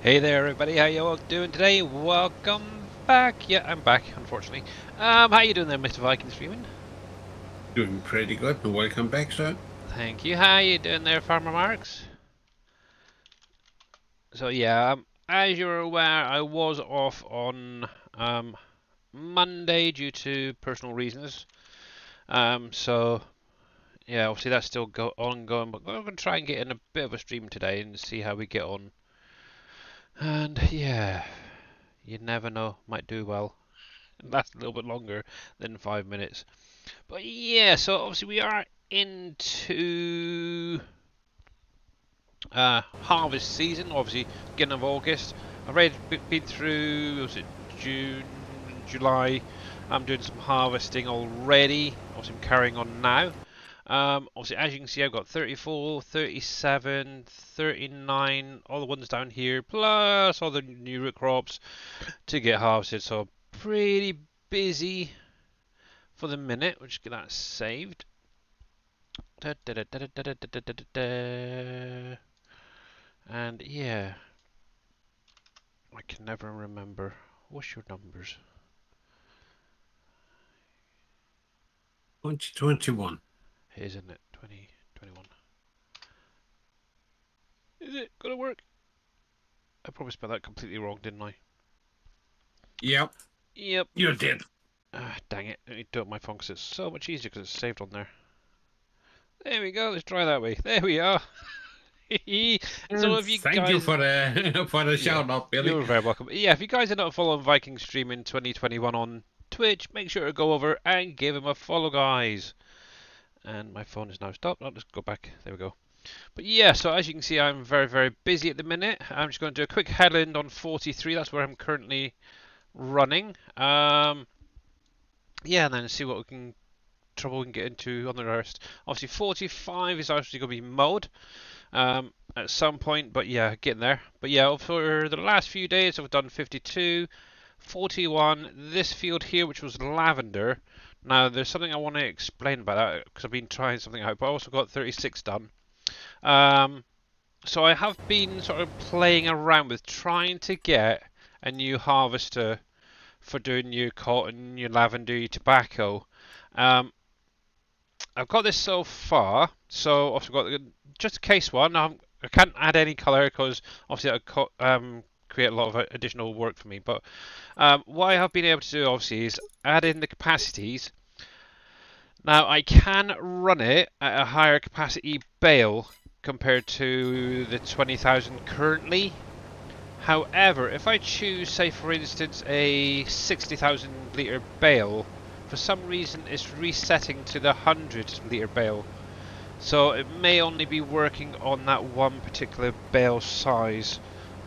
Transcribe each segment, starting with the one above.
Hey there, everybody. How you all doing today? Welcome back. Yeah, I'm back, unfortunately. How you doing there, Mr. Viking streaming? Doing pretty good. Welcome back, sir. Thank you. How you doing there, Farmer Marks? So yeah, as you're aware, I was off on Monday due to personal reasons. So yeah, obviously that's still ongoing, but I'm gonna try and get in a bit of a stream today and see how we get on. And yeah, you never know, might do well. Last a little bit longer than 5 minutes. But yeah, so obviously we are into harvest season, obviously beginning of August. I've already been through, was it June, July? I'm doing some harvesting already. Obviously I'm carrying on now. Obviously as you can see I've got 34, 37, 39, all the ones down here, plus all the new root crops to get harvested. So pretty busy for the minute, which get that saved. And yeah, I can never remember. What's your numbers? 2021. Isn't it 2021? Is it gonna work? I probably spelled that completely wrong, didn't I? Yep, Yep. you did. Ah, dang it. I need to do it on my phone because it's so much easier because it's saved on there. There we go. Let's try that way. There we are. So And if you thank you guys, for the for the yeah, shout out, Billy. you're very welcome. Yeah, if you guys are not following Viking Stream in 2021 on Twitch, make sure to go over and give him a follow, guys. And my phone is now stopped. I'll just go back. There we go. But yeah, so as you can see, I'm very, very busy at the minute. I'm just going to do a quick headland on 43. That's where I'm currently running. Yeah, and then see what trouble we can get into on the rest. Obviously, 45 is actually going to be mowed at some point, but yeah, getting there. But yeah, for the last few days, I've done 52, 41. This field here, which was lavender. Now, there's something I want to explain about that because I've been trying something out, but I also got 36 done. Um, so I have been sort of playing around with trying to get a new harvester for doing new cotton, new lavender, new tobacco. Um, I've got this so far. So I've got just a case one. I can't add any color because obviously that would create a lot of additional work for me. But what I have been able to do obviously is add in the capacities. Now I can run it at a higher capacity bale compared to the 20,000 currently. However, if I choose, say for instance, a 60,000 litre bale, for some reason it's resetting to the 100 litre bale. So it may only be working on that one particular bale size.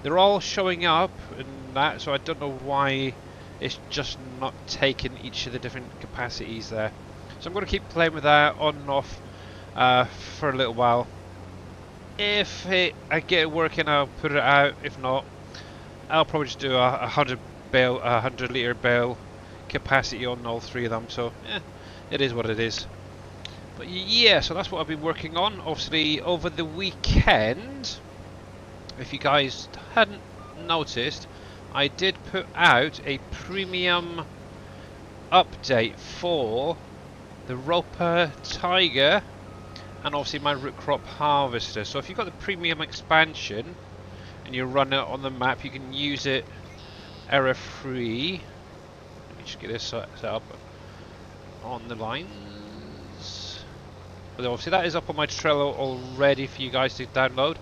They're all showing up in that, so I don't know why it's just not taking each of the different capacities there. So I'm going to keep playing with that on and off for a little while. If I get it working, I'll put it out. If not, I'll probably just do a 100 litre bale capacity on all three of them. So yeah, it is what it is. But yeah, so that's what I've been working on. Obviously, over the weekend, if you guys hadn't noticed, I did put out a premium update for the Roper Tiger and obviously my root crop harvester. So if you've got the premium expansion and you run it on the map, you can use it error free. Let me just get this set up on the lines. But obviously that is up on my Trello already for you guys to download.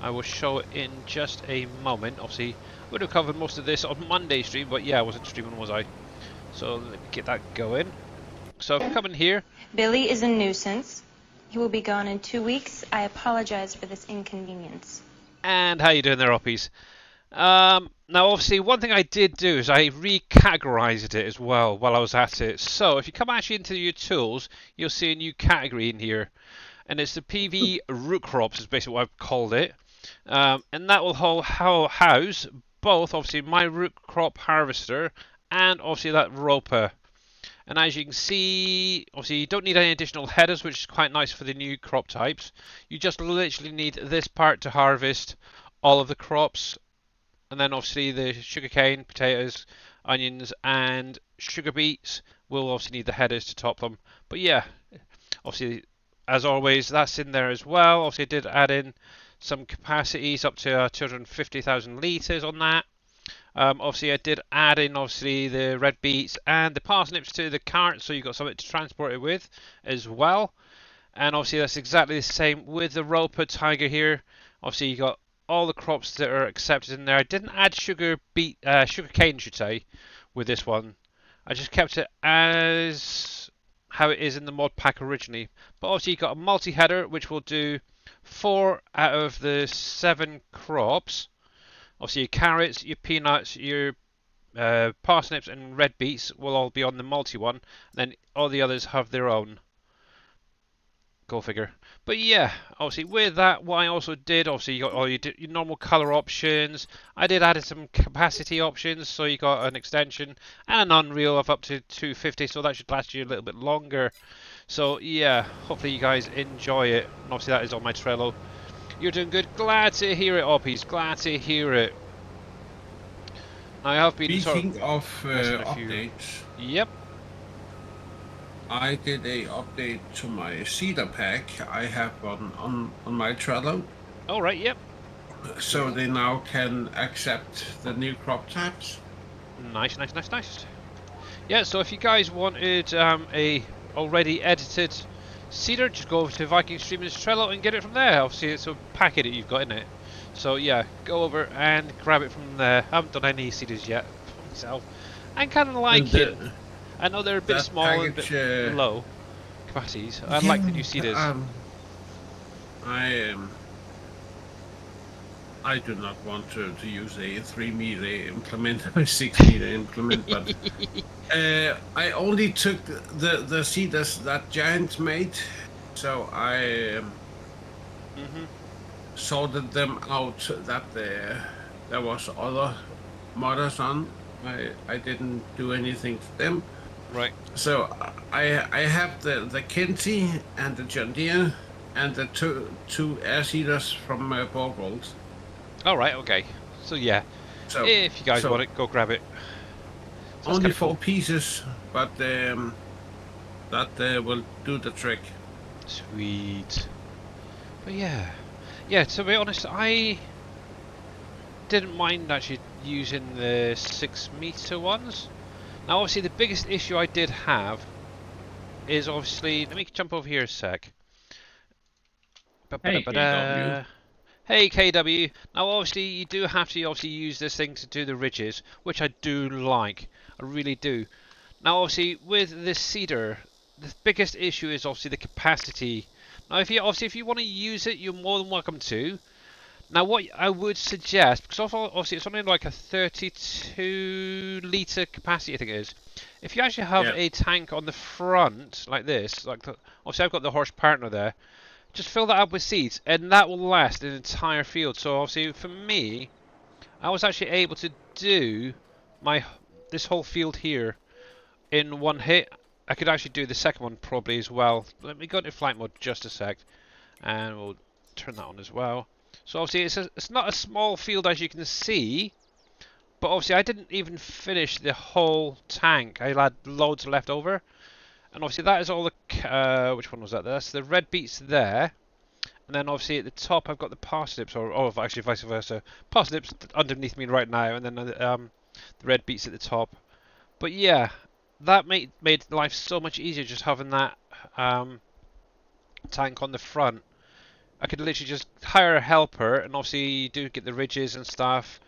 I will show it in just a moment. Obviously, I would have covered most of this on Monday stream, but yeah, I wasn't streaming, was I? So let me get that going. So if you come in here. Billy is a nuisance. He will be gone in 2 weeks. I apologize for this inconvenience. And how you doing there, Oppies? Now, obviously, one thing I did do is I recategorized it as well while I was at it. So if you come actually into your tools, you'll see a new category in here. And it's the PV root crops is basically what I've called it. And that will house both, obviously, my root crop harvester and obviously that roper. And as you can see, obviously you don't need any additional headers, which is quite nice for the new crop types. You just literally need this part to harvest all of the crops and then obviously the sugarcane, potatoes, onions, and sugar beets will obviously need the headers to top them. But yeah, obviously, as always, that's in there as well. Obviously, I did add in some capacities up to 250,000 litres on that. Obviously, I did add in obviously the red beets and the parsnips to the cart, so you've got something to transport it with as well. And obviously, that's exactly the same with the Roper Tiger here. Obviously, you got all the crops that are accepted in there. I didn't add sugar cane, should say, with this one. I just kept it as how it is in the mod pack originally. But obviously, you've got a multi-header which will do 4 out of the 7 crops. Obviously, your carrots, your peanuts, your parsnips, and red beets will all be on the multi one. Then all the others have their own. Go figure. But yeah, obviously with that, what I also did, obviously you got all your normal color options. I did add some capacity options, so you got an extension and an unreal of up to 250, so that should last you a little bit longer. So yeah, hopefully you guys enjoy it. And obviously that is on my Trello. You're doing good. Glad to hear it, Oppies. Glad to hear it. I have been Speaking of missing a few. updates, Yep. I did a update to my cedar pack I have on my Trello, All right. Yep. so they now can accept the new crop types. Nice. Yeah, so if you guys wanted a already edited cedar, just go over to Viking Streamers Trello and get it from there. Obviously, it's a packet that you've got in it. So yeah, go over and grab it from there. I haven't done any cedars yet for myself. I kind of like it. I know they're a bit small and a bit low capacities. I like the new cedars. I do not want to use a 3-meter implement or 6-meter implement, but I only took the cedars that Giant made, so I sorted them out that there was other modders on. I didn't do anything to them. Right. So I have the Kenty and the John Deere and the two air seeders from Borgwald. All right. Okay. So yeah, So if you guys want it, go grab it. So only kinda 4 cool. pieces, but that will do the trick. Sweet. But yeah, to be honest, I didn't mind actually using the 6-meter ones. Now, obviously, the biggest issue I did have is obviously. Let me jump over here a sec. Hey, KW. Hey KW. Now, obviously, you do have to obviously use this thing to do the ridges, which I do like. I really do. Now, obviously, with this cedar, the biggest issue is obviously the capacity. Now, if you want to use it, you're more than welcome to. Now, what I would suggest, because obviously it's only like a 32 litre capacity, I think it is. If you actually have a tank on the front like this, obviously I've got the horse partner there. Just fill that up with seeds, and that will last an entire field. So obviously for me, I was actually able to do this whole field here in one hit. I could actually do the second one probably as well. Let me go to flight mode just a sec, and we'll turn that on as well. So obviously it's not a small field as you can see, but obviously I didn't even finish the whole tank. I had loads left over. And obviously that is all the, which one was that? That's the red beets there. And then obviously at the top I've got the parsnips, or actually vice versa. Parsnips underneath me right now, and then the red beets at the top. But yeah, that made life so much easier just having that tank on the front. I could literally just hire a helper, and obviously you do get the ridges and stuff.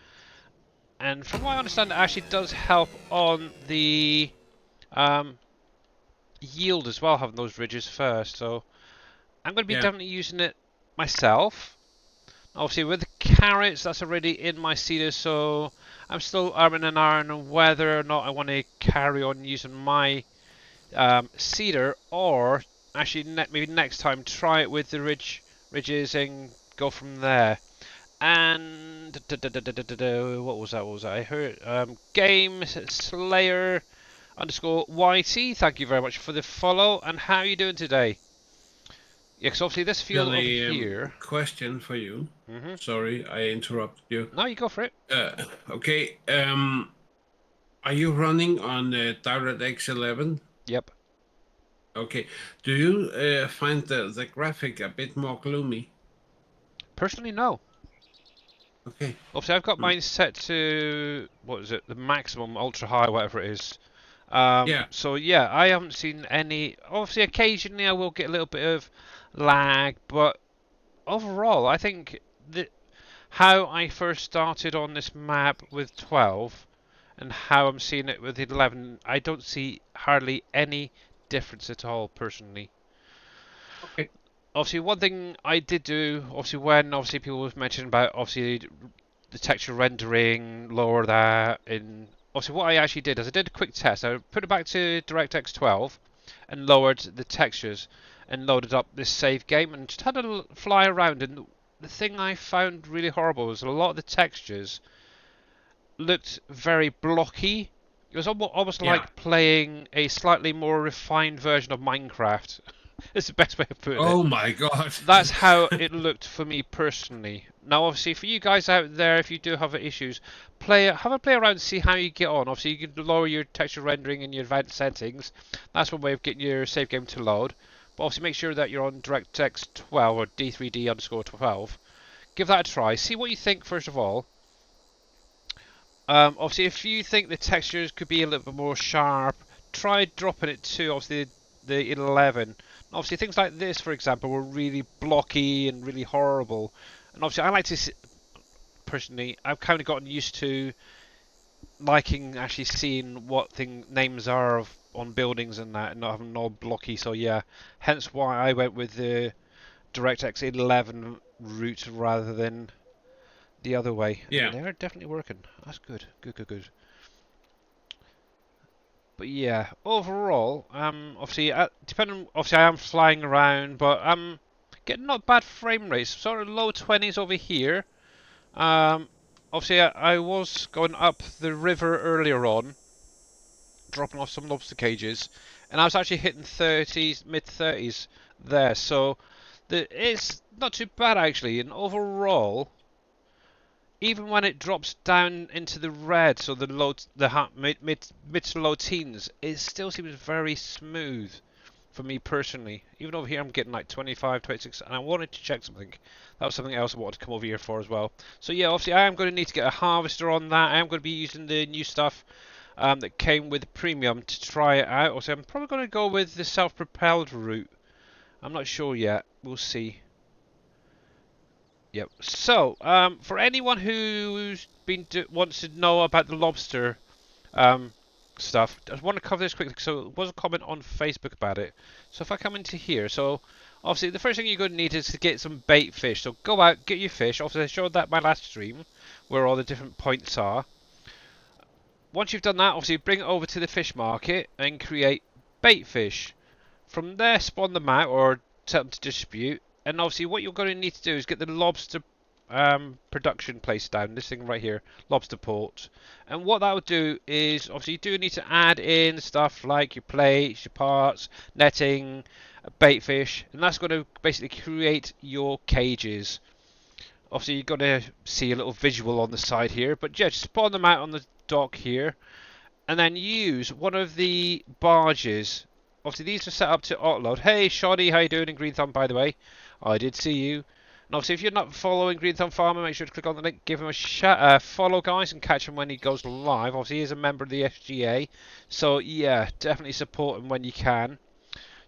And from what I understand, it actually does help on the yield as well, having those ridges first. So I'm going to be definitely using it myself. Obviously with the carrots, that's already in my cedar, so I'm still arming an iron on whether or not I want to carry on using my cedar, or actually maybe next time try it with the ridges and go from there. And what was that? I heard Game Slayer _YT. Thank you very much for the follow. And how are you doing today? Yeah, because obviously this field over Billy, here. question for you. Hmm. Sorry, I interrupted you. No, you go for it. Okay. Are you running on DirectX 11? Yep. Okay. Do you find the graphic a bit more gloomy? Personally, no. Okay. Obviously, I've got Hmm. mine set to, what is it, the maximum, ultra high, whatever it is. Yeah. So yeah, I haven't seen any. Obviously, occasionally I will get a little bit of lag, but overall, I think that how I first started on this map with 12 and how I'm seeing it with 11, I don't see hardly any difference at all, personally. Okay. Obviously, one thing I did do, obviously, when obviously people was mentioning about obviously the texture rendering, lower that, and obviously what I actually did is I did a quick test. I put it back to DirectX 12 and lowered the textures and loaded up this save game and just had a fly around. And the thing I found really horrible was a lot of the textures looked very blocky. It was almost Yeah. like playing a slightly more refined version of Minecraft. It's the best way of putting it. Oh my God. That's how it looked for me personally. Now, obviously, for you guys out there, if you do have issues, have a play around and see how you get on. Obviously, you can lower your texture rendering in your advanced settings. That's one way of getting your save game to load. But obviously, make sure that you're on DirectX 12 or D3D_12. Give that a try. See what you think first of all. Obviously, if you think the textures could be a little bit more sharp, try dropping it to obviously the 11. Obviously, things like this, for example, were really blocky and really horrible. And obviously, I like to see, personally, I've kind of gotten used to liking actually seeing what names are on buildings and that, and not having all blocky. So yeah, hence why I went with the DirectX 11 route rather than the other way. Yeah. And they're definitely working. That's good. Good, good, good. But yeah, overall, obviously, depending, obviously, I am flying around, but I'm getting not bad frame rates, sort of low 20s over here. Obviously, I was going up the river earlier on, dropping off some lobster cages, and I was actually hitting 30s, mid 30s there. So it's not too bad actually. And overall, even when it drops down into the red, so the mid to low teens, it still seems very smooth for me personally. Even over here, I'm getting like 25, 26, and I wanted to check something. That was something else I wanted to come over here for as well. So yeah, obviously I am going to need to get a harvester on that. I am going to be using the new stuff that came with the premium to try it out. Also, I'm probably going to go with the self-propelled route. I'm not sure yet. We'll see. Yep. So, for anyone who's wants to know about the lobster stuff, I want to cover this quickly. So, there was a comment on Facebook about it. So, if I come into here, so obviously the first thing you're going to need is to get some bait fish. So, go out, get your fish. Obviously, I showed that my last stream, where all the different points are. Once you've done that, obviously bring it over to the fish market and create bait fish. From there, spawn them out or set them to distribute. And obviously what you're going to need to do is get the lobster production place down, this thing right here, lobster port. And what that will do is, obviously you do need to add in stuff like your plates, your parts, netting, bait fish, and that's going to basically create your cages. Obviously you've got to see a little visual on the side here, but yeah, just spawn them out on the dock here, and then use one of the barges. Obviously these are set up to autoload. Hey Shoddy, how you doing in Green Thumb, by the way? I did see you. And obviously if you're not following Green Thumb Farmer, make sure to click on the link, give him a follow guys, and catch him when he goes live. Obviously he is a member of the SGA, so yeah, definitely support him when you can.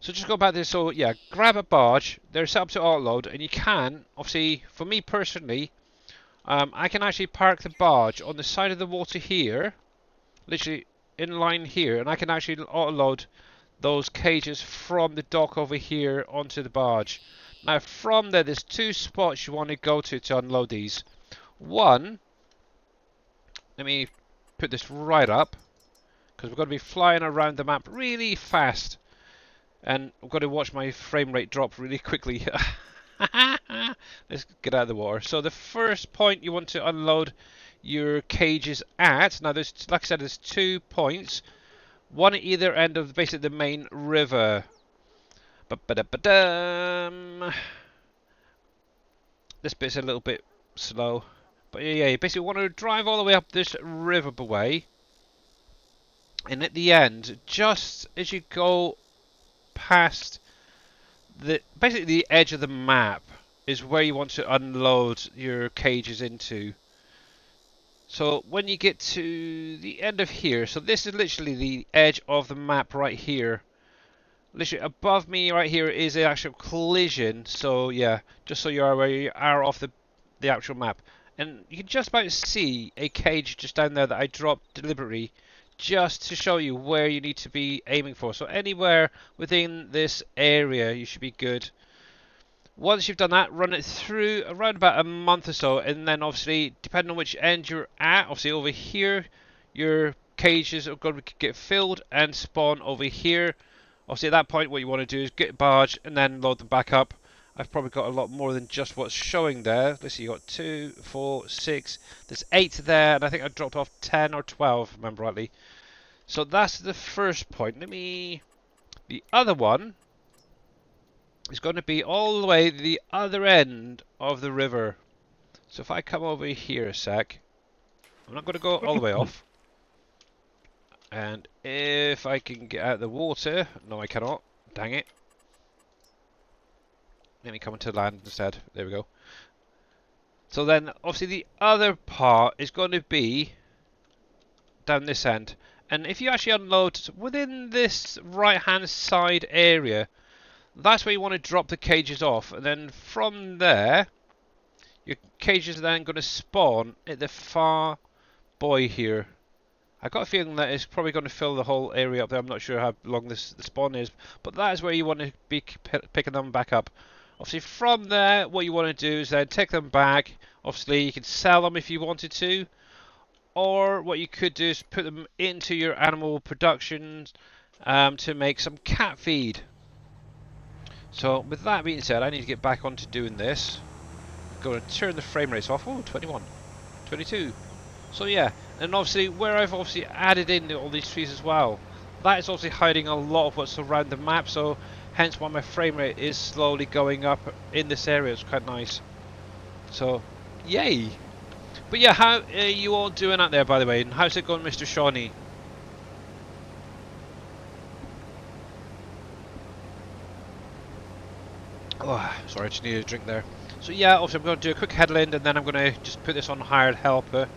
So just go back there, so yeah, grab a barge, they're set up to autoload, and you can, obviously, for me personally, I can actually park the barge on the side of the water here, literally in line here, and I can actually autoload those cages from the dock over here onto the barge. Now from there, there's two spots you want to go to unload these. One, let me put this right up, because we're going to be flying around the map really fast. And I've got to watch my frame rate drop really quickly. Let's get out of the water. So the first point you want to unload your cages at. Now there's, like I said, there's 2 points. One at either end of basically the main river. Ba-ba-da-ba-dum. This bit's a little bit slow. But yeah, you basically want to drive all the way up this riverway. And at the end, just as you go past basically the edge of the map is where you want to unload your cages into. So when you get to the end of here, so this is literally the edge of the map right here. Literally above me right here is the actual collision. So yeah, just so you are aware, you are off the actual map. And you can just about see a cage just down there that I dropped deliberately just to show you where you need to be aiming for. So anywhere within this area you should be good. Once you've done that, run it through around about a month or so, and then obviously, depending on which end you're at, obviously over here, your cages are going to get filled and spawn over here. Obviously at that point what you want to do is get a barge and then load them back up. I've probably got a lot more than just what's showing there. Let's see, you got 2, 4, 6, there's 8 there, and I think I dropped off 10 or 12, if I remember rightly. So that's the first point. The other one is going to be all the way the other end of the river. So if I come over here a sec, I'm not going to go all the way off. And if I can get out of the water, no I cannot, dang it. Let me come into land instead, there we go. So then obviously the other part is going to be down this end. And if you actually unload within this right hand side area, that's where you want to drop the cages off, and then from there your cages are then going to spawn at the far buoy here. I've got a feeling that it's probably going to fill the whole area up there. I'm not sure how long the spawn is, but that is where you want to be picking them back up. Obviously from there what you want to do is then take them back. Obviously you can sell them if you wanted to, or what you could do is put them into your animal productions to make some cat feed. So with that being said, I need to get back onto doing this. I'm going to turn the frame rates off. Oh, 21, 22. So yeah, and obviously where I've obviously added in all these trees as well, that is obviously hiding a lot of what's around the map, so hence why my frame rate is slowly going up in this area. It's quite nice. So, yay! But yeah, how are you all doing out there, by the way? And how's it going, Mr. Shawnee? Oh, sorry, I just needed a drink there. So yeah, obviously I'm going to do a quick headland, and then I'm going to just put this on hired helper.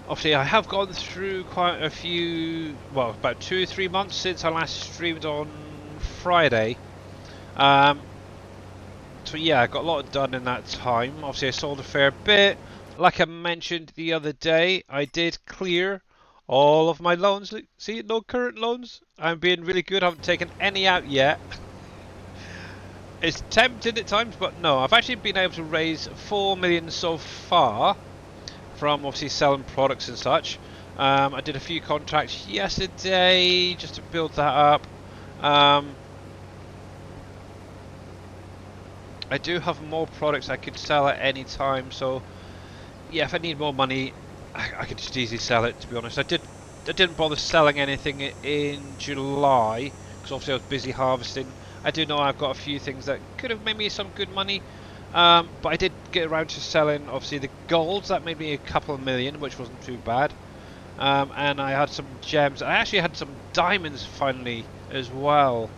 Obviously I have gone through quite a few, well, about 2 or 3 months since I last streamed on Friday. So yeah, I got a lot done in that time. Obviously I sold a fair bit. Like I mentioned the other day, I did clear all of my loans. See, no current loans. I'm being really good. I haven't taken any out yet. It's tempting at times, but no, I've actually been able to raise 4 million so far from obviously selling products and such. I did a few contracts yesterday just to build that up. I do have more products I could sell at any time, so yeah, if I need more money, I could just easily sell it, to be honest. I didn't bother selling anything in July because obviously I was busy harvesting. I do know I've got a few things that could have made me some good money, but I did get around to selling obviously the golds. That made me a couple of million, which wasn't too bad. And I had some gems. I actually had some diamonds finally as well.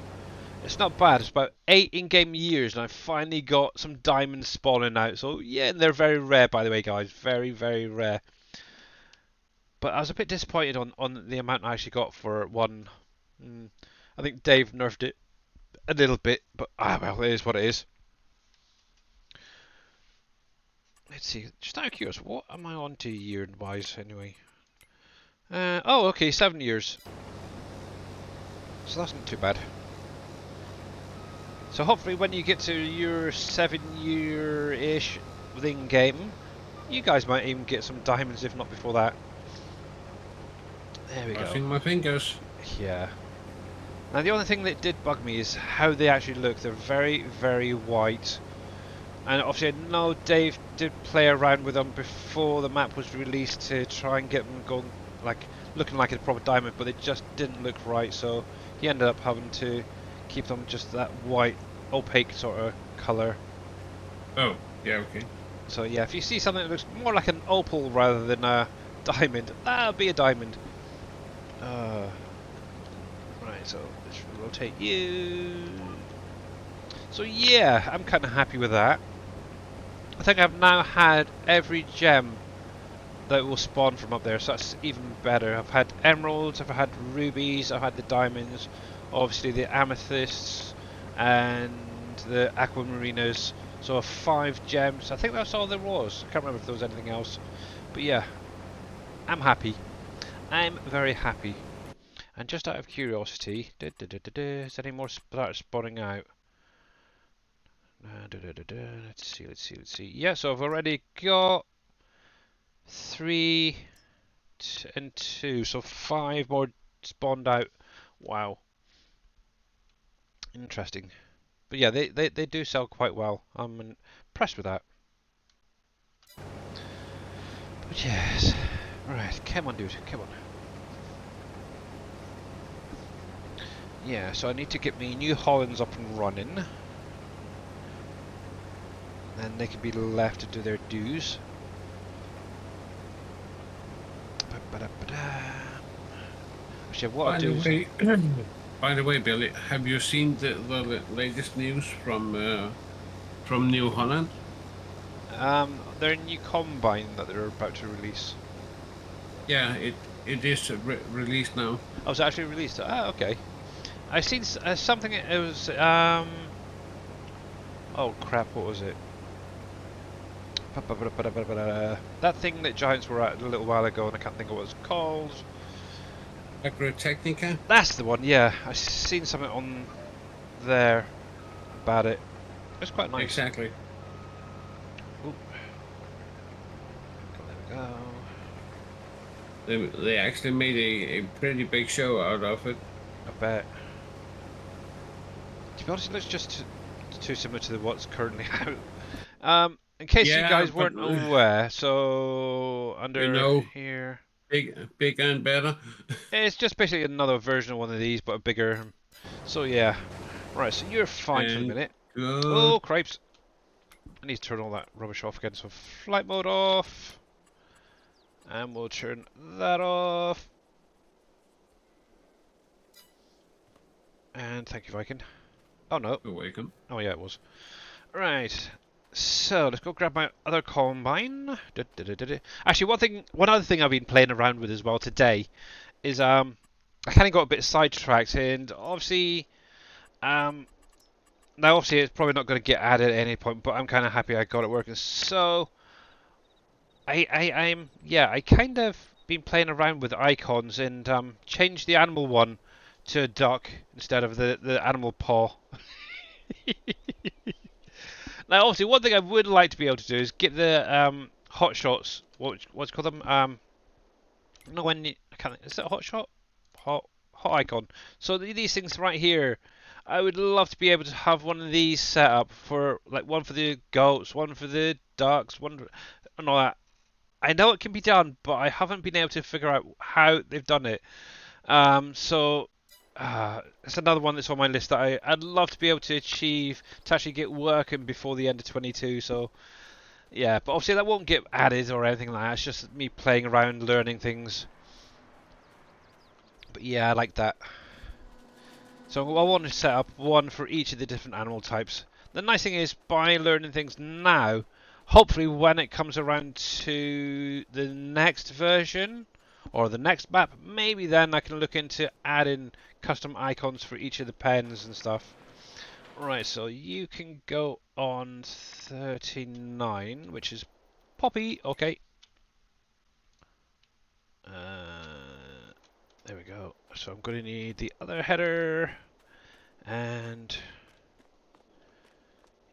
It's not bad. It's about 8 in-game years, and I finally got some diamonds spawning out. So yeah, and they're very rare, by the way, guys. Very, very rare. But I was a bit disappointed on the amount I actually got for one. I think Dave nerfed it a little bit, but well, it is what it is. Let's see. Just out of curiosity, what am I on to year-wise anyway? Oh, okay, 7 years. So that's not too bad. So hopefully when you get to your 7-year-ish within game, you guys might even get some diamonds, if not before that. There we go. Crossing my fingers. Yeah. Now the only thing that did bug me is how they actually look. They're very, very white. And obviously I know Dave did play around with them before the map was released to try and get them going, like looking like a proper diamond, but they just didn't look right. So he ended up having to keep them just that white, opaque sort of colour. Oh, yeah, okay. So yeah, if you see something that looks more like an opal rather than a diamond, that'll be a diamond. Right, so let's rotate you. So yeah, I'm kind of happy with that. I think I've now had every gem that will spawn from up there, so that's even better. I've had emeralds, I've had rubies, I've had the diamonds, obviously the amethysts, and the aquamarinas. So 5 gems. I think that's all there was. I can't remember if there was anything else. But yeah, I'm happy. I'm very happy. And just out of curiosity, is any more start spawning out? Let's see. Yeah, so I've already got 3 and 2, so 5 more spawned out. Wow, interesting. But yeah, they do sell quite well. I'm impressed with that. But yes, right, come on, dude, come on. Yeah, so I need to get me New Hollands up and running. Then they can be left to do their dues. Actually, what I'll do is... By the way, Billy, have you seen the latest news from New Holland? their new combine that they're about to release. Yeah, it is released now. Oh, it's actually released. Ah, okay. I've seen something. It was oh crap! What was it? That thing that Giants were at a little while ago, and I can't think of what it's called. Agrotechnica? That's the one. Yeah, I've seen something on there about it. It's quite nice. Exactly. Ooh. There we go. They actually made a pretty big show out of it. I bet. To be honest, it looks just too similar to what's currently out. In case you guys weren't aware, so under here, big and better. it's just basically another version of one of these, but bigger. So yeah, right. So you're fine for the minute. Good. Oh cripes! I need to turn all that rubbish off again. So flight mode off, and we'll turn that off. And thank you, Viking. Oh no. You're welcome. Oh yeah, it was. Right. So let's go grab my other combine. Actually, one other thing I've been playing around with as well today is I kind of got a bit sidetracked, and obviously, now obviously it's probably not going to get added at any point, but I'm kind of happy I got it working. So I kind of been playing around with icons and changed the animal one to a duck instead of the animal paw. Now, obviously, one thing I would like to be able to do is get the hot shots. What's called them? No, when I can't. Is that a hot shot? Hot icon. So these things right here, I would love to be able to have one of these set up for like one for the goats, one for the ducks, one and all that. I know it can be done, but I haven't been able to figure out how they've done it. So it's another one that's on my list that I'd love to be able to achieve to actually get working before the end of 22. So yeah, but obviously that won't get added or anything like that. It's just me playing around, learning things. But yeah, I like that. So I want to set up one for each of the different animal types. The nice thing is, by learning things now, hopefully when it comes around to the next version or the next map, maybe then I can look into adding custom icons for each of the pens and stuff. Right, so you can go on 39, which is Poppy. Okay. There we go. So I'm going to need the other header. And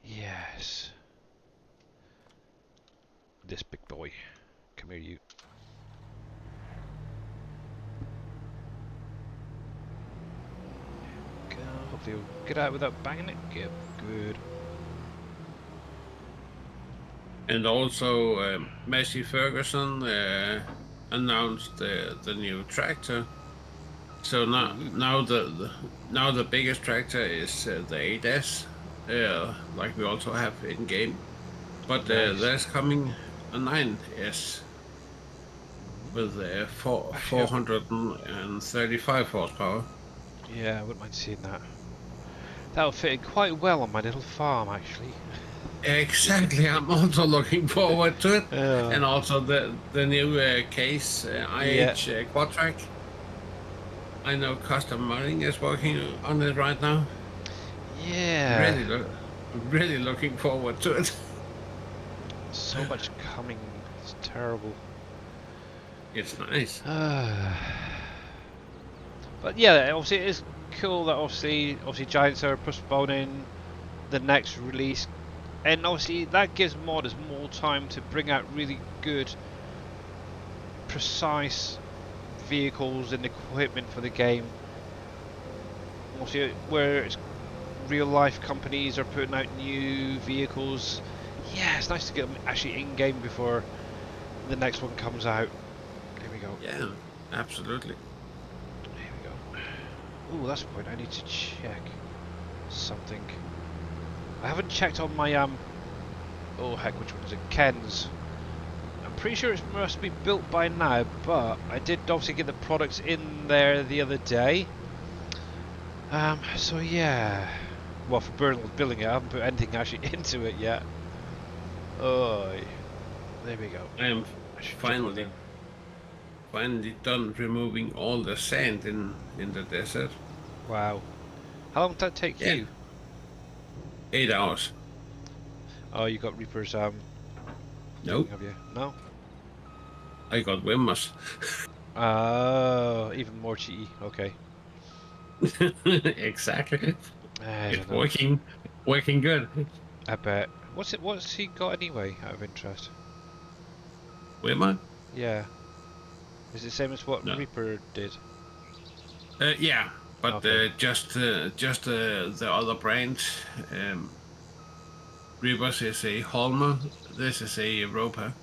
yes, this big boy. Come here, you. Go. Hopefully you'll get out without banging it. Yep, good. And also Messi Ferguson announced the new tractor. So now Ooh, now the biggest tractor is the 8S, like we also have in game. But nice. there's coming a 9S with Actually, 435 horsepower. yeah, I wouldn't mind seeing that. That'll fit in quite well on my little farm, actually. Exactly, I'm also looking forward to it, Uh, and also the new case yeah, IH quad track. I know custom modding is working on it right now. yeah. Really, really looking forward to it. So much coming. It's terrible. It's nice. But yeah, obviously it is cool that obviously Giants are postponing the next release, and obviously that gives modders more time to bring out really good, precise vehicles and equipment for the game. Obviously, where it's real life companies are putting out new vehicles. Yeah, it's nice to get them actually in game before the next one comes out. Here we go. Yeah, absolutely. Here we go. Oh, that's a point. I need to check something. I haven't checked on my oh heck, which one is it? Ken's. I'm pretty sure it must be built by now, but I did obviously get the products in there the other day. So yeah. Well, for building it, I haven't put anything actually into it yet. Oh, there we go. I am I should jump on finally there. done removing all the sand in the desert. Wow. How long did that take Yeah, you? 8 hours. Oh, you got Reaper's thing, Nope, have you? No? I got Wimmers. Oh, even more cheaty. Okay. Exactly. I It's don't know. working good. I bet. What's he got anyway, out of interest? Wimmer? Yeah. Is it the same as what No. Reaper did? Yeah, but Okay. just the other brand. Um, Rebus is a Holmer. This is a Roper.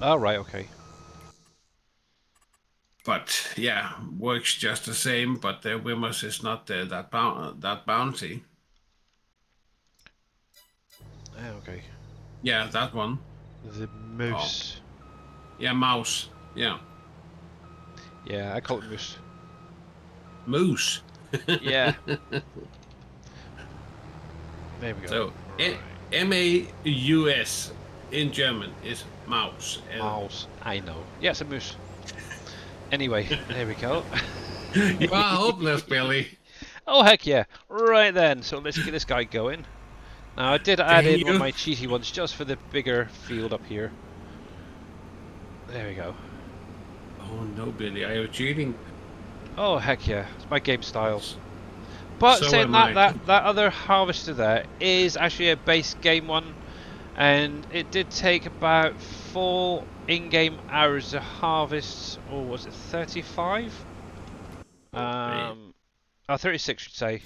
Oh, right, okay. But yeah, works just the same. But the Wimmers is not that bouncy. Ah, okay. Yeah, that one. The Oh, Moose. yeah, mouse. Yeah, Yeah, I call it Moose. moose. Yeah. There we go. So Right. MAUS in German is mouse. Mouse. I know. Yeah, it's a moose. Anyway, there we go. You are hopeless, Billy. Oh, heck yeah. Right then, so let's get this guy going. Now, I did add Can in one of you? my cheaty ones just for the bigger field up here. There we go. Oh no, Billy, are you cheating? Oh, heck yeah. It's my game style. But So saying am that, I. that other harvester there is actually a base game one. And it did take about 4 in-game hours to harvest, or was it 35? Man. Oh, 36 should say.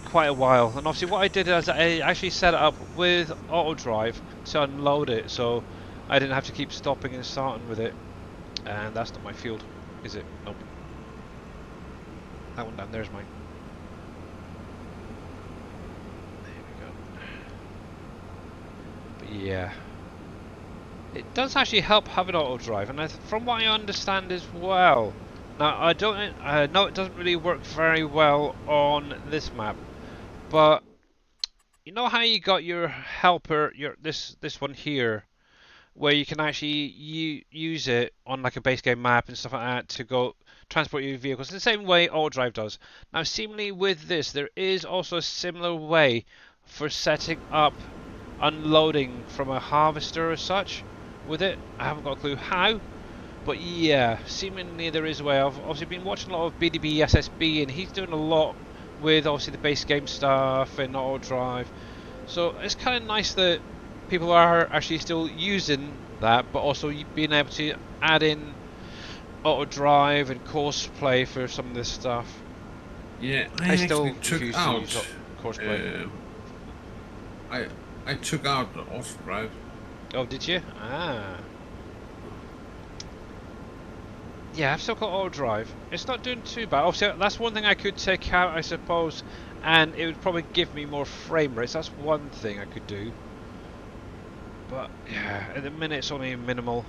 Quite a while. And obviously what I did is I actually set it up with auto drive to unload it, so I didn't have to keep stopping and starting with it. And that's not my field, is it? Nope. That one down there's mine. There we go. But yeah. It does actually help having auto drive, and from what I understand as well. Now I know it doesn't really work very well on this map, but you know how you got your helper, this one here, where you can actually use it on like a base game map and stuff like that to go transport your vehicles the same way auto drive does. Now, seemingly with this, there is also a similar way for setting up unloading from a harvester or such with it. I haven't got a clue how, but yeah, seemingly there is a way. I've obviously been watching a lot of BDB SSB, and he's doing a lot with obviously the base game stuff and auto drive. So it's kind of nice that people are actually still using that, but also being able to add in auto drive and course play for some of this stuff. Yeah, I I still actually took refuse to use out. course play. I I took out the off drive. Oh, did you? Ah. Yeah, I've still got auto drive. It's not doing too bad. Obviously, that's one thing I could take out, I suppose, and it would probably give me more frame rates. That's one thing I could do. But yeah, at the minute it's only minimal.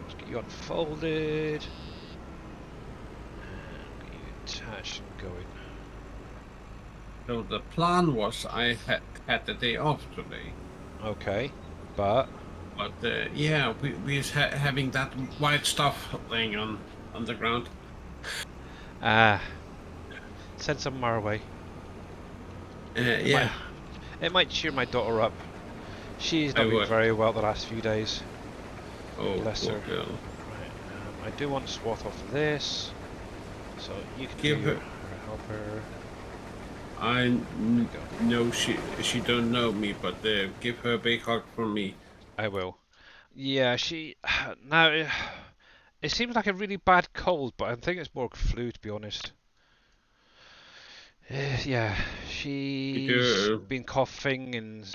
Let's get you unfolded. And get you attached and going. So the plan was I had the day off today. Okay, but But yeah, we was having that white stuff laying on the ground. send some our way. Yeah, It might cheer my daughter up. She's I not been would. very well the last few days. Oh, Bless poor her. girl. Right, I do want to swath off of this, so you can Give do her- your help her. know she don't know me, but give her a big hug from me. I will. Yeah, she now it seems like a really bad cold, but I think it's more flu to be honest. Yeah, she's Did been coughing and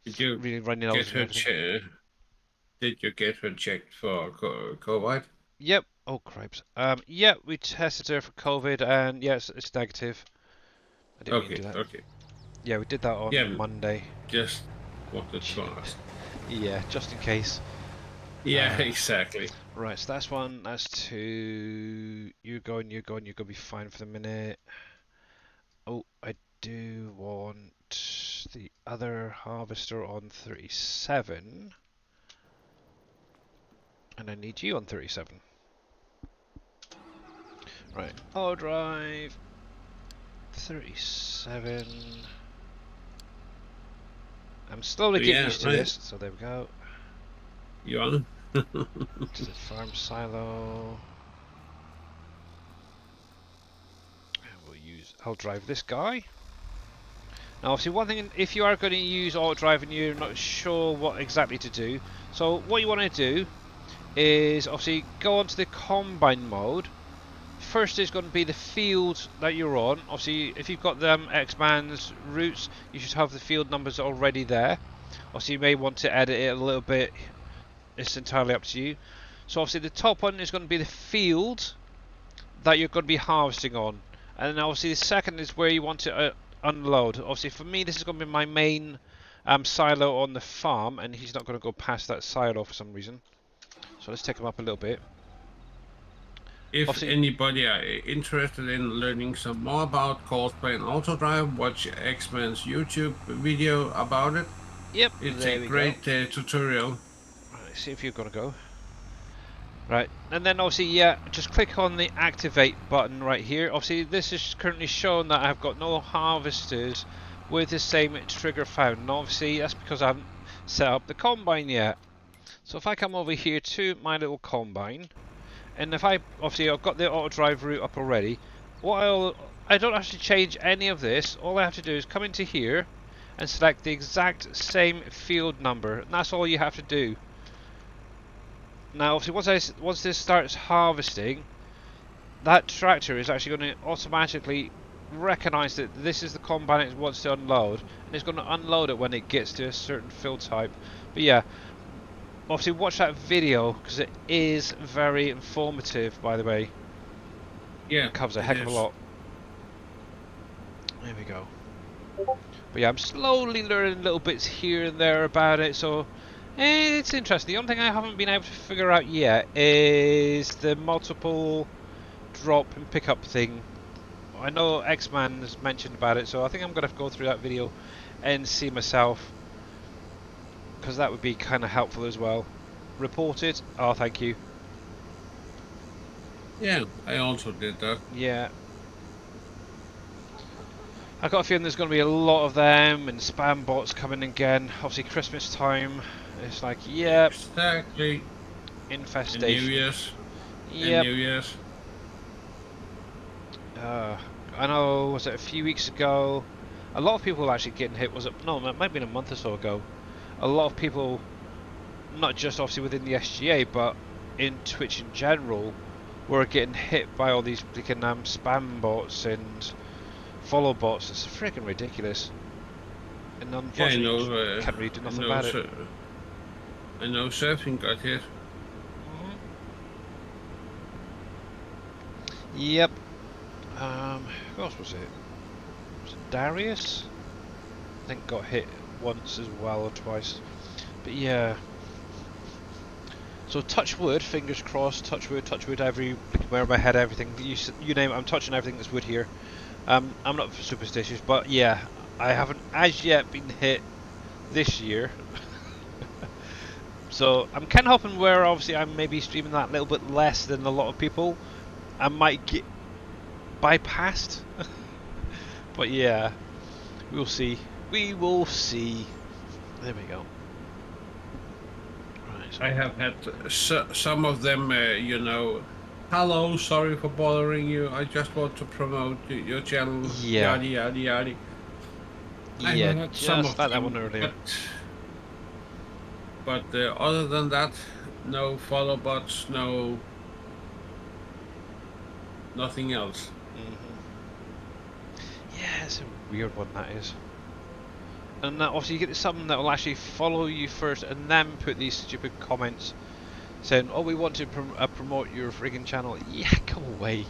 you really runny get nose and her everything. Did you get her checked for COVID? Yep. Oh cripes. Yeah, we tested her for COVID, and yes, it's negative. I didn't mean to Okay, do that. okay. Yeah, we did that on Yeah, Monday. just wanted to ask. Yeah, just in case. Yeah, exactly. Right, so that's one, that's two. You're going, you're going to be fine for the minute. Oh, I do want the other harvester on 37. And I need you on 37. Right, auto drive. 37. I'm slowly getting used to this, so there we go. You on? To the farm silo. And I'll drive this guy. Now obviously one thing, if you are going to use auto drive and you're not sure what exactly to do, so what you want to do is obviously go onto the combine mode. First is going to be the field that you're on. Obviously if you've got them X-Man's routes, you should have the field numbers already there. Obviously you may want to edit it a little bit, it's entirely up to you. So obviously the top one is going to be the field that you're going to be harvesting on, and then obviously the second is where you want to unload. Obviously for me this is going to be my main silo on the farm, and he's not going to go past that silo for some reason. So let's take him up a little bit. If Obviously, anybody are interested in learning some more about Cosplay and Auto Drive, watch X-Man's YouTube video about it. yep, It's there a we great go. tutorial. Right, let's see if you're going to go. Right, and then obviously, yeah, just click on the activate button right here. Obviously, this is currently showing that I've got no harvesters with the same trigger found. And obviously, that's because I haven't set up the combine yet. So if I come over here to my little combine, and if I've got the auto drive route up already, I don't have to change any of this. All I have to do is come into here and select the exact same field number, and that's all you have to do. Now, obviously, once this starts harvesting, that tractor is actually going to automatically recognise that this is the combine it wants to unload, and it's going to unload it when it gets to a certain fill type. But yeah, obviously watch that video because it is very informative, by the way. Yeah, It covers a heck of a lot. There we go. But yeah, I'm slowly learning little bits here and there about it, so it's interesting. The only thing I haven't been able to figure out yet is the multiple drop and pickup thing. I know X-Man has mentioned about it, so I think I'm going to have to go through that video and see myself, because that would be kind of helpful as well. Report it. Oh, thank you. Yeah, I also did that. Yeah. I've got a feeling there's going to be a lot of them and spam bots coming again. Obviously Christmas time, it's like, yep. Exactly. Infestation. And New Year's. Yep. And New Year's. I know, was it a few weeks ago? A lot of people were actually getting hit, was it? No, it might have been a month or so ago. A lot of people, not just obviously within the SGA, but in Twitch in general, were getting hit by all these freaking spam bots and follow bots. It's freaking ridiculous. And unfortunately, Yeah, I know, can't really do nothing about it. I know surfing got hit. Yep. Who else was it? Was it Darius? I think got hit once as well or twice. But yeah. So touch wood, fingers crossed. Touch wood. Everywhere my head, everything. You name it. I'm touching everything that's wood here. I'm not superstitious, but yeah, I haven't as yet been hit this year. So I'm kind of hoping where obviously I'm maybe streaming that a little bit less than a lot of people, I might get bypassed. But yeah, we'll see. We will see. There we go. Right. So I have had some of them, you know, hello, sorry for bothering you. I just want to promote your channel. Yeah. Yada yada yada. I yeah, have had some just of like that them, one earlier. but other than that, no follow bots, no nothing else. Yeah, it's a weird one that is. And obviously you get something that will actually follow you first and then put these stupid comments saying, oh, we want to promote your friggin' channel. Yeah, go away.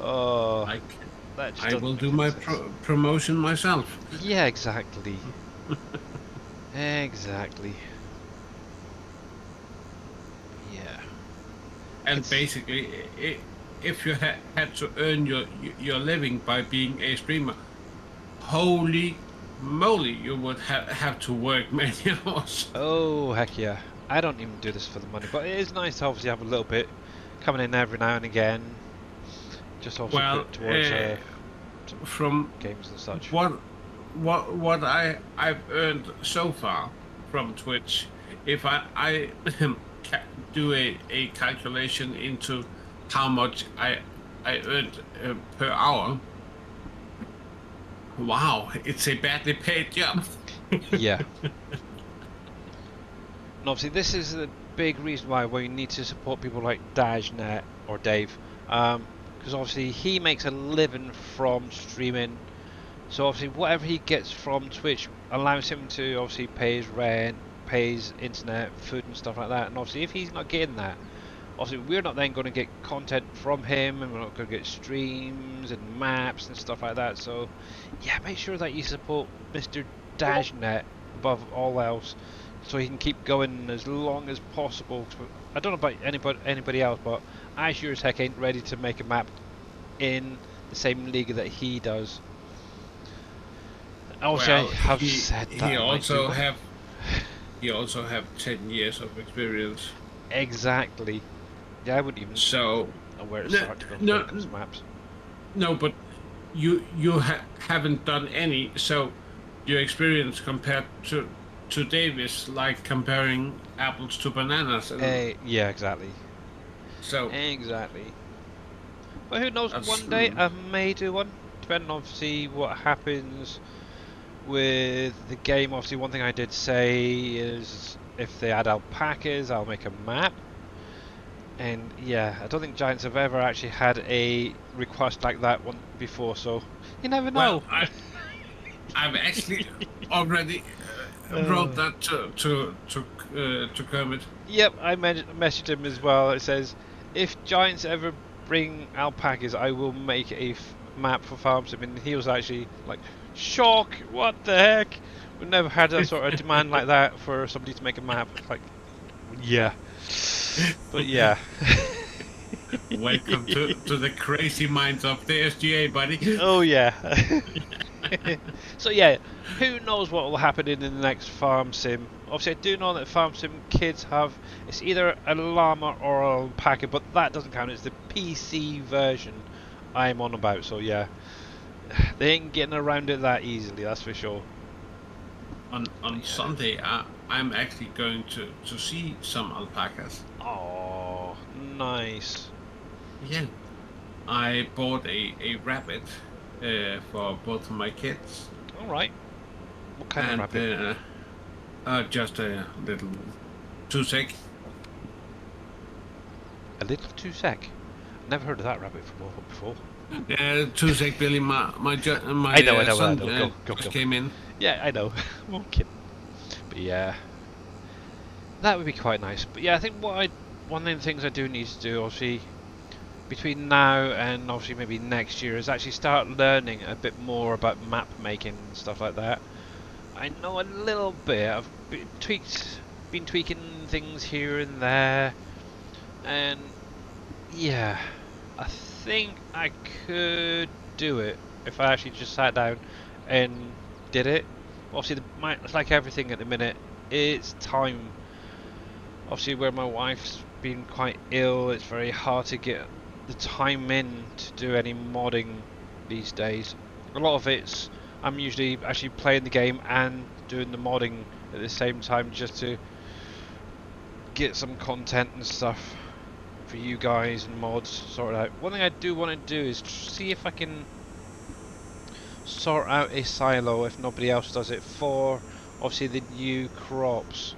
Oh, that just I will doesn't do make my sense. promotion myself. Yeah, exactly. Exactly. Yeah. And basically, if you had to earn your living by being a streamer, holy moly, you would have to work many hours. Oh, heck yeah. I don't even do this for the money, but it is nice to obviously have a little bit coming in every now and again. Just obviously Well, put it towards some from games and such. what I've earned so far from Twitch, if I do a calculation into how much I earned per hour, wow, it's a badly paid job. Yeah. And obviously this is the big reason why we need to support people like Dajnet or Dave, because obviously he makes a living from streaming. So obviously whatever he gets from Twitch allows him to obviously pay his rent, pay his internet, food and stuff like that. And obviously if he's not getting that, obviously we're not then going to get content from him, and we're not going to get streams and maps and stuff like that. So yeah, make sure that you support Mr. Dajnet above all else, so he can keep going as long as possible. I don't know about anybody else, but I sure as heck ain't ready to make a map in the same league that he does. Also, Well, I have said that he also have 10 years of experience. Exactly. Yeah, I wouldn't even So know where to start to go no, those maps. no, but you haven't done any. So your experience compared to Davis, like comparing apples to bananas. And Yeah, exactly. so Exactly. But who knows, that's, one day I may do one, depending on obviously what happens with the game. Obviously one thing I did say is if they add alpacas, I'll make a map. And yeah, I don't think Giants have ever actually had a request like that one before, so you never know. well, I've actually already wrote that to Kermit. Yep, I messaged him as well. It says, if Giants ever bring alpacas, I will make a map for Farm Sim. And he was actually like, shock, what the heck? We've never had that sort of demand like that for somebody to make a map. Like, yeah. But yeah. Welcome to the crazy minds of the SGA, buddy. Oh yeah. So yeah, who knows what will happen in the next Farm Sim. Obviously I do know that Farm Sim kids have, it's either a llama or an alpaca, but that doesn't count. It's the PC version I'm on about, so yeah. They ain't getting around it that easily, that's for sure. On Sunday, I'm actually going to see some alpacas. Oh, nice. Yeah, I bought a rabbit for both of my kids. All right. What kind of rabbit? Just a little two-sec. A little too sec. Never heard of that rabbit before. Two-sec Billy, my I know. son Go. just came in. Yeah, I know. I'm kidding. But yeah, that would be quite nice. But yeah, I think one of the things I do need to do, obviously, between now and obviously maybe next year, is actually start learning a bit more about map making and stuff like that. I know a little bit. I've been tweaking things here and there, and yeah, I think I could do it if I actually just sat down and did it. Obviously, it's like everything at the minute. It's time. Obviously, where my wife's been quite ill, it's very hard to get the time in to do any modding these days. A lot of it's I'm usually actually playing the game and doing the modding at the same time just to get some content and stuff for you guys and mods sorted out. One thing I do want to do is see if I can sort out a silo if nobody else does it for obviously the new crops.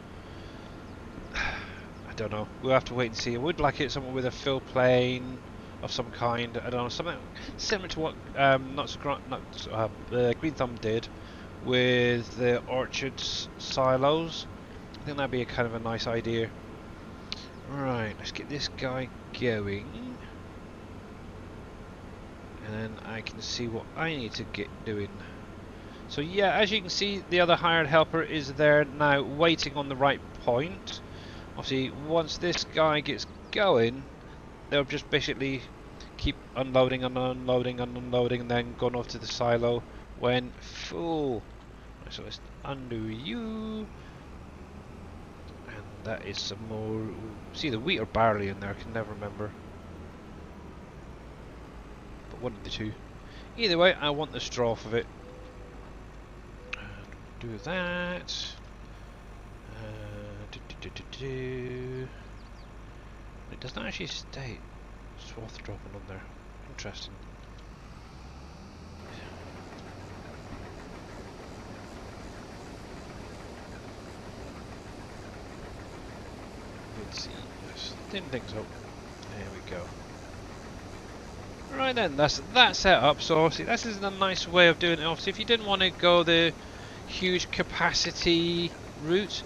I don't know. We'll have to wait and see. I would like it somewhere with a fill plane of some kind. I don't know, something similar to what Green Thumb did with the orchards silos. I think that'd be a kind of a nice idea. Right, let's get this guy going, and then I can see what I need to get doing. So yeah, as you can see, the other hired helper is there now, waiting on the right point. Obviously, once this guy gets going, they'll just basically keep unloading and unloading and unloading, and then going off to the silo when full. Right, so let's undo you. And that is some more. See, the wheat or barley in there, I can never remember. But one of the two. Either way, I want the straw of it. And do that. It does not actually state swath dropping on there. Interesting. Let's see. Yes, didn't think so. There we go. Right then, that's that set up. So obviously, this is a nice way of doing it. Obviously, if you didn't want to go the huge capacity route,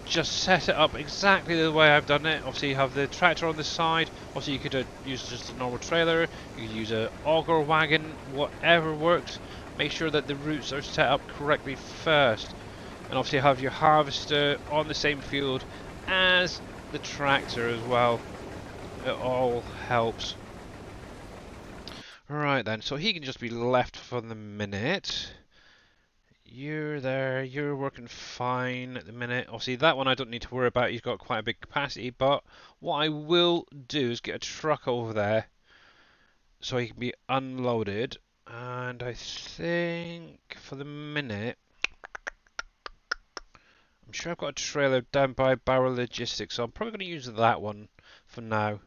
just set it up exactly the way I've done it. Obviously, you have the tractor on the side. Obviously, you could use just a normal trailer. You could use a auger wagon, whatever works. Make sure that the routes are set up correctly first. And obviously, have your harvester on the same field as the tractor as well. It all helps. Right then, so he can just be left for the minute. You're there, you're working fine at the minute. Obviously that one I don't need to worry about, he's got quite a big capacity, but what I will do is get a truck over there so he can be unloaded. And I think for the minute, I'm sure I've got a trailer down by Barrel Logistics, so I'm probably going to use that one for now.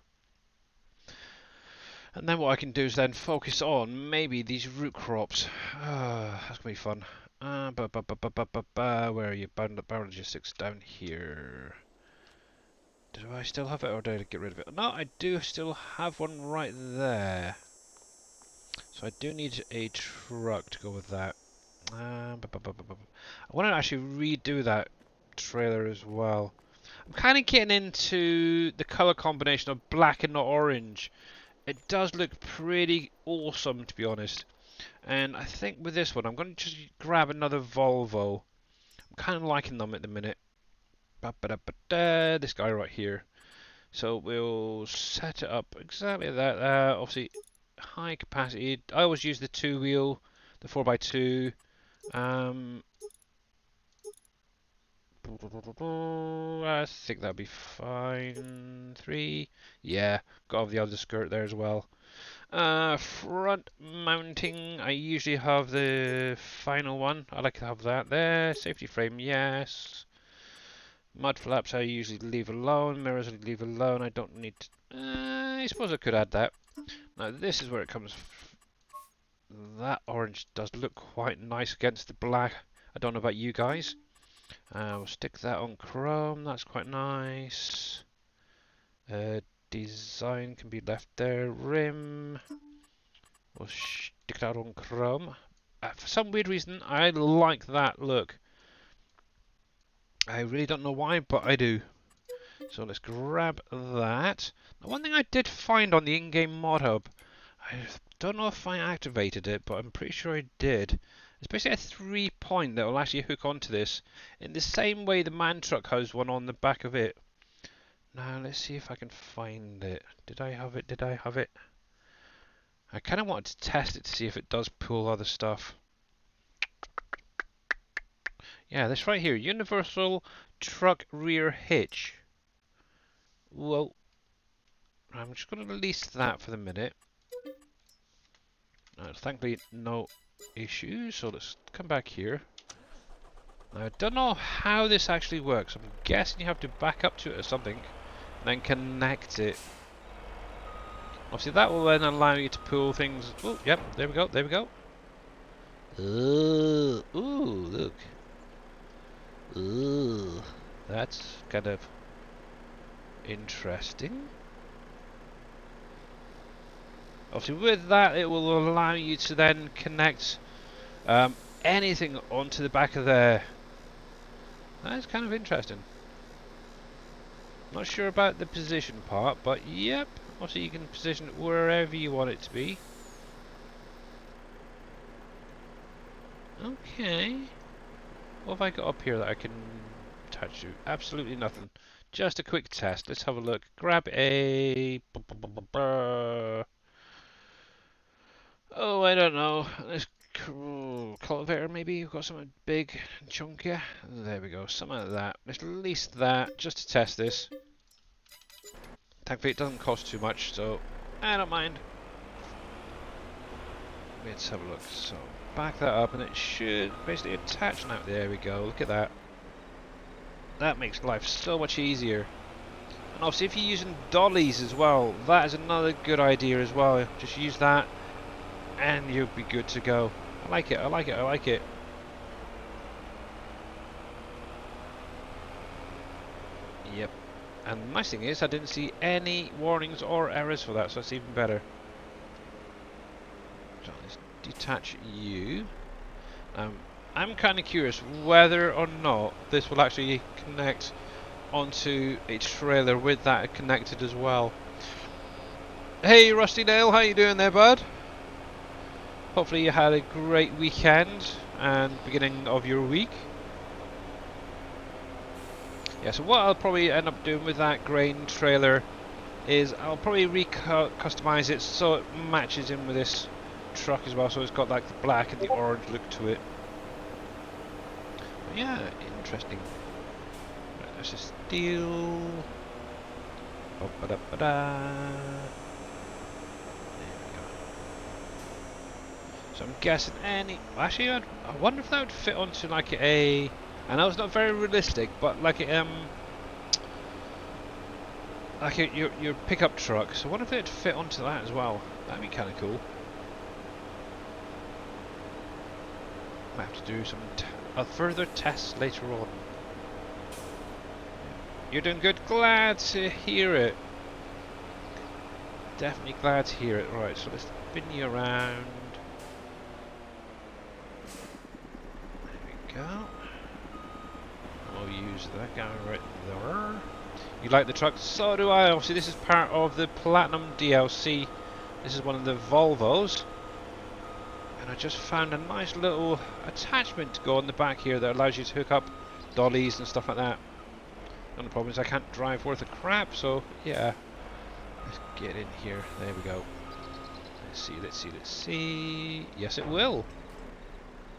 And then what I can do is then focus on maybe these root crops. That's going to be fun. Where are you? Barrel Logistics down here. Do I still have it or did I get rid of it? No, I do still have one right there. So I do need a truck to go with that. I want to actually redo that trailer as well. I'm kind of getting into the colour combination of black and orange. It does look pretty awesome, to be honest. And I think with this one, I'm going to just grab another Volvo. I'm kind of liking them at the minute. This guy right here. So we'll set it up exactly that. Obviously, high capacity. I always use the 2-wheel, the 4x2. I think that'll be fine. 3. Yeah, got the other skirt there as well. Front mounting, I usually have the final one. I like to have that there. Safety frame, yes. Mud flaps I usually leave alone. Mirrors I leave alone. I don't need to... I suppose I could add that. Now this is where it comes... That orange does look quite nice against the black. I don't know about you guys. We'll stick that on chrome. That's quite nice. Design can be left there. Rim. We'll stick that on chrome. For some weird reason, I like that look. I really don't know why, but I do. So let's grab that. Now, one thing I did find on the in-game mod hub, I don't know if I activated it, but I'm pretty sure I did. It's basically a 3-point that will actually hook onto this in the same way the man truck has one on the back of it. Now let's see if I can find it. Did I have it? Did I have it? I kind of wanted to test it to see if it does pull other stuff. Yeah, this right here, universal truck rear hitch. Well, I'm just going to release that for the minute. Thankfully, no issues. So let's come back here. Now, I don't know how this actually works. I'm guessing you have to back up to it or something, and then connect it. Obviously, that will then allow you to pull things. Oh, yep, there we go, there we go. Ooh, look. Ooh, that's kind of interesting. Obviously, with that, it will allow you to then connect anything onto the back of there. That's kind of interesting. Not sure about the position part, but yep. Obviously, you can position it wherever you want it to be. Okay. What have I got up here that I can attach to? Absolutely nothing. Just a quick test. Let's have a look. Grab a... Oh, I don't know. This cultivator maybe. We've got something big and chunky. There we go. Something like that. Let's release that just to test this. Thankfully, it doesn't cost too much, so I don't mind. Let's have a look. So back that up, and it should basically attach now. There we go. Look at that. That makes life so much easier. And obviously, if you're using dollies as well, that is another good idea as well. Just use that, and you'll be good to go. I like it. I like it. I like it. Yep. And the nice thing is, I didn't see any warnings or errors for that, so that's even better. So let's detach you. I'm kind of curious whether or not this will actually connect onto a trailer with that connected as well. Hey Rusty Nail, how you doing there, bud? Hopefully you had a great weekend and beginning of your week. Yeah, so what I'll probably end up doing with that grain trailer is I'll probably customize it so it matches in with this truck as well, so it's got like the black and the orange look to it. But yeah, interesting. Right, let's just steal. Oh, ba-da-ba-da. There we go. So I'm guessing any. Actually, I wonder if that would fit onto like a. I know it's not very realistic, but like your pickup truck. So what if it'd fit onto that as well? That'd be kind of cool. Might have to do some further tests later on. You're doing good. Glad to hear it. Definitely glad to hear it. Right, so let's spin you around. There we go. We'll use that guy right there. You like the truck? So do I. Obviously, this is part of the Platinum DLC. This is one of the Volvos. And I just found a nice little attachment to go on the back here that allows you to hook up dollies and stuff like that. The only problem is I can't drive worth a crap, so yeah. Let's get in here. There we go. Let's see, let's see, let's see. Yes, it will.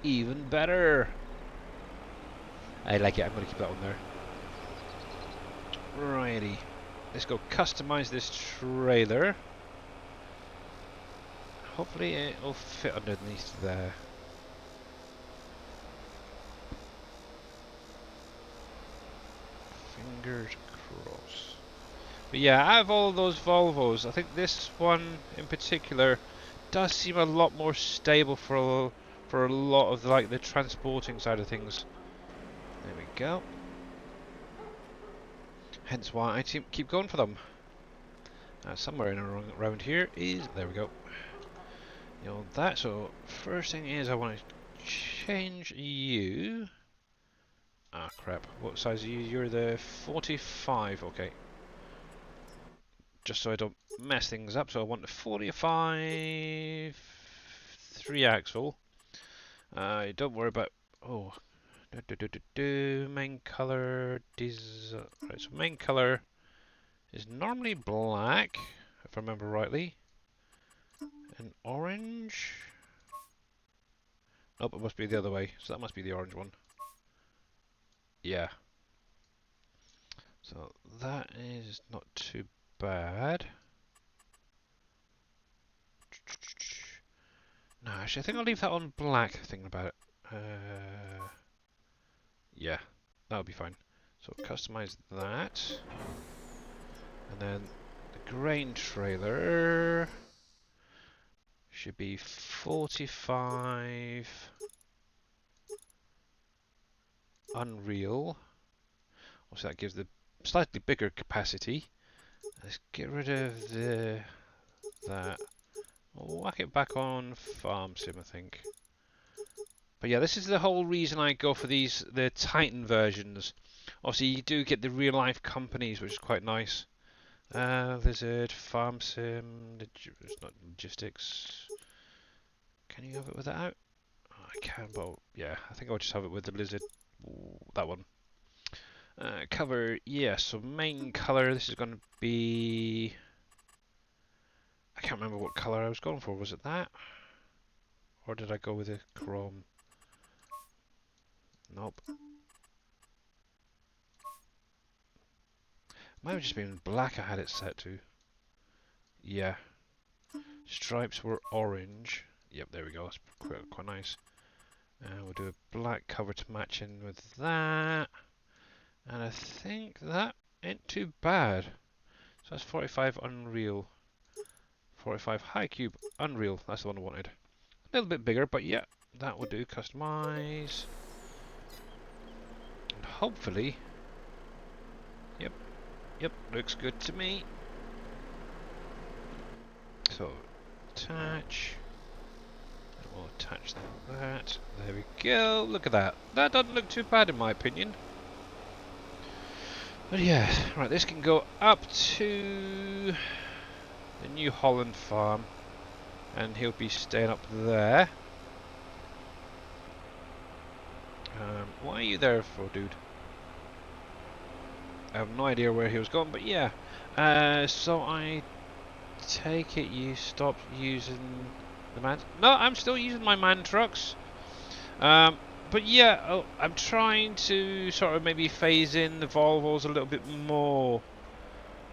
Even better. I like it. I'm going to keep that on there. Righty. Let's go customize this trailer. Hopefully it'll fit underneath there. Fingers crossed. But yeah, out of all those Volvos, I think this one in particular does seem a lot more stable for a lot of like the transporting side of things. There we go. Hence why I keep going for them. Somewhere in around here is, there we go. You know that. So first thing is I want to change you Ah, crap. What size are you? You're the 45, okay. Just so I don't mess things up, so I want the 45 3-axle. Don't worry about... Oh. Main color... Right, so main color is normally black, if I remember rightly. And orange? Nope, it must be the other way, so that must be the orange one. Yeah. So that is not too bad. No, actually, I think I'll leave that on black, thinking about it. Yeah, that'll be fine. So customize that. And then the grain trailer should be 45 Unreal. Also, that gives the slightly bigger capacity. Let's get rid of that. We'll whack it back on Farm Sim, I think. But yeah, this is the whole reason I go for the Titan versions. Obviously, you do get the real life companies, which is quite nice. Lizard, Farm Sim, it's not logistics. Can you have it with that out? Oh, I can, but yeah, I think I'll just have it with the Lizard. Ooh, that one. Cover, yeah, so main color, this is going to be... I can't remember what color I was going for, was it that? Or did I go with the chrome? Nope. Might have just been black I had it set to. Yeah. Stripes were orange. Yep, there we go, that's quite nice. And we'll do a black cover to match in with that. And I think that ain't too bad. So that's 45 Unreal. 45 High Cube Unreal, that's the one I wanted. A little bit bigger, but yeah, that will do. Customize. And hopefully... Yep, looks good to me. So, attach. And we'll attach that. There we go. Look at that. That doesn't look too bad in my opinion. But yeah, right, this can go up to the New Holland farm. And he'll be staying up there. What are you there for, dude? I have no idea where he was going, but yeah. So I take it you stopped using the man... No, I'm still using my man trucks. But yeah, I'm trying to sort of maybe phase in the Volvos a little bit more.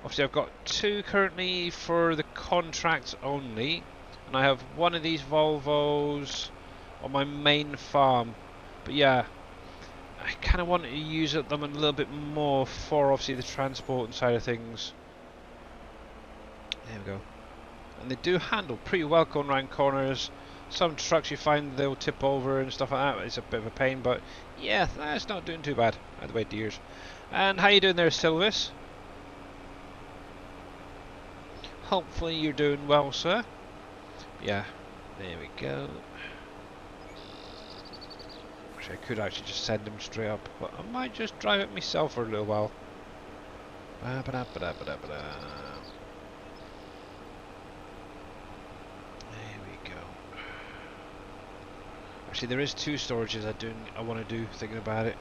Obviously I've got 2 currently for the contracts only. And I have one of these Volvos on my main farm. But yeah, I kind of want to use them a little bit more for obviously the transport side of things. There we go. And they do handle pretty well going around corners. Some trucks you find they'll tip over and stuff like that. It's a bit of a pain, but yeah, that's not doing too bad. By the way, dears. And how you doing there, Silvis? Hopefully you're doing well, sir. Yeah, there we go. I could actually just send him straight up, but I might just drive it myself for a little while. There we go. Actually, there is 2 storages I want to do, thinking about it.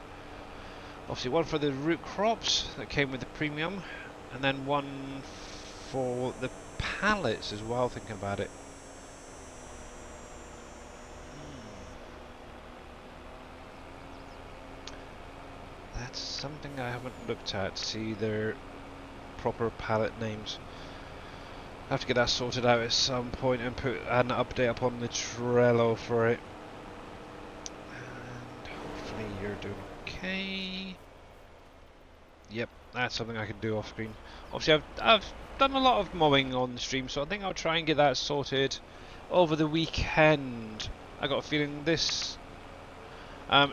Obviously, one for the root crops that came with the premium, and then one for the pallets as well, thinking about it. That's something I haven't looked at, see their proper palette names. I have to get that sorted out at some point and put an update up on the Trello for it. And hopefully you're doing okay. Yep, that's something I can do off screen. Obviously I've done a lot of mowing on the stream, so I think I'll try and get that sorted over the weekend. I got a feeling this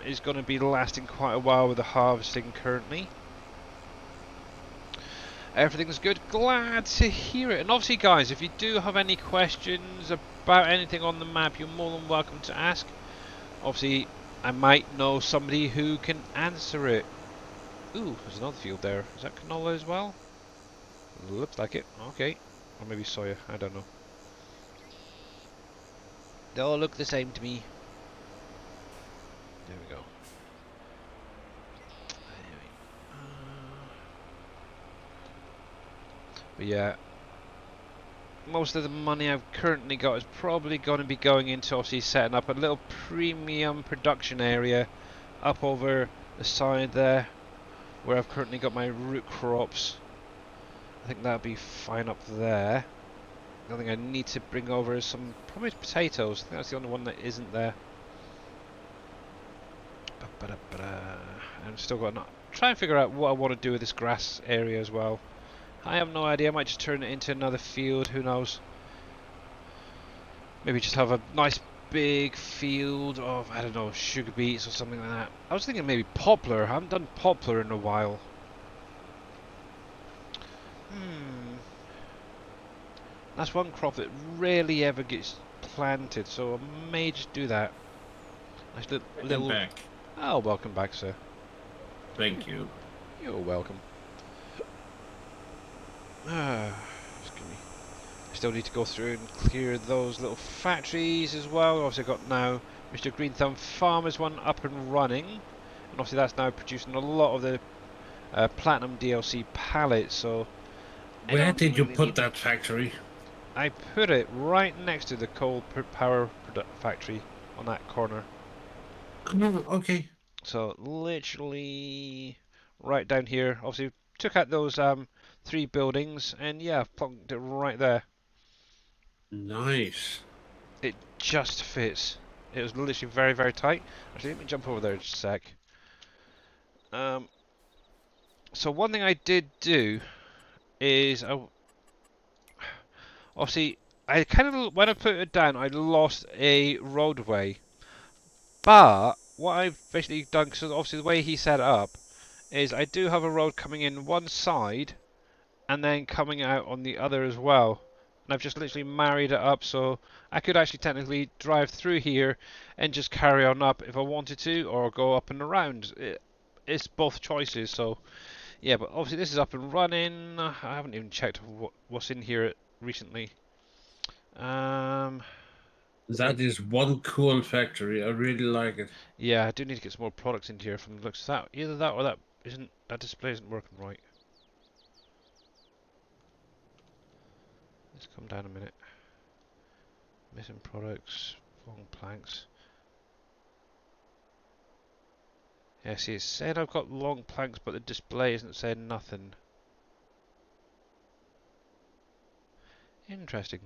is going to be lasting quite a while with the harvesting currently. Everything's good, glad to hear it. And obviously guys, if you do have any questions about anything on the map, you're more than welcome to ask. Obviously I might know somebody who can answer it. Ooh, there's another field there. Is that canola as well? Looks like it. Okay. Or maybe soya. I don't know. They all look the same to me. There we go. Anyway. But yeah, most of the money I've currently got is probably going to be going into obviously setting up a little premium production area up over the side there where I've currently got my root crops. I think that'll be fine up there. The only thing I need to bring over is some probably potatoes. I think that's the only one that isn't there. I'm still got to try and figure out what I want to do with this grass area as well. I have no idea. I might just turn it into another field. Who knows? Maybe just have a nice big field of, I don't know, sugar beets or something like that. I was thinking maybe poplar. I haven't done poplar in a while. That's one crop that rarely ever gets planted, so I may just do that. Nice little... back. Oh, welcome back, sir. Thank you. You're welcome. Excuse me. I still need to go through and clear those little factories as well. Obviously, I've got now Mr. Green Thumb Farmers one up and running, and obviously that's now producing a lot of the Platinum DLC pallets. So Where did you really put that factory? I put it right next to the coal power factory on that corner. Oh, okay. So literally right down here. Obviously took out those 3 buildings and yeah, I've plunked it right there. Nice. It just fits. It was literally very, very tight. Actually, let me jump over there just a sec. So one thing I did do is, obviously, I kind of, when I put it down, I lost a roadway. But what I've basically done, because obviously the way he set it up, is I do have a road coming in one side and then coming out on the other as well. And I've just literally married it up so I could actually technically drive through here and just carry on up if I wanted to, or go up and around. It's both choices, so yeah, but obviously this is up and running. I haven't even checked what's in here recently. That is one cool factory. I really like it. Yeah, I do need to get some more products into here from the looks of that. Either that or that display isn't working right. Let's come down a minute. Missing products, long planks. Yeah, see, it's saying I've got long planks, but the display isn't saying nothing. Interesting.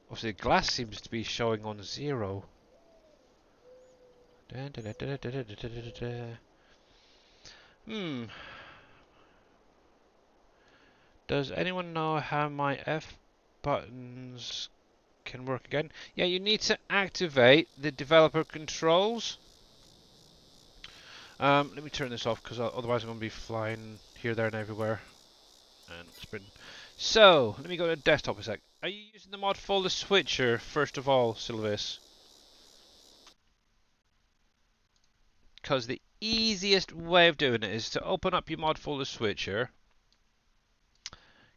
Obviously, the glass seems to be showing on 0. Does anyone know how my F buttons can work again? Yeah, you need to activate the developer controls. Let me turn this off because otherwise I'm going to be flying here, there, and everywhere. And sprint. So, let me go to desktop a sec. Are you using the mod folder switcher first of all, Sylvis? Because the easiest way of doing it is to open up your mod folder switcher,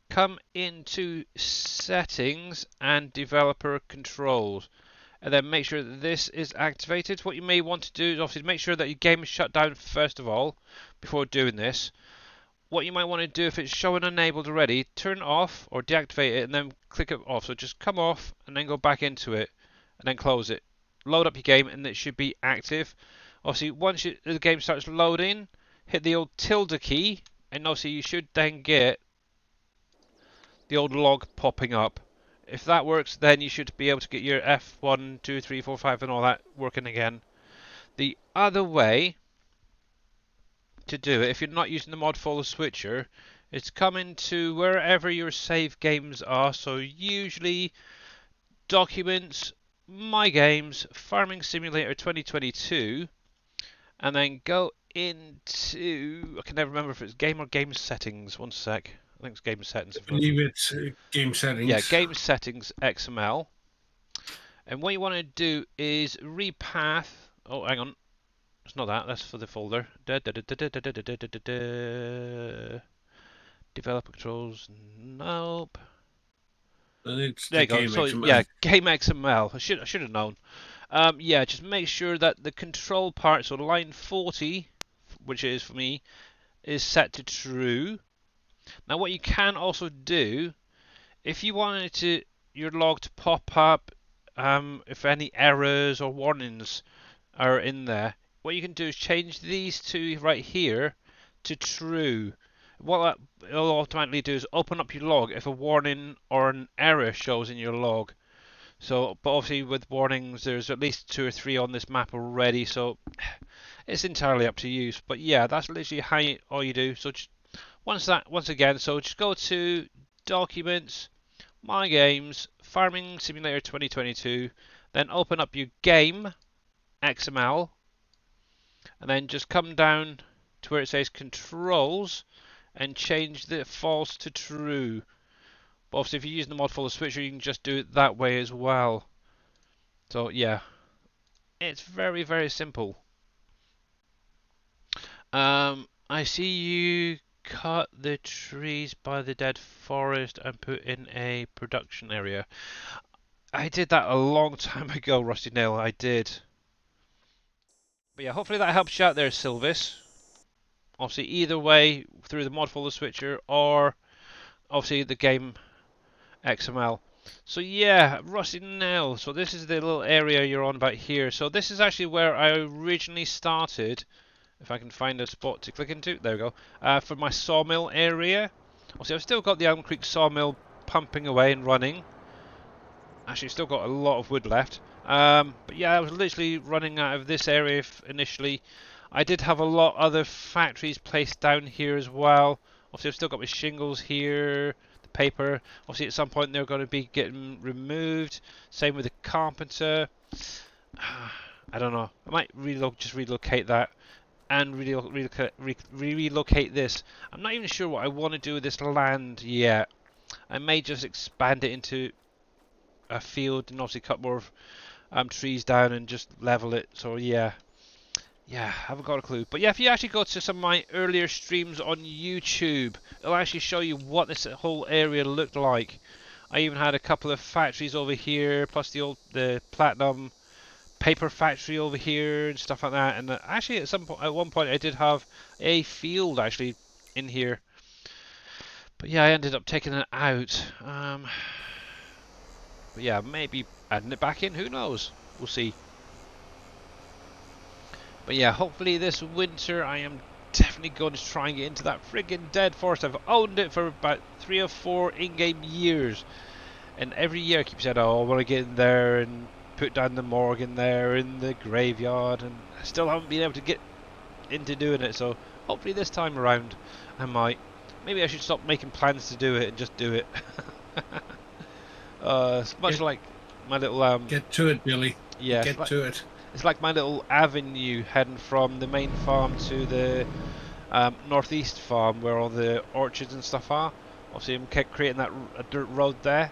come into settings and developer controls, and then make sure that this is activated. What you may want to do is obviously make sure that your game is shut down first of all before doing this. What you might want to do, if it's showing enabled already, turn it off or deactivate it and then click it off. So just come off and then go back into it and then close it. Load up your game and it should be active. Obviously, once the game starts loading, hit the old tilde key and obviously you should then get the old log popping up. If that works, then you should be able to get your F1, 2, 3, 4, 5 and all that working again. The other way to do it, if you're not using the mod folder switcher, is come into wherever your save games are. So usually documents, my games, Farming Simulator 2022, and then go into, I can never remember if it's game or game settings. One sec. I think it's game settings. I believe it's game settings. Yeah, game settings XML. And what you want to do is repath Oh, hang on. It's not that. That's for the folder. Developer controls. Nope. And it's There the you go. game So XML. yeah, game XML. I should have known. Yeah, just make sure that the control part, so line 40, which is for me, is set to true. Now, what you can also do, if you wanted your log to pop up, if any errors or warnings are in there, what you can do is change these two right here to true. What that will automatically do is open up your log if a warning or an error shows in your log. So, but obviously with warnings, there's at least 2 or 3 on this map already, so it's entirely up to you. But yeah, that's literally all you do. So just, once again, so just go to Documents, My Games, Farming Simulator 2022, then open up your game XML, and then just come down to where it says Controls and change the false to true. But obviously, if you're using the mod folder switcher, you can just do it that way as well. So yeah, it's very, very simple. I see you cut the trees by the dead forest and put in a production area. I did that a long time ago, Rusty Nail. I did. But yeah, hopefully that helps you out there, Sylvis. Obviously, either way, through the mod folder switcher or obviously the game XML. So yeah, Rusty Nail. So this is the little area you're on about here. So this is actually where I originally started. If I can find a spot to click into, there we go. For my sawmill area. Obviously, I've still got the Elm Creek sawmill pumping away and running. Actually, still got a lot of wood left. But yeah, I was literally running out of this area initially. I did have a lot other factories placed down here as well. Obviously, I've still got my shingles here, the paper. Obviously, at some point they're going to be getting removed. Same with the carpenter. I don't know. I might just relocate that and relocate this. I'm not even sure what I want to do with this land yet. I may just expand it into a field and obviously cut more trees down and just level it. So yeah, I haven't got a clue. But yeah, if you actually go to some of my earlier streams on YouTube, it'll actually show you what this whole area looked like. I even had a couple of factories over here, plus the platinum paper factory over here and stuff like that. And actually, at one point, I did have a field actually in here. But yeah, I ended up taking it out. But yeah, maybe adding it back in. Who knows? We'll see. But yeah, hopefully this winter I am definitely going to try and get into that friggin' dead forest. I've owned it for about 3 or 4 in-game years. And every year I keep saying, oh, I want to get in there and put down the morgue in there in the graveyard. And I still haven't been able to get into doing it. So hopefully this time around I might. Maybe I should stop making plans to do it and just do it. It's much like my little Get to it, Billy. yeah, Get to it. it's like my little avenue heading from the main farm to the northeast farm where all the orchards and stuff are. Obviously, I'm kept creating that a dirt road there,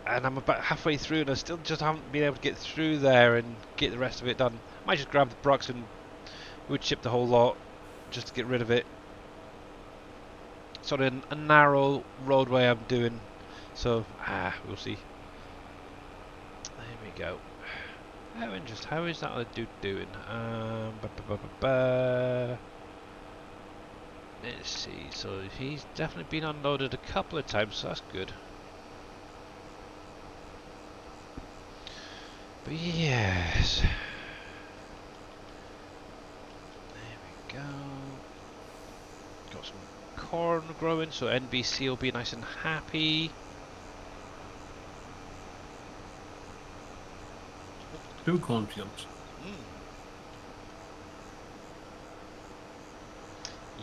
and I'm about halfway through, and I still just haven't been able to get through there and get the rest of it done. Might just grab the brucks and wood chip the whole lot just to get rid of it. Sort of a narrow roadway I'm doing. So, we'll see. There we go. How interesting. How is that other dude doing? Let's see. So he's definitely been unloaded a couple of times, so that's good. But yes. There we go. Got some corn growing, so NBC will be nice and happy. 2 cornfields.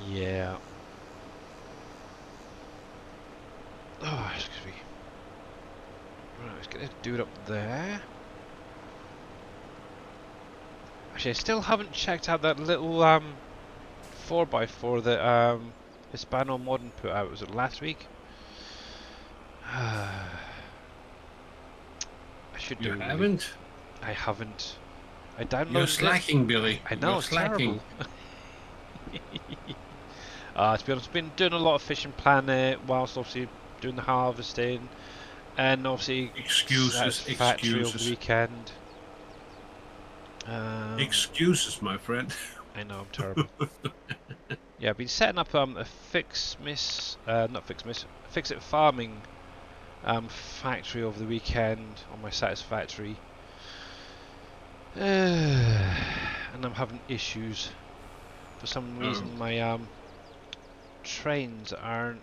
Yeah. Oh, excuse me. Right, let's get this dude up there. Actually, I still haven't checked out that little 4x4 that Hispano Modern put out. Was it last week? I should do. You haven't? I haven't. I You're downloaded it. slacking, Billy. I know, You're it's slacking. terrible. To be honest, I've been doing a lot of Fishing Planet whilst obviously doing the harvesting, and obviously Excuses, Satisfactory over the excuses, weekend. excuses, my friend. I know, I'm terrible. Yeah, I've been setting up a Fix It Farming factory over the weekend on my Satisfactory. And I'm having issues. For some Oh, reason my trains aren't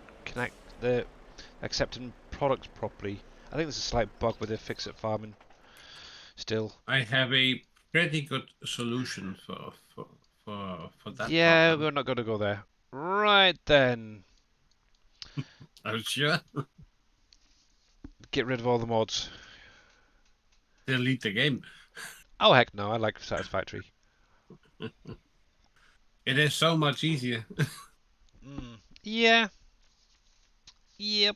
accepting products properly. I think there's a slight bug with the Fix It Farming still. I have a pretty good solution for that Yeah, problem. we're not going to go there. Right then. Are you sure? Get rid of all the mods. Delete the game. Oh heck no, I like Satisfactory. It is so much easier. Yeah. Yep.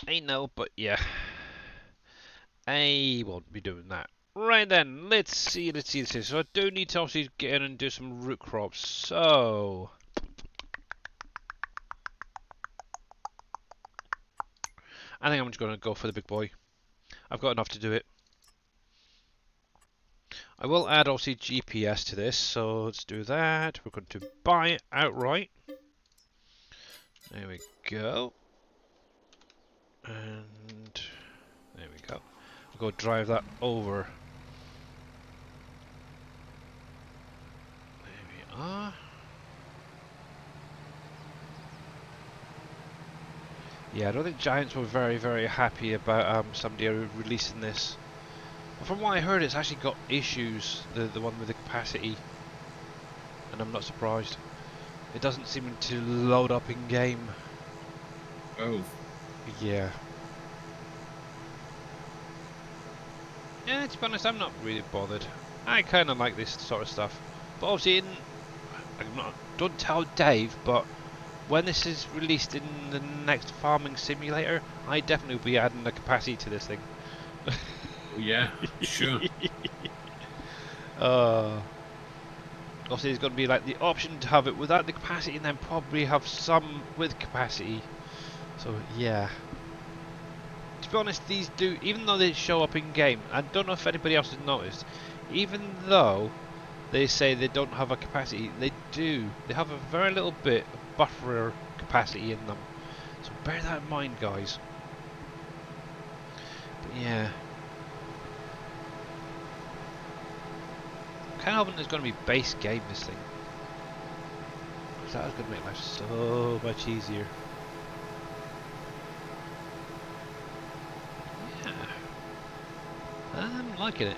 I know, but yeah. I won't be doing that. Right then, let's see. So I do need to obviously get in and do some root crops. So I think I'm just going to go for the big boy. I've got enough to do it. I will add obviously GPS to this, so let's do that. We're going to buy it outright. There we go. And there we go. We'll go drive that over. There we are. Yeah, I don't think Giants were very, very happy about somebody releasing this. From what I heard, it's actually got issues, the one with the capacity, and I'm not surprised. It doesn't seem to load up in game. Oh. Yeah. Yeah, to be honest, I'm not really bothered. I kind of like this sort of stuff. But obviously, don't tell Dave, but when this is released in the next farming simulator, I definitely will be adding the capacity to this thing. Yeah, sure. Obviously, there's going to be like the option to have it without the capacity, and then probably have some with capacity. So yeah. To be honest, these do, even though they show up in game, I don't know if anybody else has noticed, even though they say they don't have a capacity, they do. They have a very little bit of buffer capacity in them. So bear that in mind, guys. But yeah. I'm kind of hoping there's going to be base game this thing. Because that is going to make life so much easier. Yeah. I'm liking it.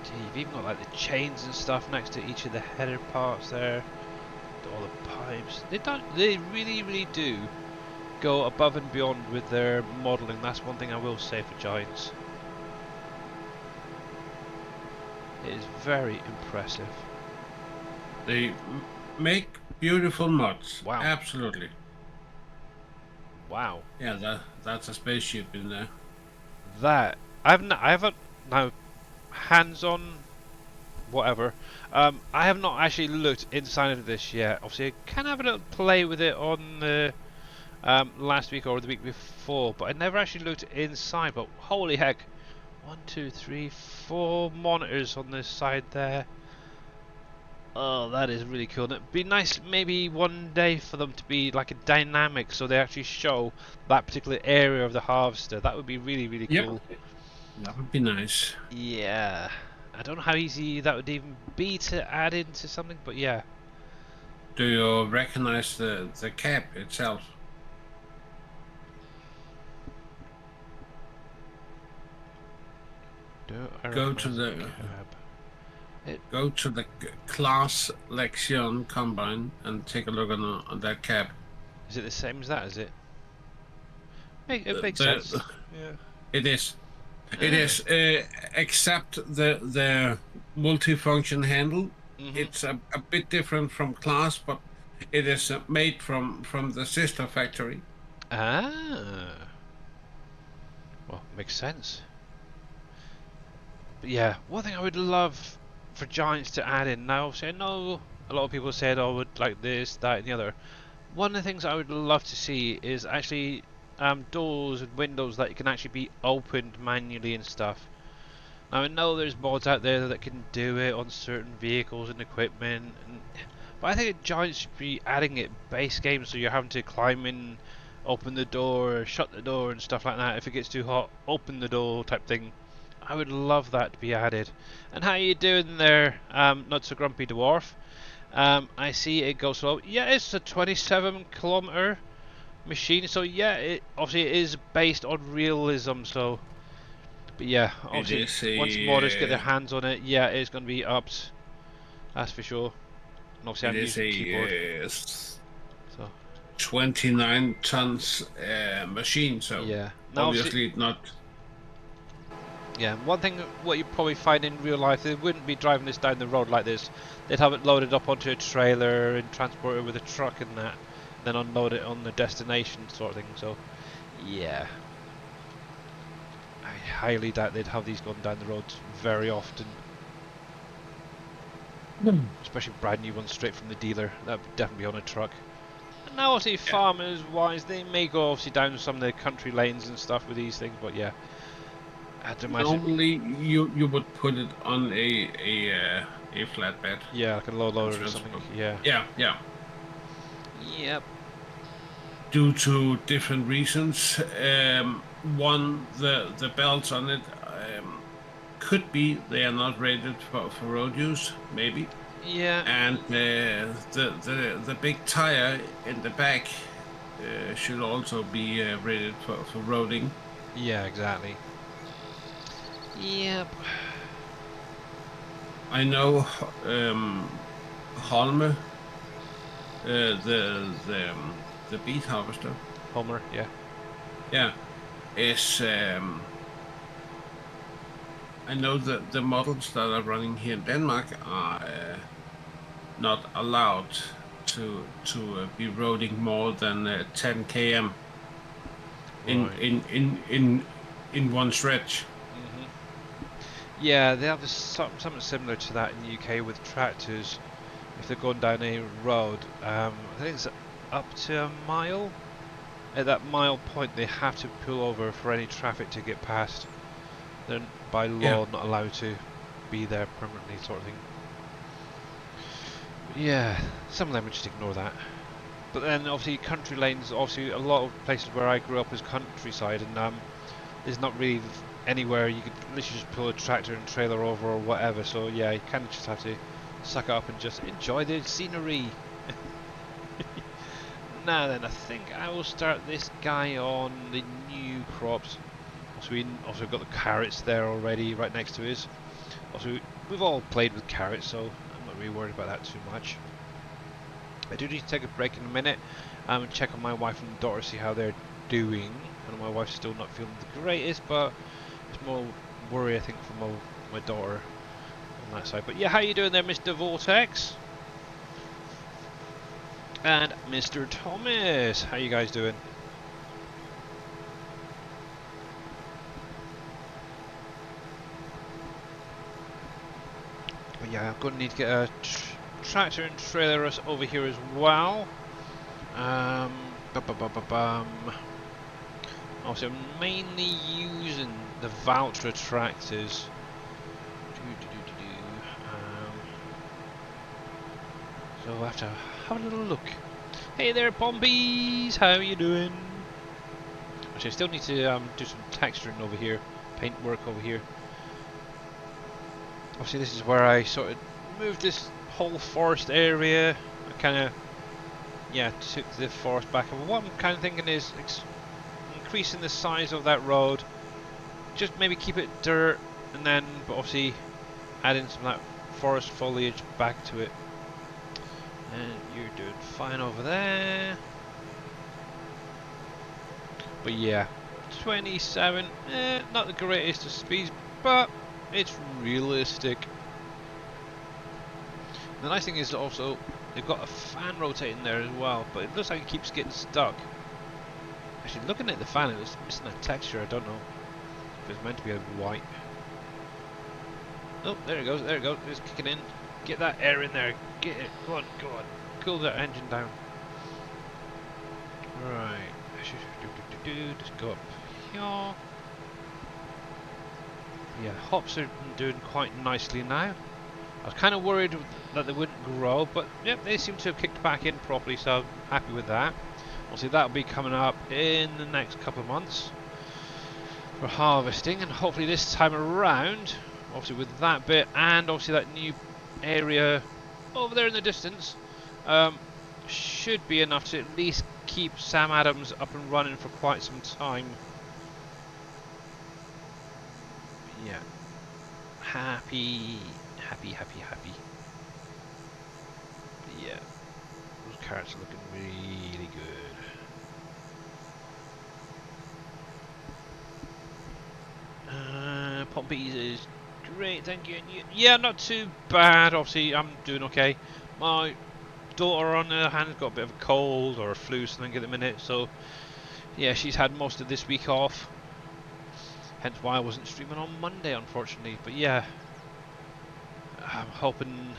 See, you've even got like the chains and stuff next to each of the header parts there. All the pipes. They really, really do go above and beyond with their modelling. That's one thing I will say for Giants. It is very impressive. They make beautiful mods. Wow. Absolutely. Wow. Yeah, that's a spaceship in there. That I haven't now hands-on whatever. I have not actually looked inside of this yet. Obviously, I can have a little play with it on the last week or the week before, but I never actually looked inside. But holy heck, 1, 2, 3, 4 monitors on this side there. Oh, that is really cool. And it'd be nice maybe one day for them to be like a dynamic, so they actually show that particular area of the harvester. That would be really, really cool. Yep. That would be nice. Yeah. I don't know how easy that would even be to add into something, but yeah. Do you recognize the cap itself? Go to the class Lexion combine and take a look on that cap. Is it the same as that? Is it? It makes sense. Yeah. It is. It is, except the multifunction handle. It's a bit different from class, but It is made from the sister factory. Ah, well, makes sense. But yeah, one thing I would love for Giants to add in now, obviously I know a lot of people said, oh, would like this, that, and the other. One of the things I would love to see is actually doors and windows that can actually be opened manually and stuff. Now I know there's mods out there that can do it on certain vehicles and equipment, but I think Giants should be adding it base game, so you're having to climb in, open the door, shut the door, and stuff like that. If it gets too hot, open the door type thing. I would love that to be added. And how you doing there, not so grumpy dwarf? I see it goes slow. Yeah, it's a 27-kilometer machine, so yeah, it obviously it is based on realism. So, but yeah, It obviously is once modders get their a hands on it, yeah, it's going to be upped. That's for sure. And obviously, it I'm is using keyboard, a so 29 tons machine. So yeah. Now, obviously, obviously not. yeah. One thing what you probably find in real life, they wouldn't be driving this down the road like this. They'd have it loaded up onto a trailer and transport it with a truck and that, then unload it on the destination sort of thing. So, yeah. I highly doubt they'd have these going down the road very often. Especially brand new ones straight from the dealer. That would definitely be on a truck. And now obviously farmers wise, they may go obviously down some of the country lanes and stuff with these things, but yeah. I had to imagine. Normally, you would put it on a flatbed. Yeah, like a low loader or something. Transport. Yeah. Yeah. Yep. Due to different reasons. One, the belts on it could be they are not rated for road use, maybe. Yeah. And the big tire in the back should also be rated for roading. Yeah, exactly. Yep. I know Holme, the beet harvester, Homer, yeah. yeah, is I know that the models that are running here in Denmark are not allowed to be roading more than 10 km Right. in one stretch. Yeah, they have something similar to that in the UK with tractors. If they're going down a road, I think it's up to a mile. At that mile point, they have to pull over for any traffic to get past. They're by law not allowed to be there permanently, sort of thing. But yeah, some of them would just ignore that. But then obviously country lanes, obviously a lot of places where I grew up is countryside, and there's not really anywhere you could literally just pull a tractor and trailer over or whatever. So yeah, you kind of just have to suck it up and just enjoy the scenery. Now then, I think I will start this guy on the new crops. So we also got the carrots there already, right next to his. Also, we've all played with carrots, so I'm not really worried about that too much. I do need to take a break in a minute and check on my wife and daughter, see how they're doing. I know my wife's still not feeling the greatest, but it's more worry, I think, from my daughter on that side. But yeah, how you doing there, Mr. Vortex? And Mr. Thomas, how you guys doing? But yeah, I'm going to need to get a tractor and trailer over here as well. Also, I'm mainly using the Valtra tractors. So I'll have to have a little look. Hey there, Bombies! How are you doing? Actually, I still need to do some texturing over here, paint work over here. Obviously, this is where I sort of moved this whole forest area. I kind of, yeah, took the forest back. And what I'm kind of thinking is increasing the size of that road. Just maybe keep it dirt, and then, but obviously, add in some of that forest foliage back to it. And you're doing fine over there. But yeah, 27, not the greatest of speeds, but it's realistic. The nice thing is also They've got a fan rotating there as well, but it looks like it keeps getting stuck. Actually, looking at the fan, it was missing a texture. I don't know if it's meant to be a white. Oh, there it goes. There it goes. It's kicking in. Get that air in there. Get it. Go on. Go on. Cool that engine down. Right. Just go up here. Yeah, hops are doing quite nicely now. I was kind of worried that they wouldn't grow, but yep, they seem to have kicked back in properly, so I'm happy with that. Obviously, that'll be coming up in the next couple of months for harvesting, and hopefully this time around, obviously with that bit and obviously that new area over there in the distance, should be enough to at least keep Sam Adams up and running for quite some time. Yeah, happy. Yeah, those carrots are looking really good. Pompey's is great, thank you. Yeah, not too bad. Obviously, I'm doing okay. My daughter, on the other hand, has got a bit of a cold or a flu, something at the minute. So, yeah, she's had most of this week off. Hence why I wasn't streaming on Monday, unfortunately. But yeah, I'm hoping.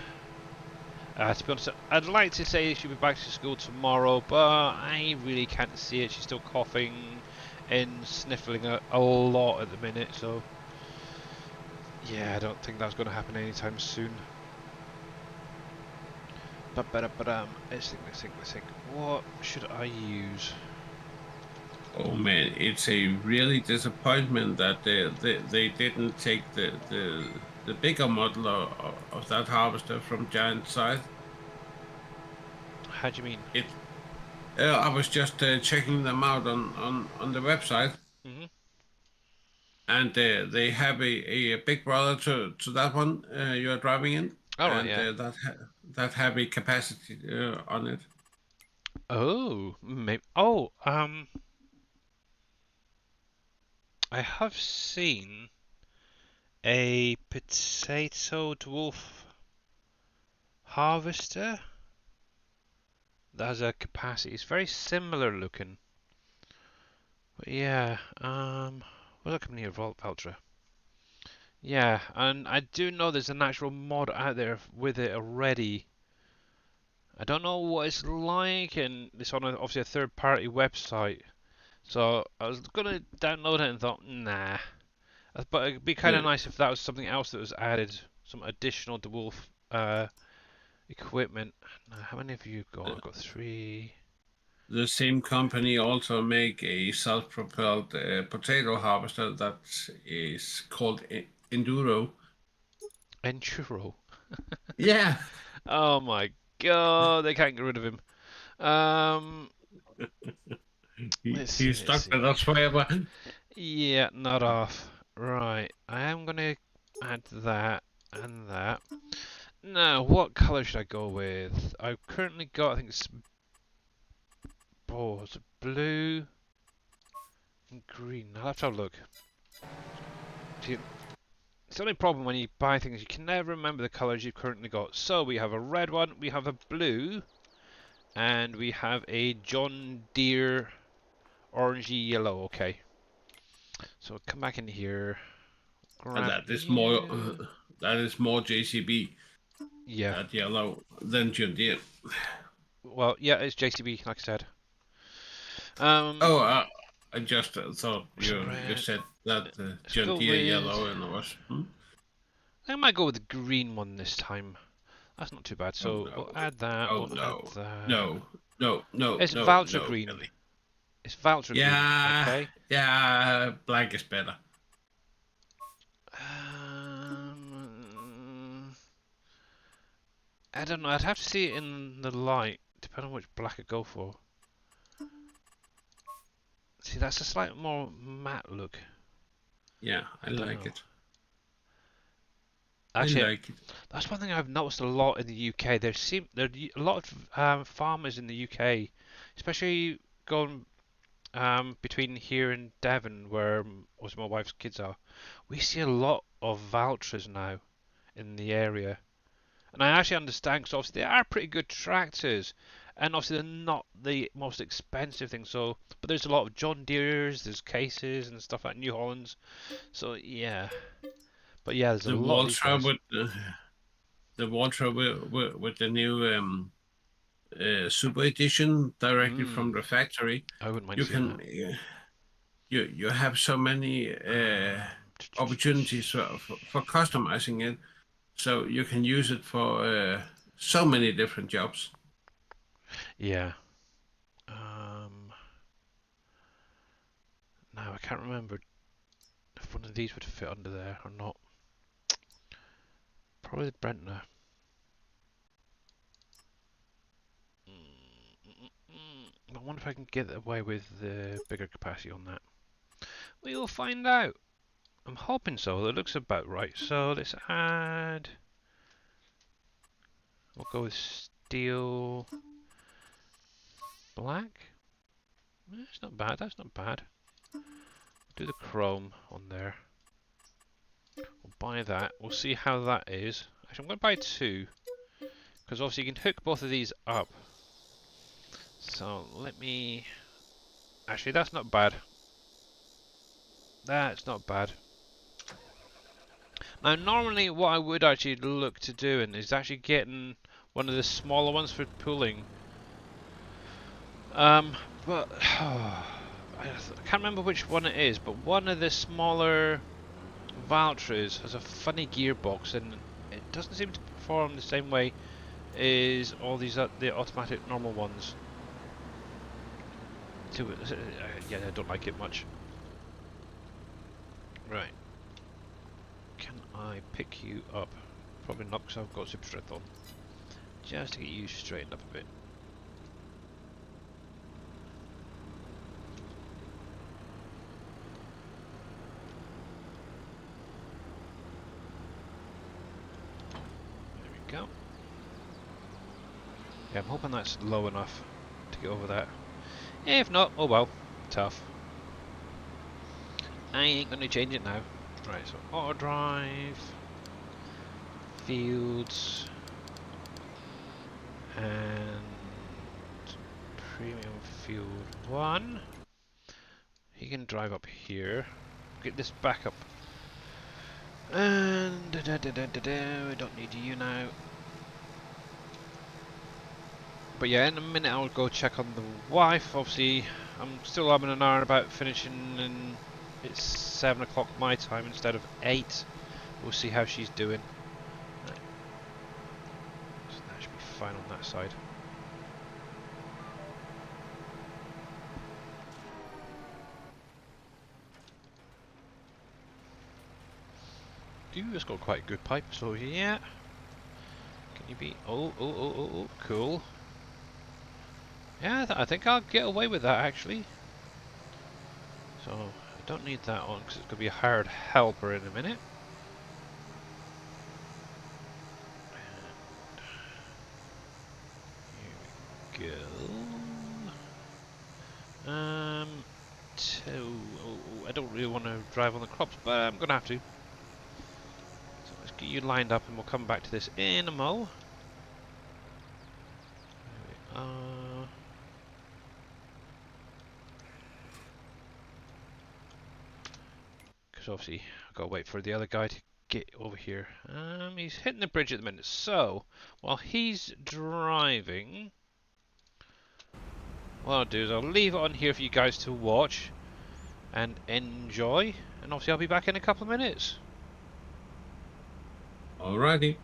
To be honest, I'd like to say she'll be back to school tomorrow, but I really can't see it. She's still coughing and sniffling a lot at the minute, so yeah, I don't think that's going to happen anytime soon. Let's think. What should I use? Oh man, it's a really disappointment that they didn't take the bigger model of that harvester from Giant Scythe. How do you mean? I was just checking them out on the website, Hmm. and they have a big brother to that one you're driving in, All right, and yeah. that have a capacity on it. Oh, maybe. Oh, I have seen a potato dwarf harvester that has a capacity. It's very similar looking. But yeah, what's that company here? Valtra. Yeah, and I do know there's an actual mod out there with it already. I don't know what it's like, and it's on obviously a third-party website. So I was gonna download it and thought, nah. But it'd be kind of The nice if that was something else that was added, some additional dwarf equipment. Now, how many have you got? I've got 3. the same company also make a self-propelled potato harvester that is called Enduro. Enduro. Yeah, Oh my god, they can't get rid of him. Um, let's see, he's let's stuck see. with us forever. Yeah, not off. Right, I am gonna add that and that. Now, what colour should I go with? I've currently got, I think it's, it's blue and green. I'll have to have a look. See, it's the only problem when you buy things, you can never remember the colours you've currently got. So we have a red one, we have a blue, and we have a John Deere orangey yellow. Okay. So come back in here, And grab that is more you. JCB, Yeah. that yellow, than John Deere. Well, yeah, it's JCB, like I said. Um, Oh, I just thought so you red. said that Let's John go Deere with. yellow, and I was. I might go with the green one this time. That's not too bad. Oh So we'll no! add that. Oh We'll add no! that. No! No! No! It's No! Valtra No! green. Kelly. It's Valtra green. Yeah, Okay. yeah. Black is better. I don't know. I'd have to see it in the light, depending on which black I go for. See, that's a slight more matte look. Yeah, I I don't like know. it. I Actually, like it. that's one thing I've noticed a lot in the UK. There are a lot of farmers in the UK, especially going between here and Devon, where most of my wife's kids are. We see a lot of Valtras now in the area, And I actually understand because obviously they are pretty good tractors, and obviously they're not the most expensive thing. So, but there's a lot of John Deere's, there's Cases and stuff like New Hollands. So yeah, but yeah, there's a The lot of these Waltra guys. with the Waltra with the new Super Edition directly from Mm, the factory. I wouldn't mind You seeing can that. you have so many opportunities for customizing it, so you can use it for so many different jobs. Yeah. Um, Now I can't remember if one of these would fit under there or not. Probably the Brentner. I wonder if I can get away with the bigger capacity on that. We will find out. I'm hoping so. It looks about right. So let's add. We'll go with steel black. That's not bad. That's not bad. Do the chrome on there. We'll buy that. We'll see how that is. Actually, I'm going to buy two because obviously you can hook both of these up. So let me. Actually, that's not bad. That's not bad. Now, normally what I would actually look to doing is actually getting one of the smaller ones for pulling. But I can't remember which one it is, but one of the smaller Valtras has a funny gearbox and it doesn't seem to perform the same way as all these the automatic normal ones. Yeah, I don't like it much. Right. Can I pick you up? Probably not because I've got super strength on. Just to get you straightened up a bit. There we go. Yeah, I'm hoping that's low enough to get over that. If not, oh well. Tough. I ain't gonna change it now. Right, so auto drive, fields, and premium field 1. He can drive up here. Get this back up. And we don't need you now. But yeah, in a minute I'll go check on the wife. Obviously, I'm still having an hour about finishing, and it's 7 o'clock my time instead of 8. We'll see how she's doing. Right. So that should be fine on that side. Ooh, it's got quite a good pipe, so yeah. Can you be... Oh, cool. Yeah, I think I'll get away with that, actually. So, I don't need that on, because it's going to be a hard helper in a minute. And here we go. I don't really want to drive on the crops, but I'm going to have to. So let's get you lined up and we'll come back to this in a mo. There we are. Because obviously I've got to wait for the other guy to get over here. He's hitting the bridge at the minute, so while he's driving, what I'll do is I'll leave it on here for you guys to watch and enjoy, and obviously I'll be back in a couple of minutes. Alrighty.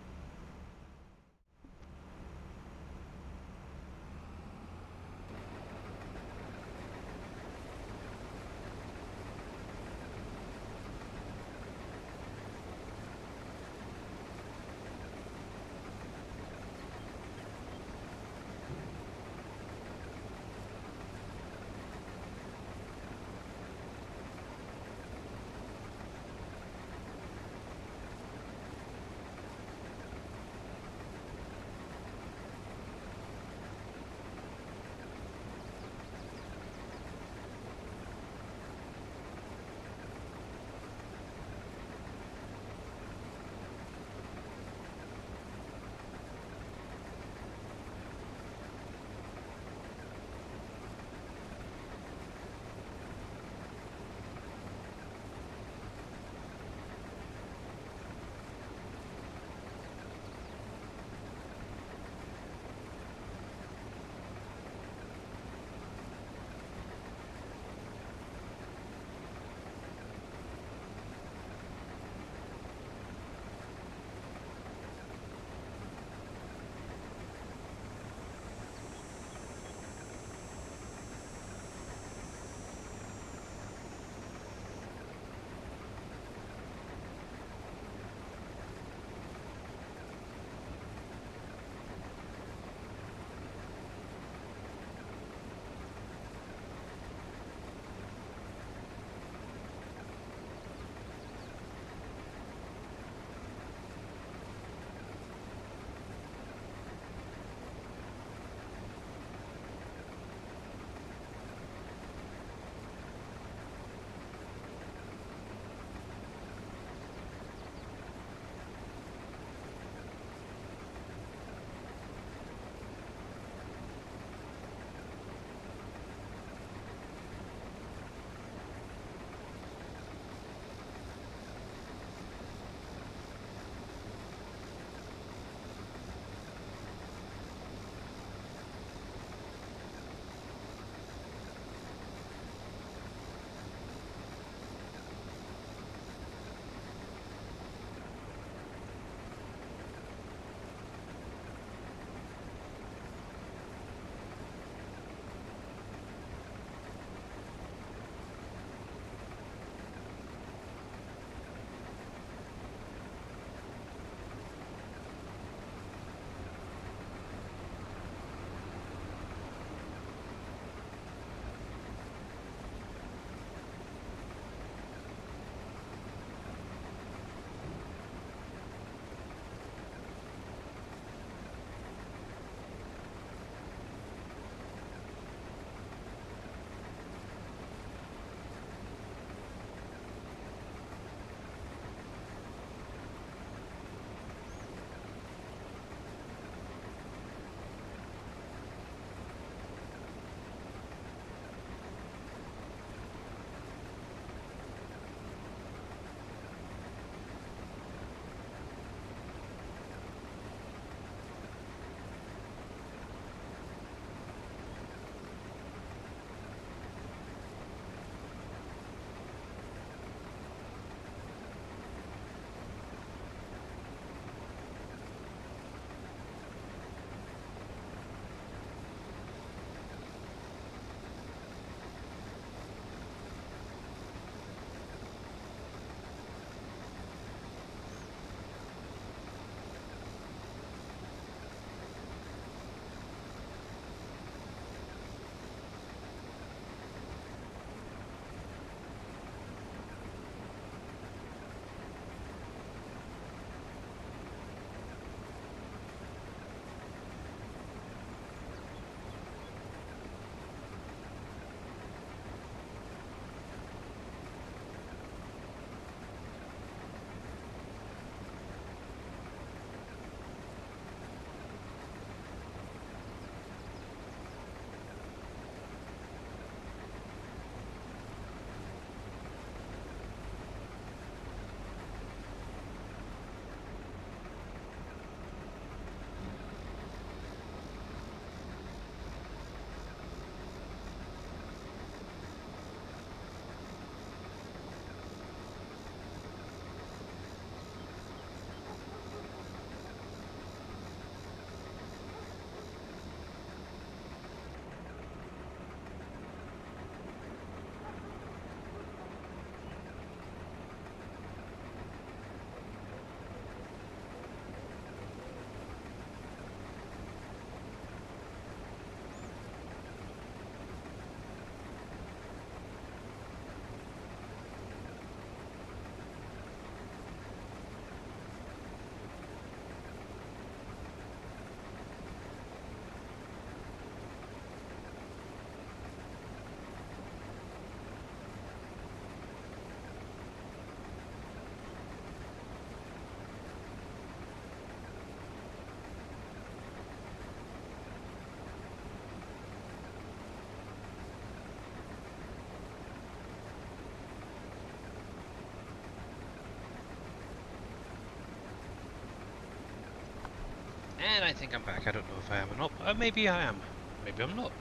And I think I'm back. I don't know if I am or not. Maybe I am. Maybe I'm not.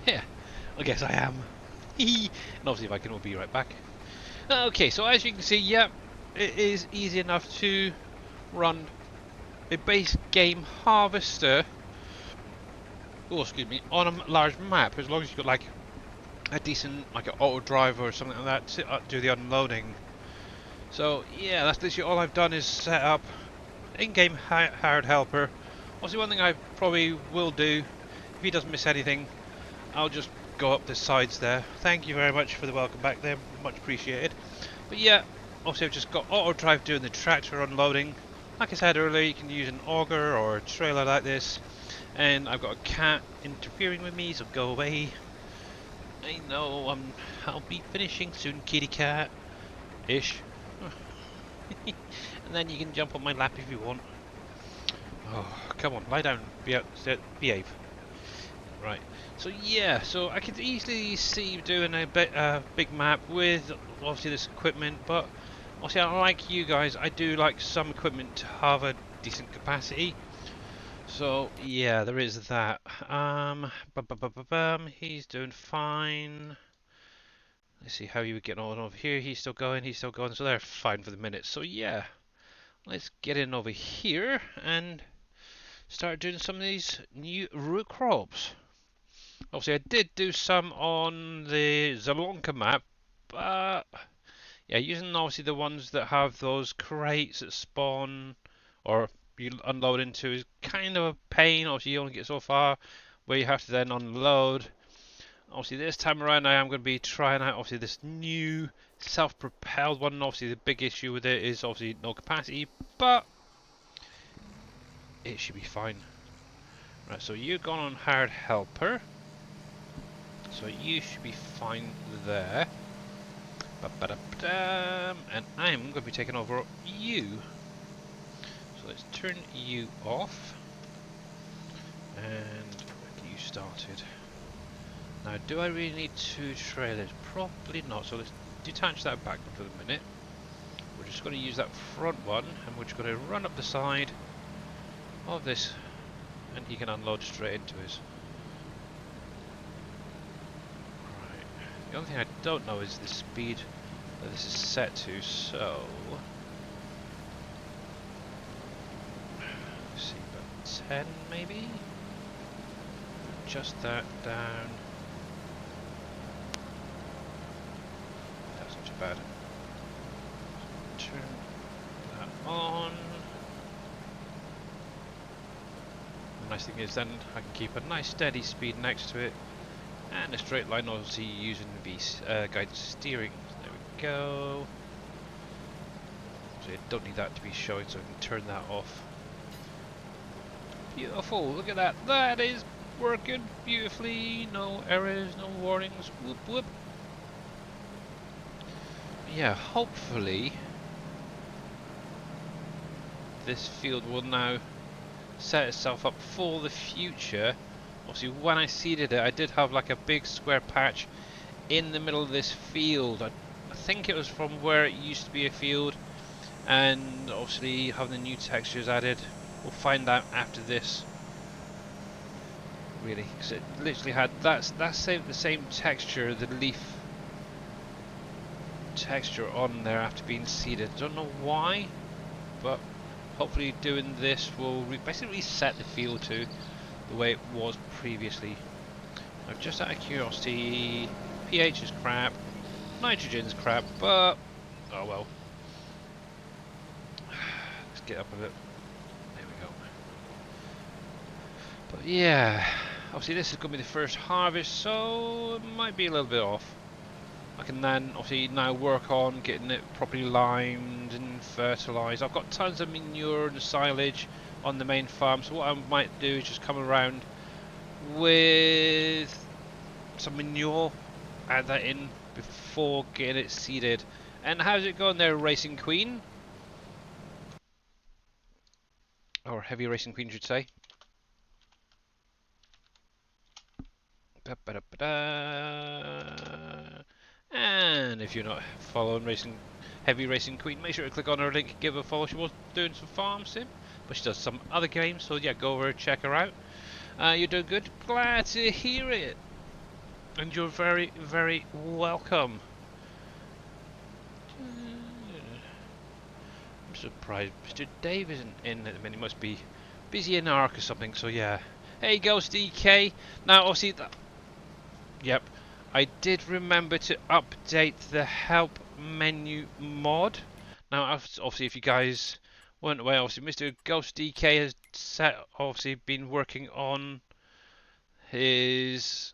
Yeah, I guess I am. And obviously if I can, we'll be right back. Okay, so as you can see, yeah, it is easy enough to run a base game harvester, oh excuse me, on a large map, as long as you've got like a decent, like an auto drive or something like that to do the unloading. So yeah, that's literally all I've done is set up in-game hired helper. Obviously one thing I probably will do, if he doesn't miss anything, I'll just go up the sides there. Thank you very much for the welcome back there, much appreciated. But yeah, obviously I've just got auto drive doing the tractor unloading. Like I said earlier, you can use an auger or a trailer like this. And I've got a cat interfering with me, so go away. I know, I'll be finishing soon, kitty cat. Ish. And then you can jump on my lap if you want. Oh, come on, lie down, behave. Right, so yeah, so I could easily see doing a big map with obviously this equipment, but obviously unlike you guys, I do like some equipment to have a decent capacity. So yeah, there is that. He's doing fine. Let's see how you would get on over here. He's still going, so they're fine for the minute. So yeah, let's get in over here and start doing some of these new root crops. Obviously, I did do some on the Zalonka map, but yeah, using obviously the ones that have those crates that spawn or you unload into is kind of a pain. Obviously, you only get so far where you have to then unload. Obviously, this time around, I am going to be trying out obviously this new self-propelled one. Obviously, the big issue with it is obviously no capacity, but it should be fine. Right, so you've gone on hard helper. So you should be fine there. And I'm going to be taking over you. So let's turn you off. And get you started. Now, do I really need 2 trailers? Probably not. So let's detach that back for the minute. We're just going to use that front one. And we're just going to run up the side of this. And he can unload straight into his. The only thing I don't know is the speed that this is set to, so let's see, about 10 maybe? Adjust that down. That's not too bad. Turn that on. The nice thing is then I can keep a nice steady speed next to it. And a straight line, obviously using the guided steering. There we go. So you don't need that to be showing, so I can turn that off. Beautiful, look at that. That is working beautifully. No errors, no warnings. Whoop whoop. Yeah, hopefully this field will now set itself up for the future. Obviously, when I seeded it, I did have like a big square patch in the middle of this field. I think it was from where it used to be a field, and obviously having the new textures added, we'll find out after this. Really, because it literally had the same texture, the leaf texture on there after being seeded. Don't know why, but hopefully doing this will basically reset the field to the way it was previously. Now, just out of curiosity, pH is crap, nitrogen's crap, but oh well. Let's get up a bit. There we go. But yeah, obviously this is going to be the first harvest, so it might be a little bit off. I can then obviously now work on getting it properly limed and fertilised. I've got tons of manure and silage on the main farm, so what I might do is just come around with some manure, add that in before getting it seeded. And how's it going there, Racing Queen? Or Heavy Racing Queen, should say. And if you're not following Heavy Racing Queen, make sure to click on her link, give her a follow. She was doing some farm sim. but she does some other games. So yeah, go over check her out. You're doing good. Glad to hear it, and you're very, very welcome. I'm surprised Mr. Dave isn't in at the minute. He must be busy in Ark or something. So yeah. Hey, Ghost DK. Now, obviously, yep, I did remember to update the help menu mod. Now, obviously, if you guys weren't aware, obviously, Mr. Ghost DK has obviously been working on his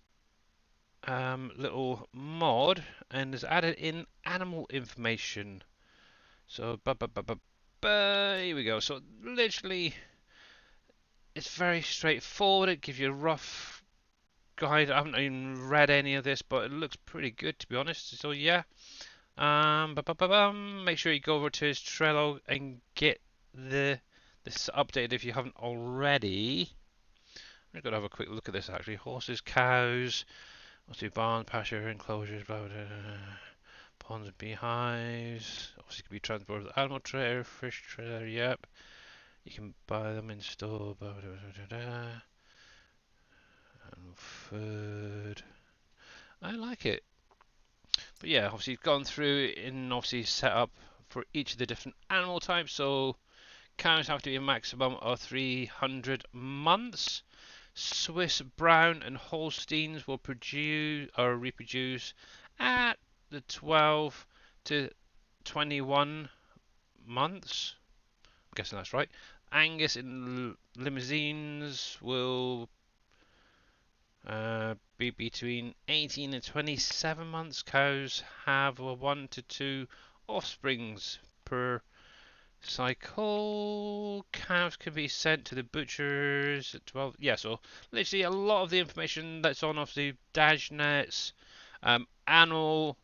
little mod and has added in animal information. So, here we go. So, literally, it's very straightforward. It gives you a rough guide. I haven't even read any of this, but it looks pretty good, to be honest. So, yeah. Make sure you go over to his Trello and get this updated if you haven't already. I'm going to have a quick look at this actually. Horses, cows, obviously barns, pasture, enclosures, blah, blah, blah, blah. Ponds and beehives. Obviously, can be transported with animal trailer, fish trailer. Yep. You can buy them in store. Blah, blah, blah, blah, blah. And food. I like it. But yeah, obviously, you've gone through and obviously set up for each of the different animal types. So cows have to be a maximum of 300 months. Swiss Brown and Holsteins will produce or reproduce at the 12 to 21 months. I'm guessing that's right. Angus and Limousines will be between 18 and 27 months. Cows have 1 to 2 offsprings per cycle. Calves can be sent to the butchers at 12. Yeah, so literally a lot of the information that's on obviously Dagenet's animal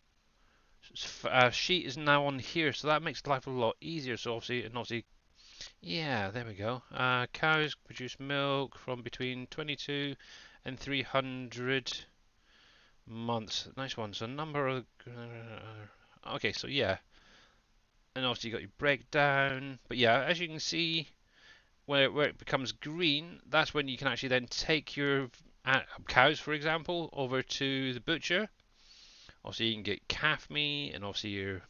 sheet is now on here, so that makes life a lot easier. So obviously, yeah, there we go. Cows produce milk from between 22 and 300 months. Nice one. So number of okay, so yeah. And obviously you got your breakdown. But yeah, as you can see, where it becomes green, that's when you can actually then take your cows, for example, over to the butcher. Obviously you can get calf meat and obviously your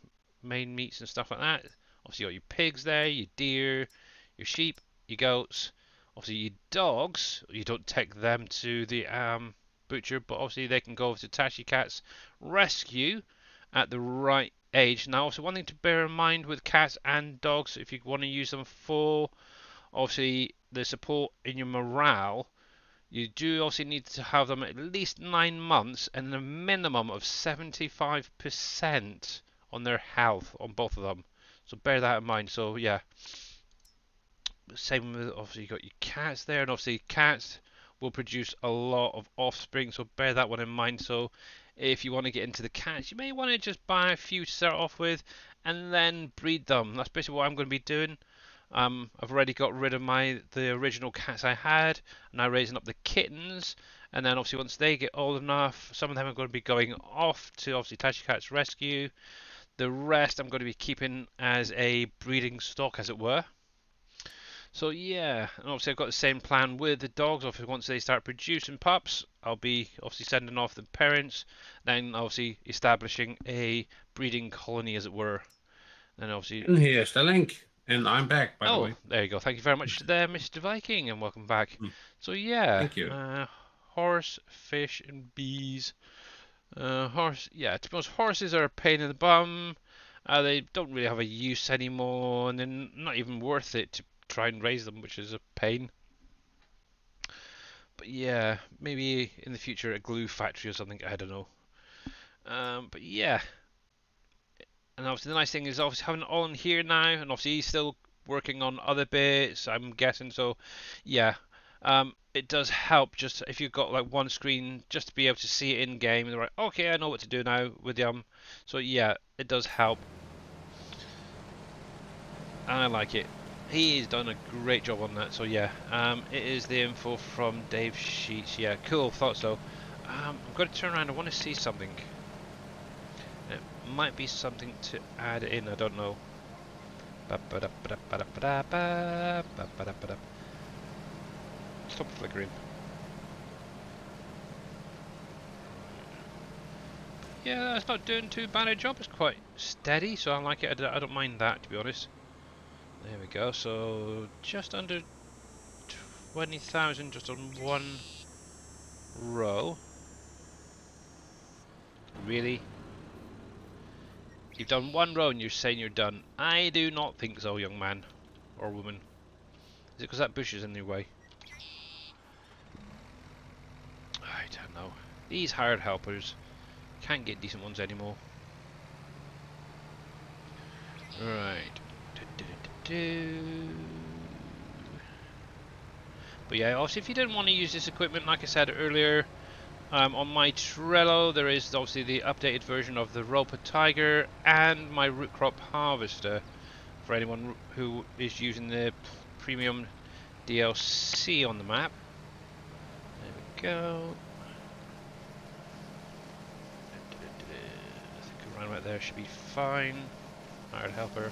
main meats and stuff like that. Obviously you got your pigs there, your deer, your sheep, your goats. Obviously your dogs, you don't take them to the butcher, but obviously they can go over to Tashi Cat's rescue at the right age. Now, also one thing to bear in mind with cats and dogs, if you want to use them for obviously the support in your morale, you do also need to have them at least 9 months and a minimum of 75% on their health on both of them. So bear that in mind. So yeah, same with obviously you got your cats there, and obviously cats will produce a lot of offspring. So bear that one in mind. So if you want to get into the cats, you may want to just buy a few to start off with, and then breed them. That's basically what I'm going to be doing. I've already got rid of the original cats I had, and I'm raising up the kittens. And then obviously once they get old enough, some of them are going to be going off to obviously Tashi Cat's rescue. The rest I'm going to be keeping as a breeding stock, as it were. So yeah, and obviously I've got the same plan with the dogs. Obviously once they start producing pups, I'll be obviously sending off the parents, then obviously establishing a breeding colony, as it were. Then obviously. And here's the link. And I'm back, by the Oh, way. there you go. Thank you very much there, Mr. Viking, and welcome back. So yeah, Thank you. horse, fish, and bees. Horse, yeah. To be honest, horses are a pain in the bum. They don't really have a use anymore, and they're not even worth it to try and raise them, which is a pain. But yeah, maybe in the future a glue factory or something. I don't know. But yeah, and obviously the nice thing is obviously having it all in here now, and obviously he's still working on other bits, I'm guessing. So yeah, it does help just if you've got like one screen just to be able to see it in game. And right, okay, I know what to do now with the So yeah, it does help, and I like it. He's done a great job on that. So yeah, it is the info from Dave Sheets. Yeah, cool. Thought so. I'm going to turn around. I want to see something. It might be something to add in. I don't know. Stop flickering. Yeah, that's not doing too bad a job. It's quite steady, so I like it. I don't mind that, to be honest. There we go. So just under 20,000 just on one row. Really? You've done one row and you're saying you're done? I do not think so, young man or woman. Is it because that bush is in your way? I don't know. These hired helpers can't get decent ones anymore. Right. But yeah, obviously if you didn't want to use this equipment, like I said earlier, on my Trello there is obviously the updated version of the Roper Tiger and my root crop harvester for anyone who is using the premium DLC on the map. There we go. I think around about there should be fine. Hired helper.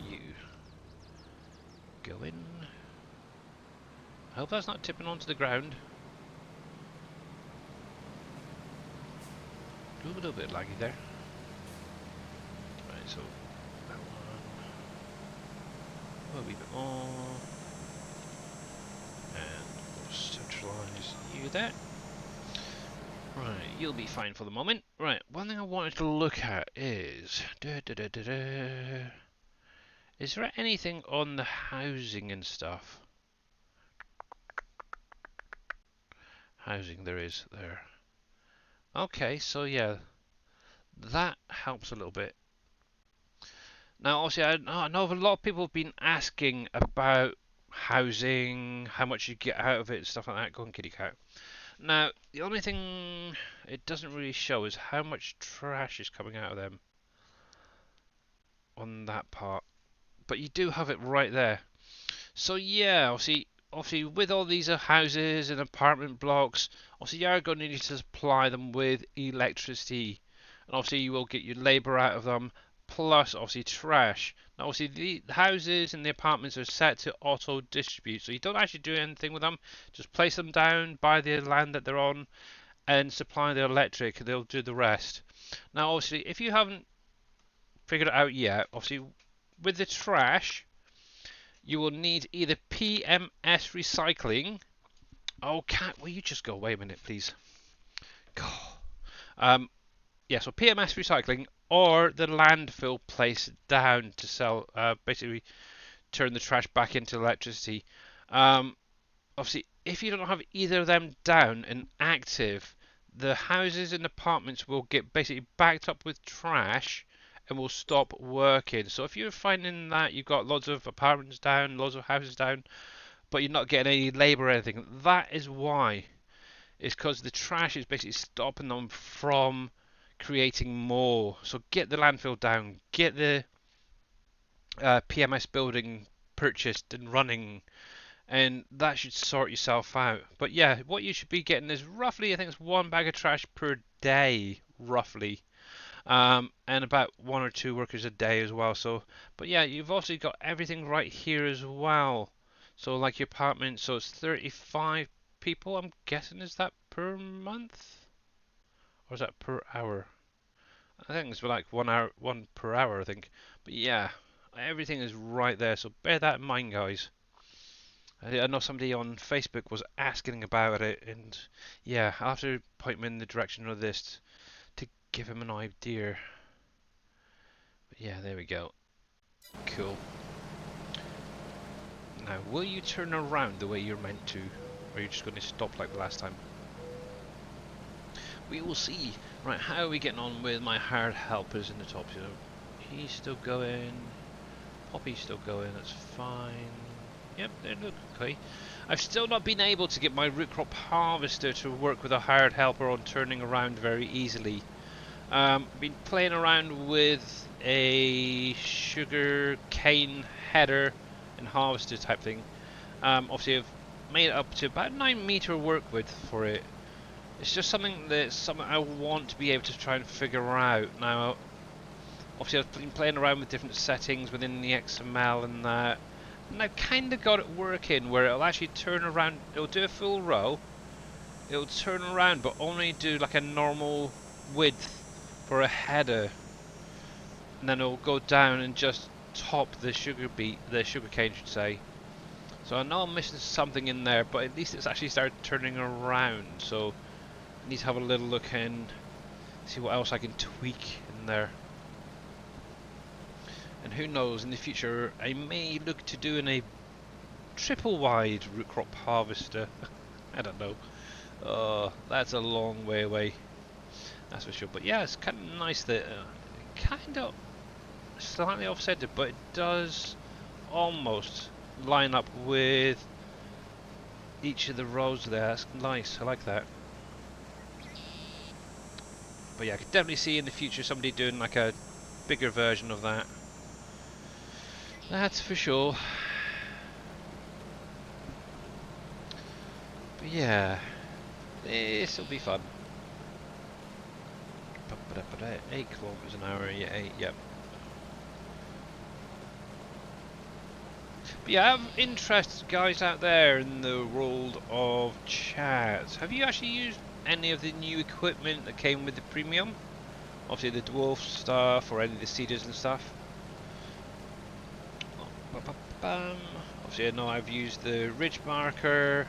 You go in. I hope that's not tipping onto the ground. A little bit laggy there. Right, so that one. A wee bit more. And we'll centralise you there. Right, you'll be fine for the moment. Right, one thing I wanted to look at is... Is there anything on the housing and stuff? Housing there is there. Okay, so yeah, that helps a little bit. Now, obviously, I know a lot of people have been asking about housing, how much you get out of it, and stuff like that. Go on, kitty cat. Now, the only thing it doesn't really show is how much trash is coming out of them on that part. But you do have it right there. So yeah, obviously with all these houses and apartment blocks, obviously you are going to need to supply them with electricity, and obviously you will get your labour out of them, plus obviously trash. Now obviously the houses and the apartments are set to auto distribute, so you don't actually do anything with them. Just place them down by the land that they're on and supply the electric. They'll do the rest. Now obviously if you haven't figured it out yet, obviously with the trash, you will need either PMS recycling. Oh, cat, will you just go away a minute, please? Yeah, so PMS recycling or the landfill place down to sell, basically turn the trash back into electricity. Obviously, if you don't have either of them down and active, the houses and apartments will get basically backed up with trash and will stop working. So if you're finding that you've got lots of apartments down, lots of houses down, but you're not getting any labour or anything, that is why. It's because the trash is basically stopping them from creating more. So get the landfill down, get the PMS building purchased and running, and that should sort yourself out. But yeah, what you should be getting is roughly, I think it's 1 bag of trash per day, roughly. And about 1 or 2 workers a day as well. So, but yeah, you've also got everything right here as well. So like your apartment, so it's 35 people. I'm guessing, is that per month, or is that per hour? I think it's like 1 hour, 1 per hour, I think. But yeah, everything is right there. So bear that in mind, guys. I know somebody on Facebook was asking about it, and yeah, I'll have to point him in the direction of this to give him an idea. But yeah, there we go. Cool. Now, will you turn around the way you're meant to? Or are you just going to stop like the last time? We will see. Right, how are we getting on with my hard helpers in the top? So he's still going. Poppy's still going, that's fine. Yep, they look okay. I've still not been able to get my root crop harvester to work with a hired helper on turning around very easily. Been playing around with a sugar cane header and harvester type thing. Obviously I've made it up to about 9 meter work width for it. It's just something I want to be able to try and figure out. Now, obviously I've been playing around with different settings within the XML and that, and I've kind of got it working where it'll actually turn around, it'll do a full row, it'll turn around but only do like a normal width for a header, and then it'll go down and just top the the sugar cane should say. So I know I'm missing something in there, but at least it's actually started turning around, so I need to have a little look and see what else I can tweak in there. And who knows, in the future I may look to doing a triple wide root crop harvester. I don't know. That's a long way away, that's for sure. But yeah, it's kind of nice that kind of slightly offset it, but it does almost line up with each of the rows there. That's nice, I like that. But yeah, I could definitely see in the future somebody doing like a bigger version of that. That's for sure. But yeah, this'll be fun. 8 kilometers an hour, yeah, 8, yep. But yeah, I have interest, guys out there in the world of chat. Have you actually used any of the new equipment that came with the premium? Obviously the dwarf stuff or any of the cedars and stuff. Obviously I know I've used the ridge marker,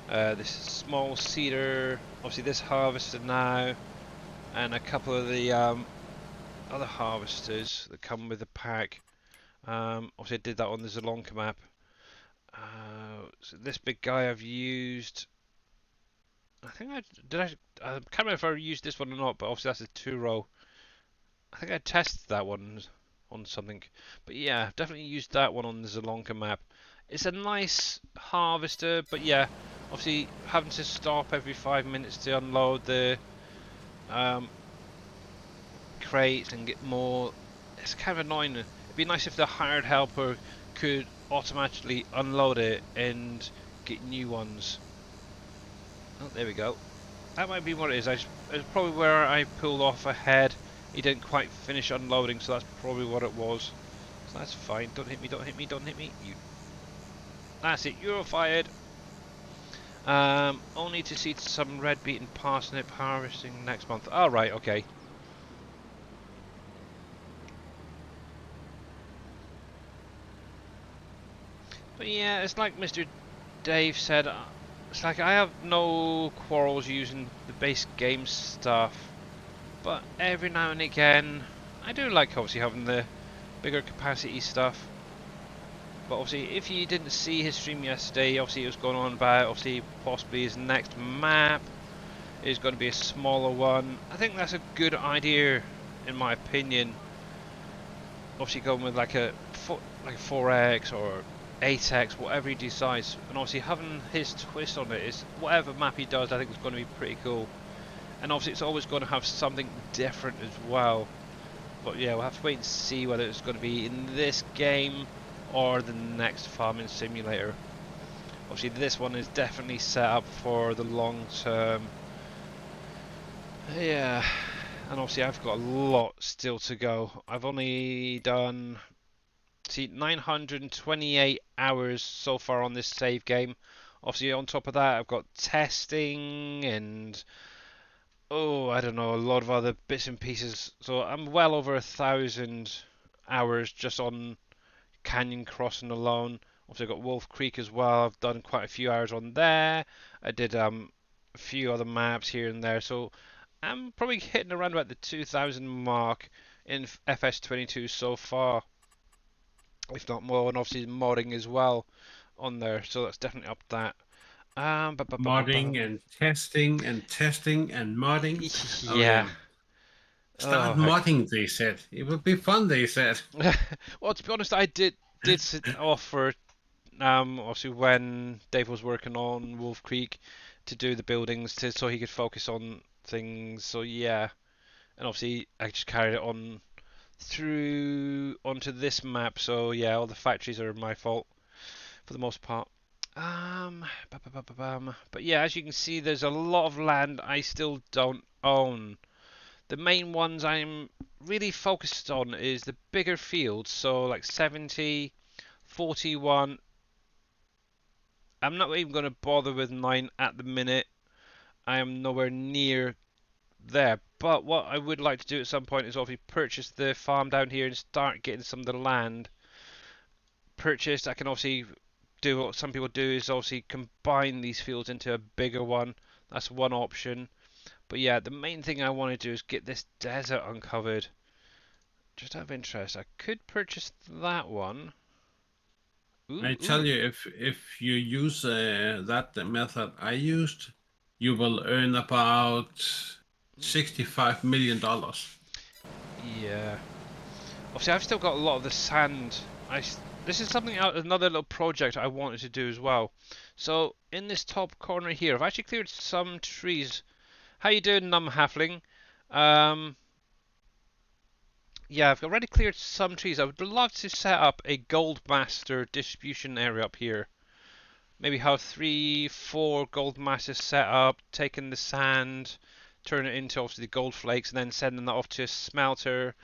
this small cedar, obviously this harvester now, and a couple of the other harvesters that come with the pack. Obviously I did that on the Zalonka map. So this big guy I've used. I think I can't remember if I used this one or not, but obviously that's a 2-row. I think I tested that one on something. But yeah, I've definitely used that one on the Zalonka map. It's a nice harvester, but yeah, obviously having to stop every 5 minutes to unload the crates and get more, it's kind of annoying. It'd be nice if the hired helper could automatically unload it and get new ones. Oh, there we go. That might be what it is. It's probably where I pulled off ahead. He didn't quite finish unloading, so that's probably what it was. So that's fine. Don't hit me, don't hit me, don't hit me. You. That's it, you're fired. Only to see some red beet and parsnip harvesting next month. Oh, right, okay. But yeah, it's like Mr. Dave said, it's like I have no quarrels using the base game stuff, but every now and again, I do like obviously having the bigger capacity stuff. But obviously, if you didn't see his stream yesterday, obviously it was going on about obviously possibly his next map is going to be a smaller one. I think that's a good idea, in my opinion. Obviously, going with like a 4x or 8x, whatever he decides, and obviously having his twist on it is whatever map he does, I think is going to be pretty cool. And obviously, it's always going to have something different as well. But yeah, we'll have to wait and see whether it's going to be in this game or the next farming simulator. Obviously this one is definitely set up for the long term. Yeah, and obviously I've got a lot still to go. I've only done 928 hours so far on this save game. Obviously on top of that I've got testing and I don't know, a lot of other bits and pieces. So I'm well over 1,000 hours just on Canyon Crossing alone. Also got Wolf Creek as well. I've done quite a few hours on there. I did a few other maps here and there. So I'm probably hitting around about the 2,000 mark in FS22 so far, if not more. And obviously modding as well on there. So that's definitely up that. Modding and testing and testing and modding. Oh Yeah. yeah. Start Oh heck. modding, they said. It would be fun, they said. Well, to be honest, I did sit off for obviously when Dave was working on Wolf Creek to do the buildings so he could focus on things. So yeah, and obviously I just carried it on through onto this map. So yeah, all the factories are my fault for the most part. But yeah, as you can see, there's a lot of land I still don't own. The main ones I'm really focused on is the bigger fields, so like 70, 41. I'm not even going to bother with 9 at the minute. I am nowhere near there. But what I would like to do at some point is obviously purchase the farm down here and start getting some of the land purchased. I can obviously do what some people do is obviously combine these fields into a bigger one. That's one option. But yeah, the main thing I want to do is get this desert uncovered. Just out of interest, I could purchase that one. I Ooh, tell ooh. you, if you use that method I used, you will earn about $65 million. Yeah. Obviously, I've still got a lot of the sand. This is something another little project I wanted to do as well. So in this top corner here, I've actually cleared some trees. How you doing, Num Halfling? Um, yeah, I've already cleared some trees. I would love to set up a gold master distribution area up here. Maybe have 3, 4 gold masters set up, taking the sand, turn it into obviously the gold flakes, and then sending that off to a smelter.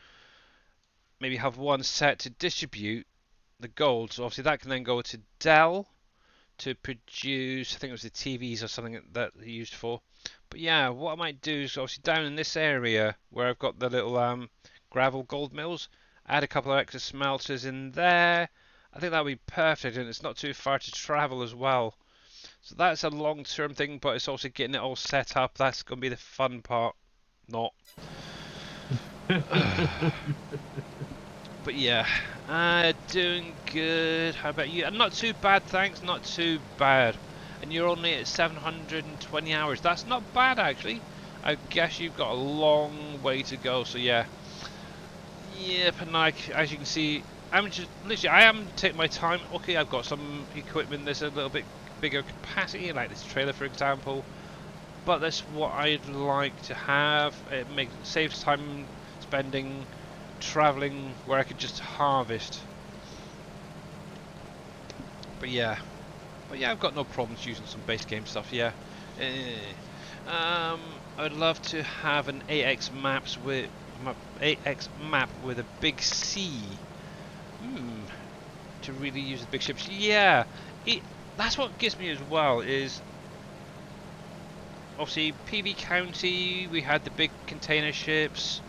Maybe have one set to distribute the gold. So obviously that can then go to Dell to produce, I think it was the TVs or something that they used for. But yeah, what I might do is obviously down in this area where I've got the little gravel gold mills, add a couple of extra smelters in there. I think that would be perfect, and it's not too far to travel as well. So that's a long-term thing, but it's also getting it all set up. That's going to be the fun part. Not. But yeah, doing good. How about you? Not too bad, thanks. Not too bad. And you're only at 720 hours. That's not bad, actually. I guess you've got a long way to go. So yeah, yeah. But like, as you can see, I'm just literally. I am taking my time. Okay, I've got some equipment that's a little bit bigger capacity, like this trailer, for example. But that's what I'd like to have. It saves time spending traveling where I could just harvest. But yeah, I've got no problems using some base game stuff. Yeah. I'd love to have an 8x map with a big C. To really use the big ships. Yeah, that's what gets me as well. Is obviously PV County. We had the big container ships.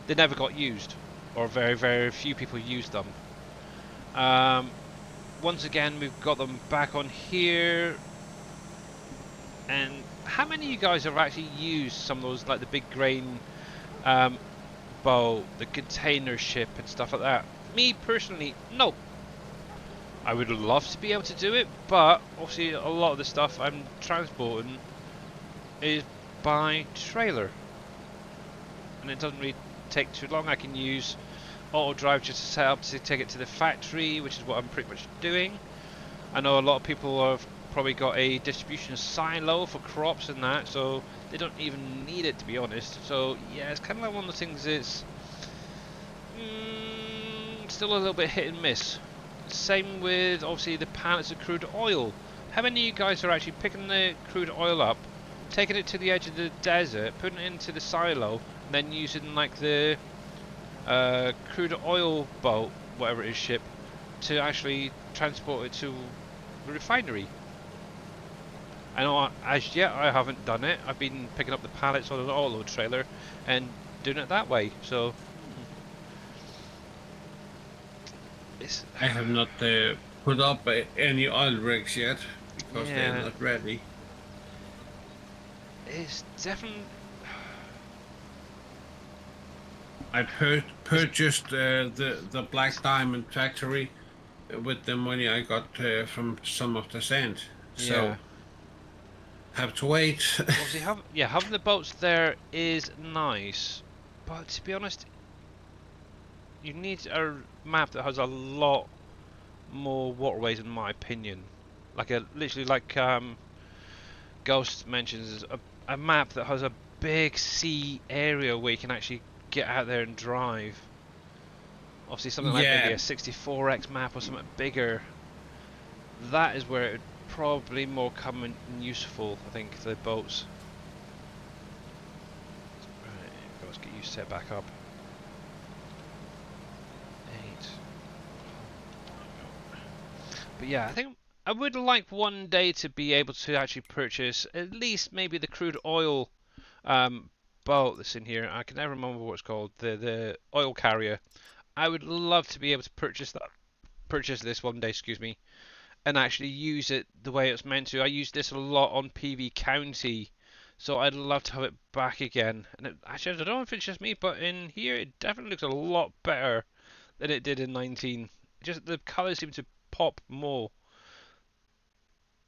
They never got used, or very, very few people used them. Once again, we've got them back on here. And how many of you guys have actually used some of those, like the big grain boat, the container ship, and stuff like that? Me personally, no. I would love to be able to do it, but obviously a lot of the stuff I'm transporting is by trailer, and it doesn't really take too long. I can use auto drive just to set up to take it to the factory, which is what I'm pretty much doing. I know a lot of people have probably got a distribution silo for crops and that, so they don't even need it, to be honest. So yeah, it's kind of like one of those things. It's still a little bit hit and miss. Same with obviously the pallets of crude oil. How many of you guys are actually picking the crude oil up, taking it to the edge of the desert, putting it into the silo, and then using like the crude oil boat, whatever it is, ship, to actually transport it to the refinery? I know as yet I haven't done it. I've been picking up the pallets on an auto trailer and doing it that way. So I have not put up any oil rigs yet because they're yeah, not ready. it's definitely. I purchased the Black Diamond factory with the money I got from some of the sand. Yeah. So have to wait. Obviously, having the boats there is nice, but to be honest, you need a map that has a lot more waterways, in my opinion. Like literally like Ghost mentions, a map that has a big sea area where you can actually get out there and drive. Obviously, something like maybe Yeah, a 64x map or something bigger. That is where it would probably more common and useful, I think, the boats. Right, let's get you set back up. 8. But yeah, I think I would like one day to be able to actually purchase at least maybe the crude oil boat that's in here. I can never remember what it's called. The oil carrier. I would love to be able to purchase this one day, excuse me, and actually use it the way it's meant to. I use this a lot on PV County, so I'd love to have it back again. And actually, I don't know if it's just me, but in here it definitely looks a lot better than it did in 19. Just the colours seem to pop more.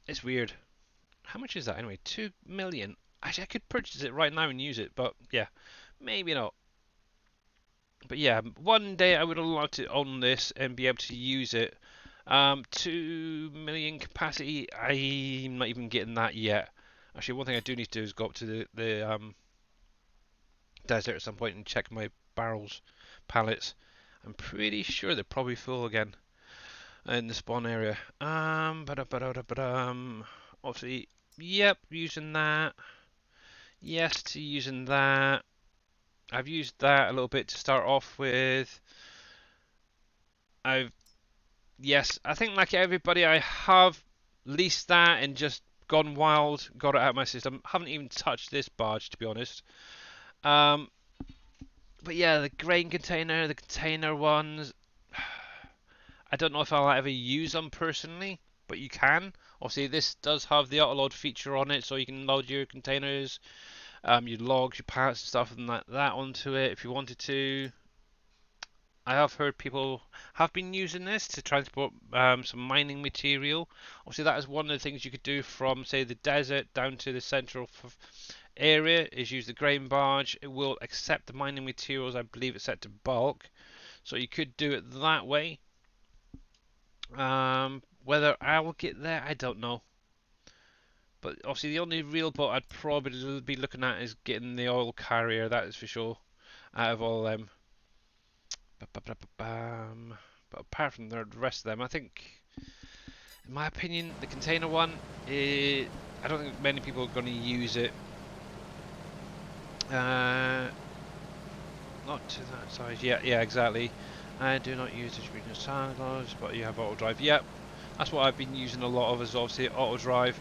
It's weird. How much is that anyway? 2 million. Actually, I could purchase it right now and use it, but yeah, maybe not. But yeah, one day I would love to own this and be able to use it. 2 million capacity. I'm not even getting that yet. Actually, one thing I do need to do is go up to the desert at some point and check my barrels, pallets. I'm pretty sure they're probably full again in the spawn area. Obviously, yep, using that. Yes to using that. I've used that a little bit to start off with. Yes, I think like everybody, I have leased that and just gone wild, got it out of my system. Haven't even touched this barge, to be honest. Um, but yeah, the grain container, the container ones, I don't know if I'll ever use them personally, but you can. Obviously, this does have the auto load feature on it, so you can load your containers, your logs, your pallets and stuff and that onto it if you wanted to. I have heard people have been using this to transport some mining material. Obviously, that is one of the things you could do from, say, the desert down to the central area, is use the grain barge. It will accept the mining materials. I believe it's set to bulk, so you could do it that way. Whether I will get there, I don't know. But obviously, the only real boat I'd probably be looking at is getting the oil carrier. That is for sure. Out of all them. But apart from the rest of them, I think, in my opinion, the container one, I don't think many people are going to use it. Not to that size. Yeah, exactly. I do not use distribution silos, but you have auto drive. Yep, that's what I've been using a lot of, is obviously auto drive.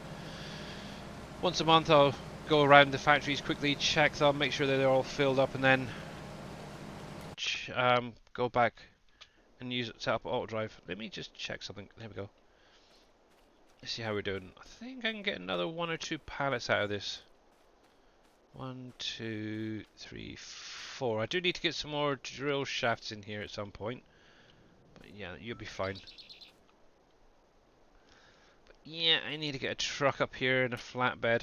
Once a month, I'll go around the factories quickly, check them, make sure that they're all filled up, and then go back and use it, set up auto drive. Let me just check something. There we go. Let's see how we're doing. I think I can get another 1 or 2 pallets out of this. 1, 2, 3, 4. I do need to get some more drill shafts in here at some point. But yeah, you'll be fine. But yeah, I need to get a truck up here and a flatbed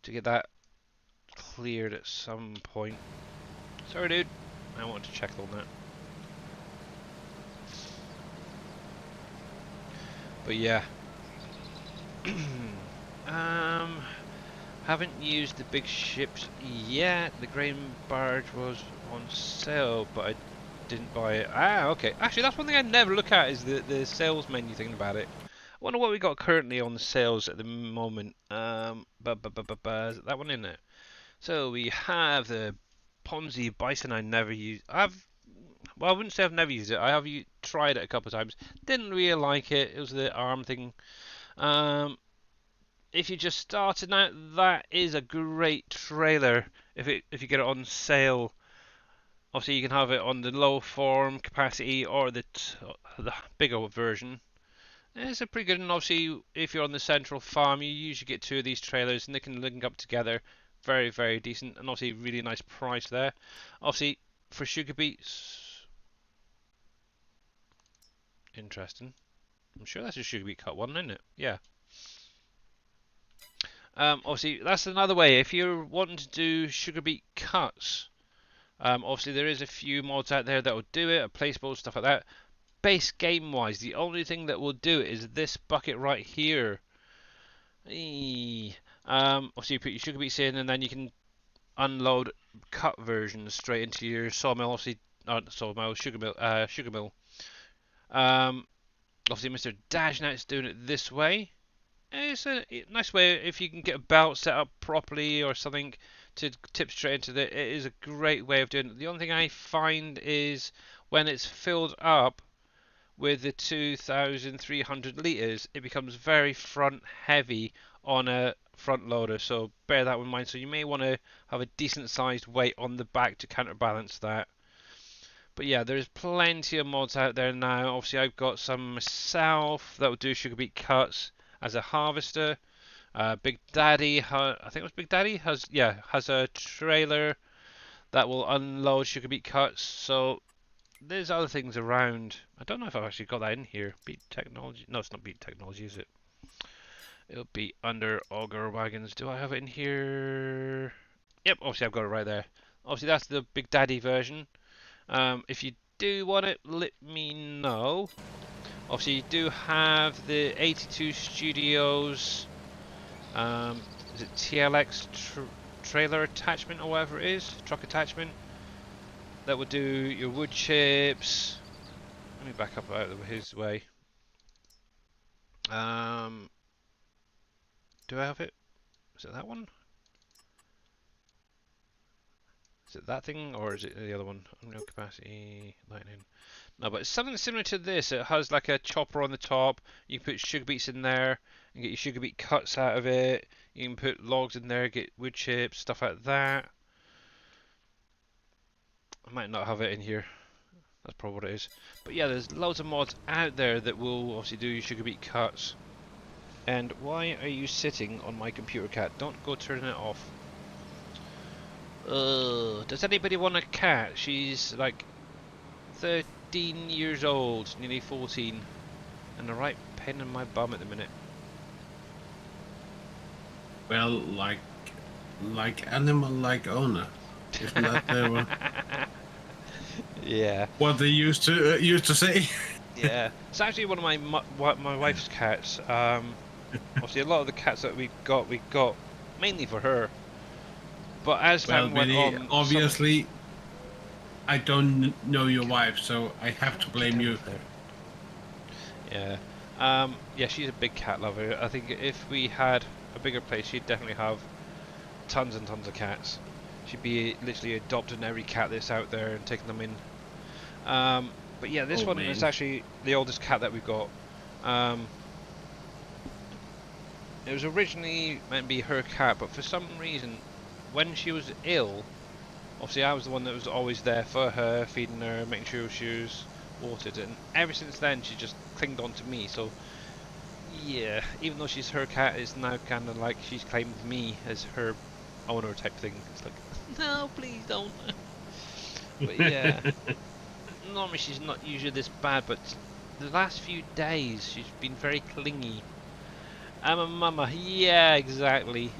to get that cleared at some point. Sorry, dude. I wanted to check on that. But yeah. Haven't used the big ships yet. The grain barge was on sale, but I didn't buy it. Ah, okay. Actually, that's one thing I never look at, is the sales menu thing about it. I wonder what we got currently on the sales at the moment. Is that one in there? So we have the Ponzi Bison. I never use. Well, I wouldn't say I've never used it. I have tried it a couple of times. Didn't really like it. It was the arm thing. If you're just starting out, that is a great trailer. If you get it on sale, obviously you can have it on the low form capacity or the bigger version. It's a pretty good, and obviously if you're on the central farm, you usually get 2 of these trailers, and they can link up together. Very, very decent, and obviously really nice price there. Obviously for sugar beets, interesting. I'm sure that's a sugar beet cut one, isn't it? Yeah. Obviously, that's another way. If you're wanting to do sugar beet cuts, obviously there is a few mods out there that will do it, a placebo, stuff like that. Base game wise, the only thing that will do it is this bucket right here. Obviously you put your sugar beets in, and then you can unload cut versions straight into your sawmill. Obviously, not sawmill, sugar mill. Obviously, Mr. Dashnet's doing it this way. It's a nice way if you can get a belt set up properly or something to tip straight into it. It is a great way of doing it. The only thing I find is when it's filled up with the 2,300 litres, it becomes very front heavy on a front loader, so bear that in mind. So you may want to have a decent sized weight on the back to counterbalance that. But yeah, there's plenty of mods out there now. Obviously I've got some myself that will do sugar beet cuts as a harvester. Big Daddy, I think it was Big Daddy, has a trailer that will unload sugar beet cuts. So there's other things around. I don't know if I've actually got that in here. Beat Technology. No, it's not Beat Technology, is it? It'll be under Auger Wagons. Do I have it in here? Yep, obviously I've got it right there. Obviously that's the Big Daddy version. If you do want it, let me know. Obviously you do have the 82 Studios, is it TLX trailer attachment or whatever it is, truck attachment, that will do your wood chips. Let me back up out of his way. Do I have it? Is it that one? Is it that thing, or is it the other one? Unreal capacity, lightning. No, but it's something similar to this. It has like a chopper on the top. You can put sugar beets in there and get your sugar beet cuts out of it. You can put logs in there, get wood chips, stuff like that. I might not have it in here. That's probably what it is. But yeah, there's loads of mods out there that will obviously do your sugar beet cuts. And why are you sitting on my computer, cat? Don't go turning it off. Does anybody want a cat? She's like 13 years old, nearly 14, and a right pain in my bum at the minute. Well, like animal, like owner. Isn't that Yeah. what they used to say? Yeah. It's actually one of my wife's cats. Obviously, a lot of the cats that we got mainly for her. But as Well, time went Billy, on, obviously, I don't know your wife, so I have to blame you. Yeah. Yeah, she's a big cat lover. I think if we had a bigger place, she'd definitely have tons and tons of cats. She'd be literally adopting every cat that's out there and taking them in. But yeah, this one is actually the oldest cat that we've got. It was originally meant to be her cat, but for some reason, when she was ill, obviously I was the one that was always there for her, feeding her, making sure she was watered, and ever since then she just clinged on to me. So yeah, even though she's her cat, it's now kind of like she's claimed me as her owner type thing. It's like, no, please don't. But yeah, normally she's not usually this bad, but the last few days she's been very clingy. I'm a mama, yeah, exactly.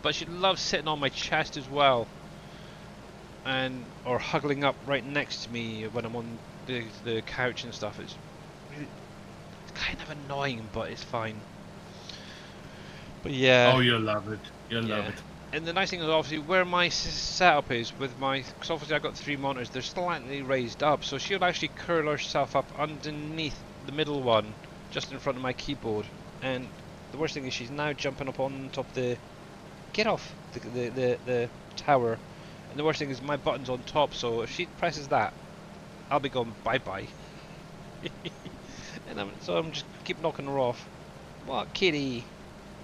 But she loves sitting on my chest as well, and or hugging up right next to me when I'm on the couch and stuff. It's kind of annoying, but it's fine. But yeah. Oh, you'll love it. You'll love it. And the nice thing is obviously where my setup is with my, because obviously I've got 3 monitors, they're slightly raised up, so she'll actually curl herself up underneath the middle one, just in front of my keyboard. And the worst thing is she's now jumping up on top of the, get off the tower. And the worst thing is my button's on top, so if she presses that, I'll be going bye bye. And so I'm just keep knocking her off. What, kitty?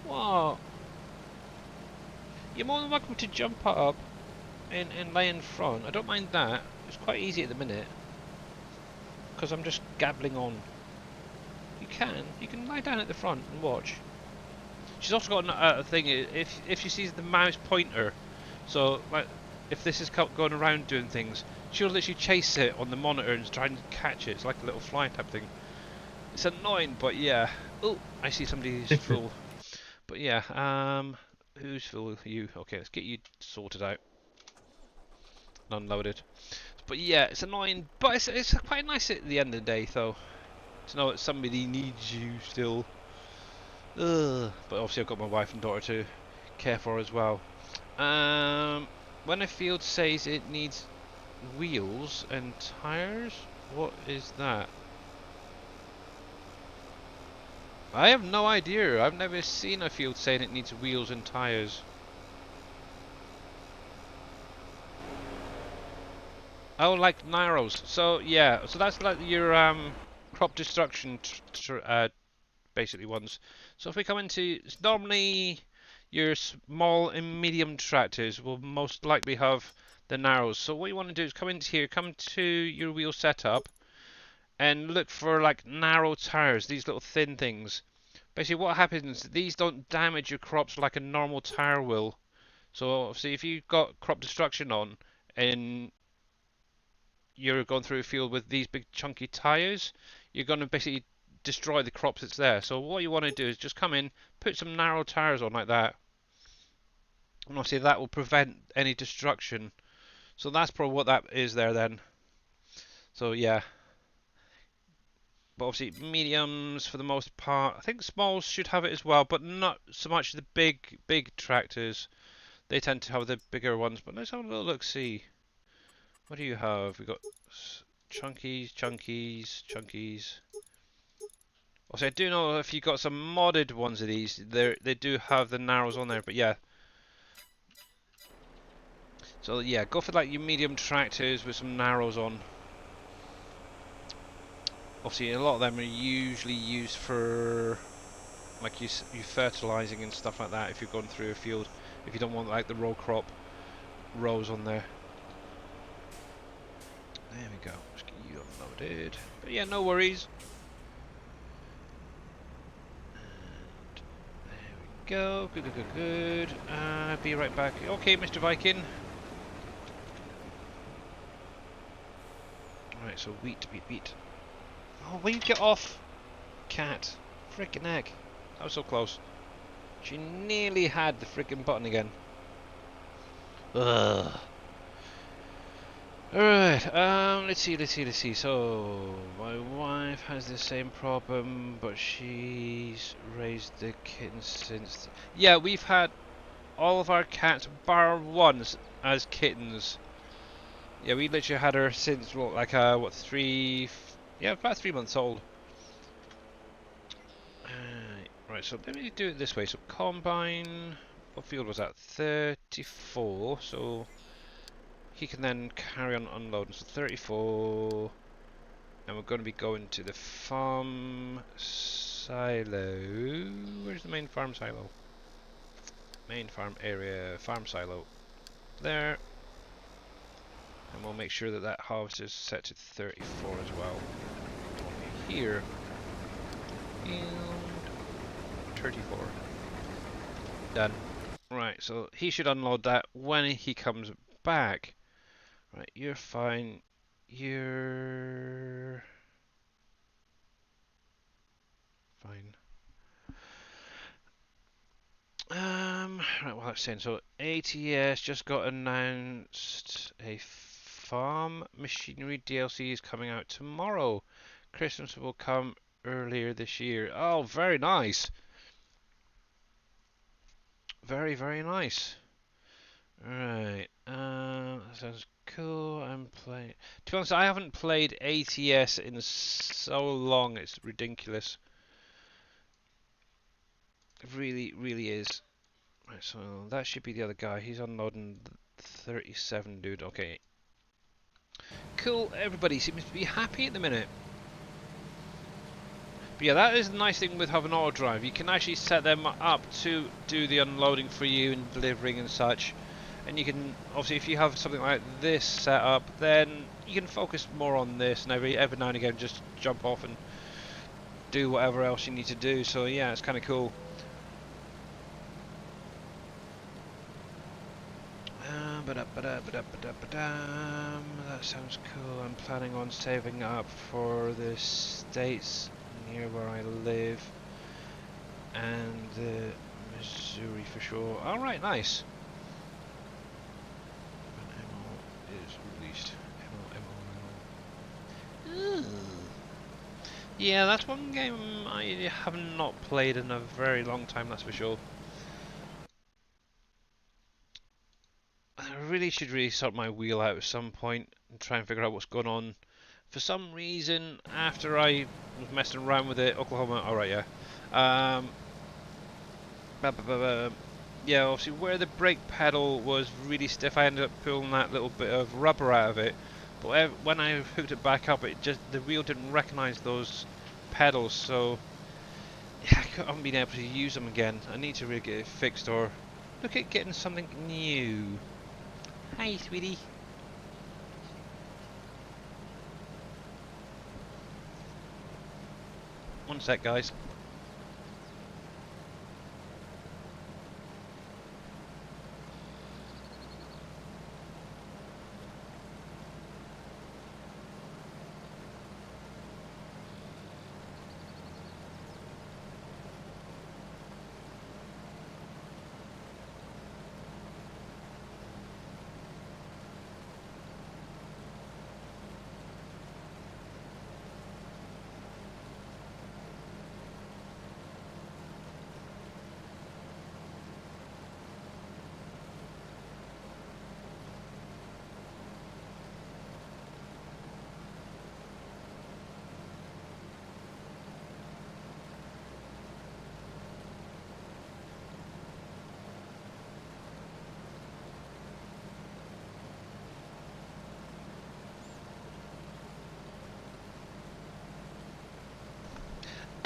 What? You're more than welcome to jump up and lay in front. I don't mind that. It's quite easy at the minute, because I'm just gabbling on. You can lie down at the front and watch. She's also got a thing, if she sees the mouse pointer, so like if this is going around doing things, she'll literally chase it on the monitor and try and catch it. It's like a little fly type thing. It's annoying, but yeah. Oh, I see somebody's full. But yeah, who's full? You. Okay, let's get you sorted out. Unloaded. But yeah, it's annoying, but it's quite nice at the end of the day, though, to know that somebody needs you still. Ugh. But obviously I've got my wife and daughter to care for as well. When a field says it needs wheels and tires, what is that? I have no idea. I've never seen a field saying it needs wheels and tyres. Oh, like narrows. So yeah, so that's like your crop destruction basically ones. So if we come into, it's normally your small and medium tractors will most likely have the narrows. So what you want to do is come into here, come to your wheel setup, and look for like narrow tires. These little thin things. Basically, what happens? These don't damage your crops like a normal tire will. So obviously, if you've got crop destruction on, and you're going through a field with these big chunky tires, you're going to basically destroy the crops that's there. So what you want to do is just come in, put some narrow tires on like that, and obviously that will prevent any destruction. So that's probably what that is there then. So yeah, but obviously mediums for the most part. I think smalls should have it as well, but not so much the big tractors. They tend to have the bigger ones. But let's have a little look. See, what do you have? We got chunkies. Also, I do know if you got some modded ones of these, they do have the narrows on there. But yeah, so yeah, go for like your medium tractors with some narrows on. Obviously, a lot of them are usually used for like you fertilizing and stuff like that. If you're going through a field, if you don't want like the row crop rows on there. There we go. Let's get you unloaded. But yeah, no worries. Go, good. Be right back. Okay, Mr. Viking. Right, so wheat. Oh, will you get off? Cat. Frickin' heck. That was so close. She nearly had the frickin' button again. Ugh. Alright, let's see. So, my wife has the same problem, but she's raised the kittens since... Yeah, we've had all of our cats, bar one, as kittens. Yeah, we literally had her since, what, like, what, yeah, about 3 months old. Right, so let me do it this way. So, combine, what field was that? 34, so... He can then carry on unloading. So 34, and we're going to be going to the farm silo. Where's the main farm silo? Main farm area, farm silo. There. And we'll make sure that that harvester is set to 34 as well. Here. And 34. Done. Right, so he should unload that when he comes back. Right, you're fine. You're fine. Right, well, that's saying so. ATS just got announced a farm machinery DLC is coming out tomorrow. Christmas will come earlier this year. Oh, very nice. Very nice. Right. That sounds cool. I'm playing. To be honest, I haven't played ATS in so long. It's ridiculous. It really is. Right, so that should be the other guy. He's unloading 37, dude. Okay. Cool. Everybody seems to be happy at the minute. But yeah, that is the nice thing with having auto drive. You can actually set them up to do the unloading for you and delivering and such. And you can, obviously, if you have something like this set up, then you can focus more on this, and every now and again just jump off and do whatever else you need to do. So yeah, it's kind of cool. That sounds cool. I'm planning on saving up for the states near where I live, and Missouri for sure. Alright, nice. Is released. Yeah, that's one game I have not played in a very long time, that's for sure. I really should sort my wheel out at some point and try and figure out what's going on. For some reason, after I was messing around with it, Oklahoma, alright, yeah. Um, yeah, obviously where the brake pedal was really stiff, I ended up pulling that little bit of rubber out of it. But when I hooked it back up, the wheel didn't recognise those pedals, so yeah, I haven't been able to use them again. I need to really get it fixed or look at getting something new. Hi, sweetie. One sec, guys.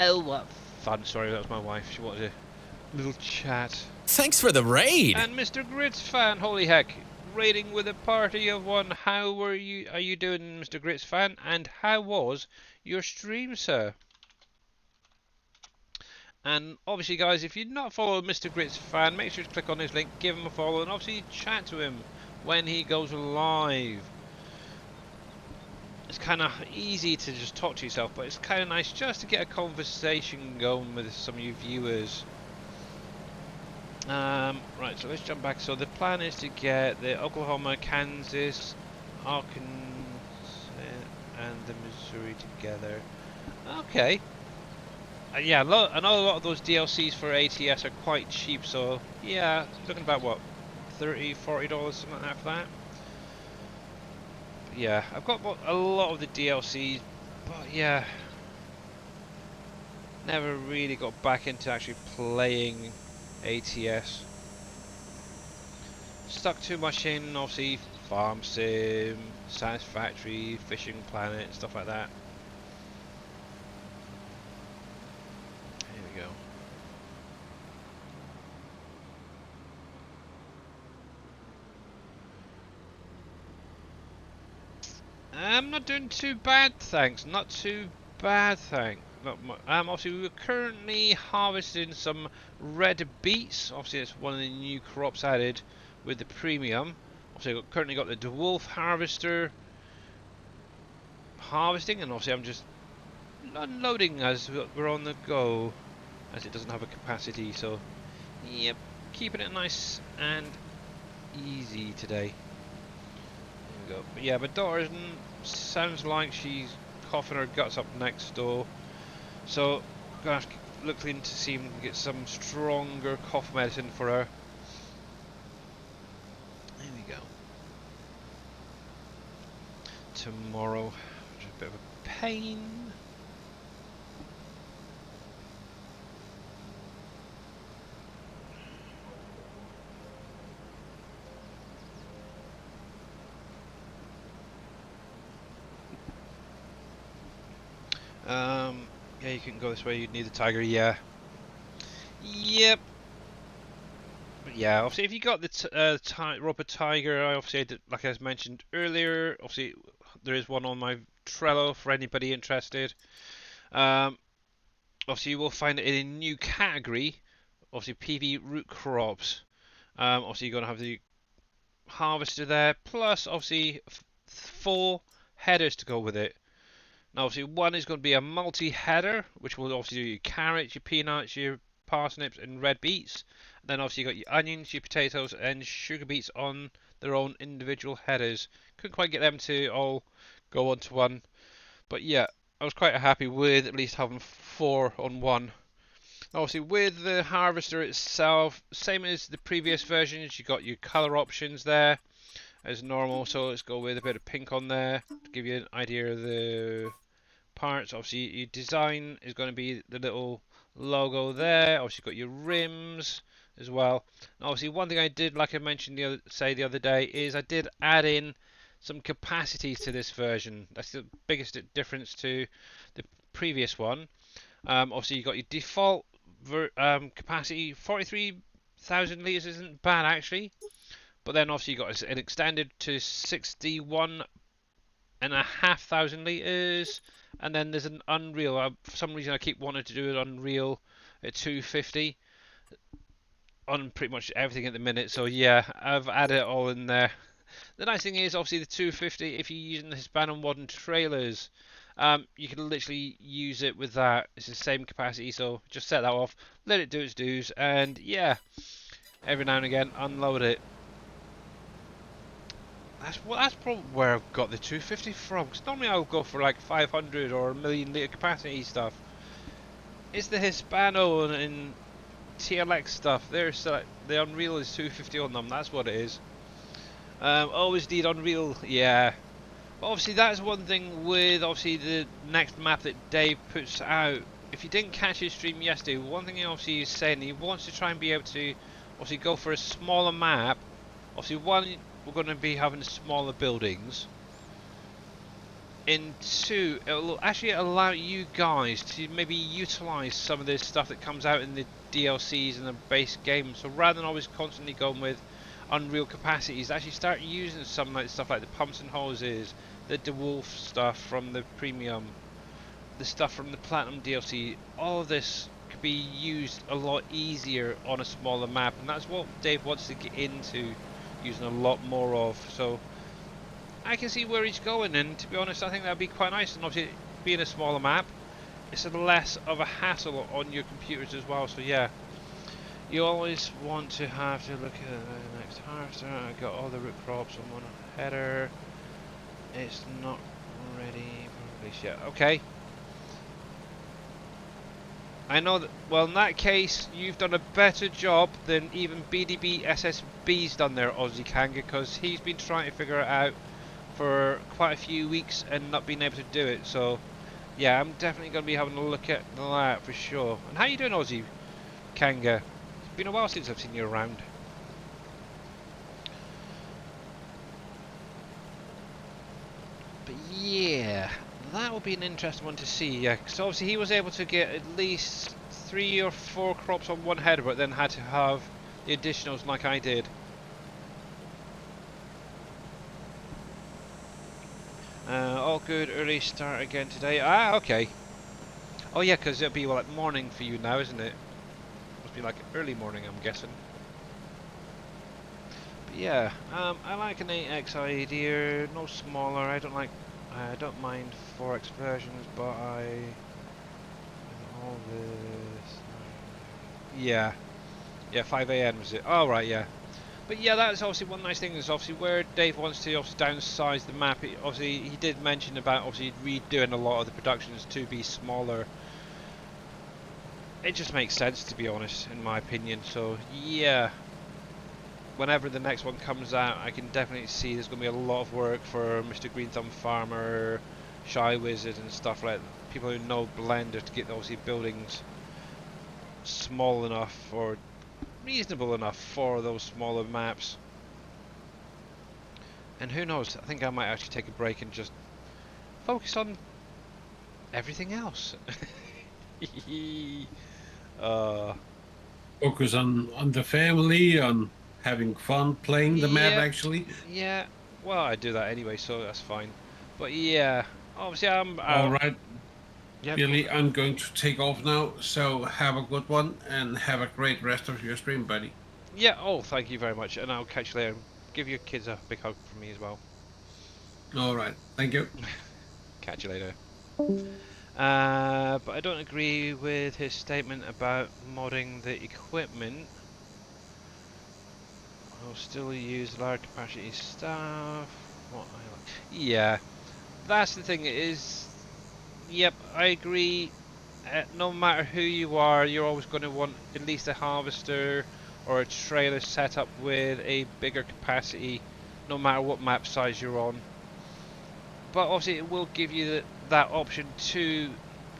Oh, what fun. Sorry, that was my wife. She wanted a little chat. Thanks for the raid! And Mr. Grits fan, holy heck, raiding with a party of one. How are you doing, Mr. Grits fan? And how was your stream, sir? And obviously, guys, if you're not following Mr. Grits fan, make sure to click on his link, give him a follow, and obviously chat to him when he goes live. It's kind of easy to just talk to yourself, but it's kind of nice just to get a conversation going with some of you viewers. Right, so let's jump back. So the plan is to get the Oklahoma, Kansas, Arkansas, and the Missouri together. Okay. Yeah, I know a lot of those DLCs for ATS are quite cheap, so yeah, looking about what, $30, $40, something like that for that. Yeah, I've got a lot of the DLCs, but yeah, never really got back into actually playing ATS. Stuck too much in, obviously, Farm Sim, Science Factory, Fishing Planet, stuff like that. Here we go. I'm not doing too bad, thanks. Not too bad, thanks. Not much. Obviously, we're currently harvesting some red beets. Obviously, it's one of the new crops added with the premium. Obviously, I've currently got the dwarf harvester harvesting, and obviously, I'm just unloading as we're on the go, as it doesn't have a capacity. So, yep, keeping it nice and easy today. There we go. But yeah, my daughter sounds like she's coughing her guts up next door. So, gonna look into see if we can get some stronger cough medicine for her. There we go. Tomorrow, which is a bit of a pain. Yeah, you can go this way. You'd need the tiger. Yeah. Yep. But yeah, obviously, if you got the rubber tiger, obviously, like I mentioned earlier, obviously there is one on my Trello for anybody interested. Obviously, you will find it in a new category. Obviously, PV root crops. Obviously, you're gonna have the harvester there, plus obviously 4 headers to go with it. Now, obviously, one is going to be a multi-header, which will obviously do your carrots, your peanuts, your parsnips, and red beets. And then obviously you got your onions, your potatoes, and sugar beets on their own individual headers. Couldn't quite get them to all go onto one, but yeah, I was quite happy with at least having 4 on one. Obviously, with the harvester itself, same as the previous versions, you got your color options there as normal. So let's go with a bit of pink on there to give you an idea of the parts. Obviously, your design is going to be the little logo there. Obviously, you've got your rims as well. And obviously, one thing I did, like I mentioned the other day, is I did add in some capacities to this version. That's the biggest difference to the previous one. Obviously, you've got your default capacity. 43,000 litres isn't bad actually. But then obviously you've got an extended to 61,500 litres. And then there's an Unreal. For some reason I keep wanting to do an Unreal at 250 on pretty much everything at the minute. So yeah, I've added it all in there. The nice thing is obviously the 250, if you're using the Hispano modern trailers, you can literally use it with that. It's the same capacity, so just set that off, let it do its dues, and yeah, every now and again unload it. That's probably where I've got the 250 from. Because normally I'll go for like 500 or a million litre capacity stuff. It's the Hispano and TLX stuff. The Unreal is 250 on them. That's what it is. Always need Unreal, yeah. But obviously that's one thing with obviously the next map that Dave puts out. If you didn't catch his stream yesterday, one thing he obviously is saying he wants to try and be able to obviously go for a smaller map. Obviously one, we're going to be having smaller buildings. In two, it will actually allow you guys to maybe utilise some of this stuff that comes out in the DLCs and the base game. So rather than always constantly going with Unreal capacities, actually start using some like stuff like the pumps and hoses, the DeWolf stuff from the premium, the stuff from the Platinum DLC. All of this could be used a lot easier on a smaller map, and that's what Dave wants to get into using a lot more of. So I can see where he's going, and to be honest I think that would be quite nice. And obviously being a smaller map, it's less of a hassle on your computers as well. So yeah, you always want to have to look at the next harvester. I got all the root crops on one header. It's not ready for release yet. Okay. I know that, well, in that case, you've done a better job than even BDB SSB's done there, Aussie Kanga, because he's been trying to figure it out for quite a few weeks and not been able to do it. So, yeah, I'm definitely going to be having a look at that for sure. And how you doing, Aussie Kanga? It's been a while since I've seen you around. But yeah, that will be an interesting one to see. Yeah, because obviously he was able to get at least 3 or 4 crops on one header, but then had to have the additionals like I did. All good. Early start again today. Ah, okay. Oh yeah, because it'll be like morning for you now, isn't it? Must be like early morning, I'm guessing. But yeah, I like an 8X idea, no smaller. I don't mind 4X versions, but all this. Yeah, 5 AM was it? Oh right, yeah. But yeah, that's obviously one nice thing. Is obviously where Dave wants to obviously downsize the map. Obviously, he did mention about obviously redoing a lot of the productions to be smaller. It just makes sense, to be honest, in my opinion. So yeah, whenever the next one comes out, I can definitely see there's going to be a lot of work for Mr. Green Thumb Farmer, Shy Wizard, and stuff like that. People who know Blender to get obviously buildings small enough or reasonable enough for those smaller maps. And who knows, I think I might actually take a break and just focus on everything else. Focus on the family, on having fun playing the map actually. Yeah, well I do that anyway, so that's fine. But yeah, obviously I'm Alright. Yep. Billy, I'm going to take off now, so have a good one and have a great rest of your stream, buddy. Yeah, oh, thank you very much, and I'll catch you later. Give your kids a big hug from me as well. Alright, thank you. Catch you later. But I don't agree with his statement about modding the equipment. I'll still use large capacity stuff. Yeah, that's the thing is, yep, I agree. No matter who you are, you're always going to want at least a harvester or a trailer set up with a bigger capacity, no matter what map size you're on. But obviously it will give you that option to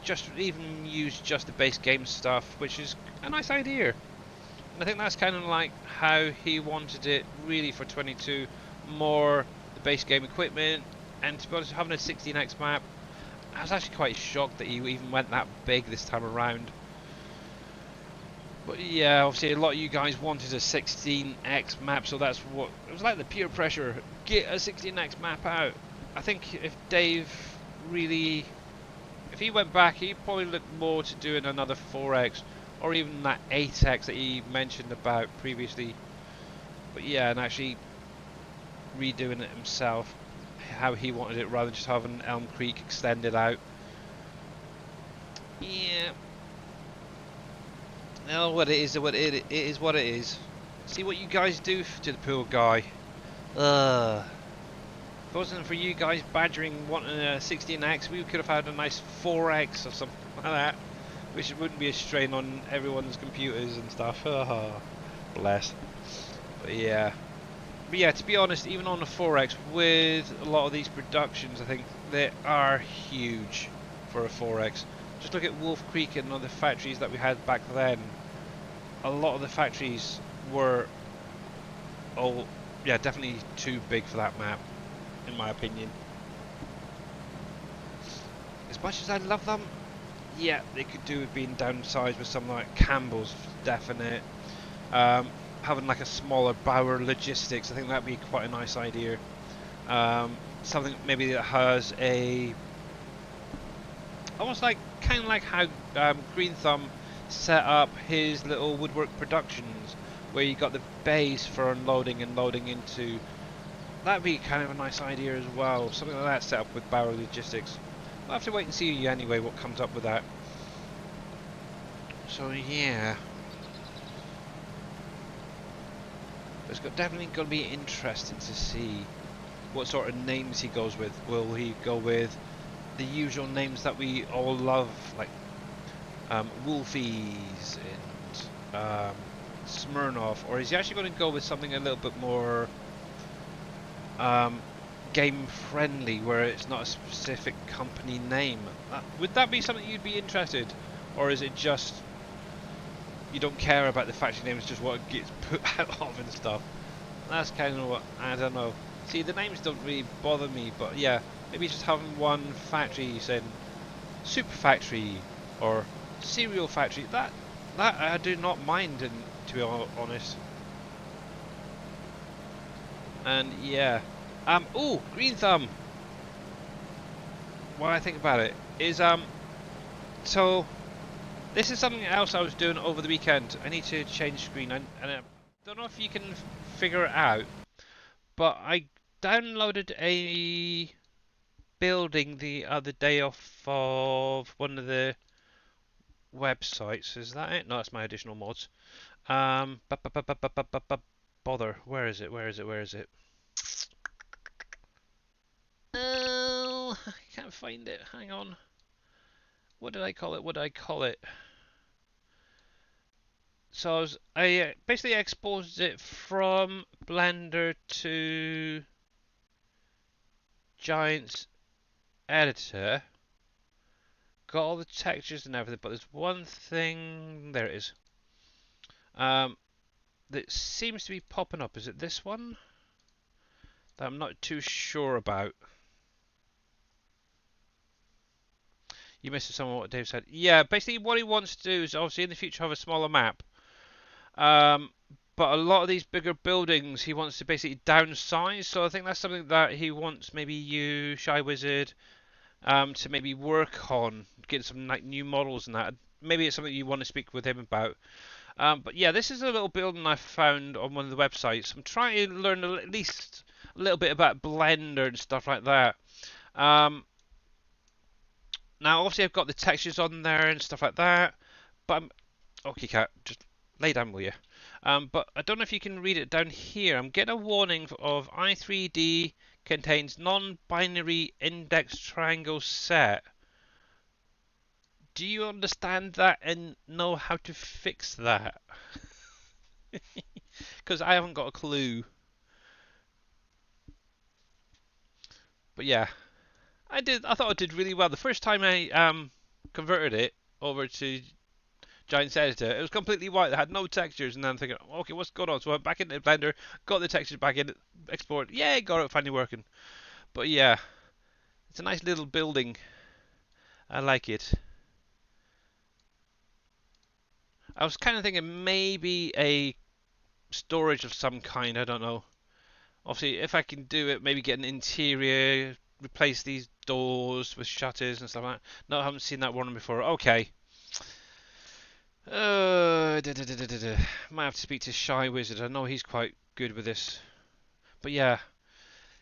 just even use just the base game stuff, which is a nice idea. And I think that's kind of like how he wanted it really for 22, more the base game equipment. And to be honest, having a 16x map, I was actually quite shocked that he even went that big this time around. But yeah, obviously a lot of you guys wanted a 16x map, so that's what it was like, the peer pressure. Get a 16x map out. I think if Dave really, if he went back, he'd probably look more to doing another 4x or even that 8x that he mentioned about previously. But yeah, and actually redoing it himself, how he wanted it, rather than just having Elm Creek extended out. Yeah. Oh, what it is, it is what it is. See what you guys do to the poor guy. Ugh. If it wasn't for you guys badgering wanting a 16x, we could have had a nice 4x or something like that, which wouldn't be a strain on everyone's computers and stuff. Bless. But yeah. But yeah, to be honest, even on the 4x, with a lot of these productions, I think they are huge for a 4x. Just look at Wolf Creek and other factories that we had back then. A lot of the factories were, oh yeah, definitely too big for that map, in my opinion. As much as I love them, yeah, they could do with being downsized with something like Campbell's, definite. Having like a smaller Bauer Logistics, I think that'd be quite a nice idea. Something maybe that has a, almost like, kind of like how Green Thumb set up his little woodwork productions, where you got the base for unloading and loading into. That'd be kind of a nice idea as well. Something like that set up with Bauer Logistics. We'll have to wait and see anyway what comes up with that. So yeah. It's definitely going to be interesting to see what sort of names he goes with. Will he go with the usual names that we all love, like Wolfies and Smirnoff, or is he actually going to go with something a little bit more game friendly, where it's not a specific company name? Would that be something you'd be interested, or is it just you don't care about the factory names, just what gets put out of and stuff? That's kind of what, I don't know. See, the names don't really bother me, but yeah, maybe just having one factory saying Super Factory or Cereal Factory, that I do not mind, and to be honest. And yeah, oh, Green Thumb. What I think about it is, so this is something else I was doing over the weekend. I need to change screen, and I don't know if you can figure it out, but I downloaded a building the other day off of one of the websites. Is that it? No, that's my additional mods. Bother. Where is it? Where is it? Where is it? Oh, I can't find it. Hang on. What did I call it? What did I call it? So I basically exported it from Blender to Giant's editor. Got all the textures and everything, but there's one thing. There it is. That seems to be popping up. Is it this one? That I'm not too sure about. You missed some of what Dave said. Yeah, basically what he wants to do is obviously in the future have a smaller map. But a lot of these bigger buildings he wants to basically downsize. So I think that's something that he wants maybe you, Shy Wizard, to maybe work on, get some like new models and that. Maybe it's something you want to speak with him about. But yeah, this is a little building I found on one of the websites. I'm trying to learn at least a little bit about Blender and stuff like that. Now, obviously, I've got the textures on there and stuff like that. But okay, cat, just lay down, will you? But I don't know if you can read it down here. I'm getting a warning of i3D contains non-binary index triangle set. Do you understand that and know how to fix that? Because I haven't got a clue. But yeah, I thought I did really well. The first time I converted it over to Giant's Editor, it was completely white. It had no textures, and then I'm thinking, okay, what's going on? So I went back into Blender, got the textures back in, export. Yeah, got it finally working. But yeah, it's a nice little building. I like it. I was kind of thinking maybe a storage of some kind. I don't know. Obviously, if I can do it, maybe get an interior, replace these doors with shutters and stuff like that. No, I haven't seen that one before. Okay. Might have to speak to Shy Wizard. I know he's quite good with this. But yeah,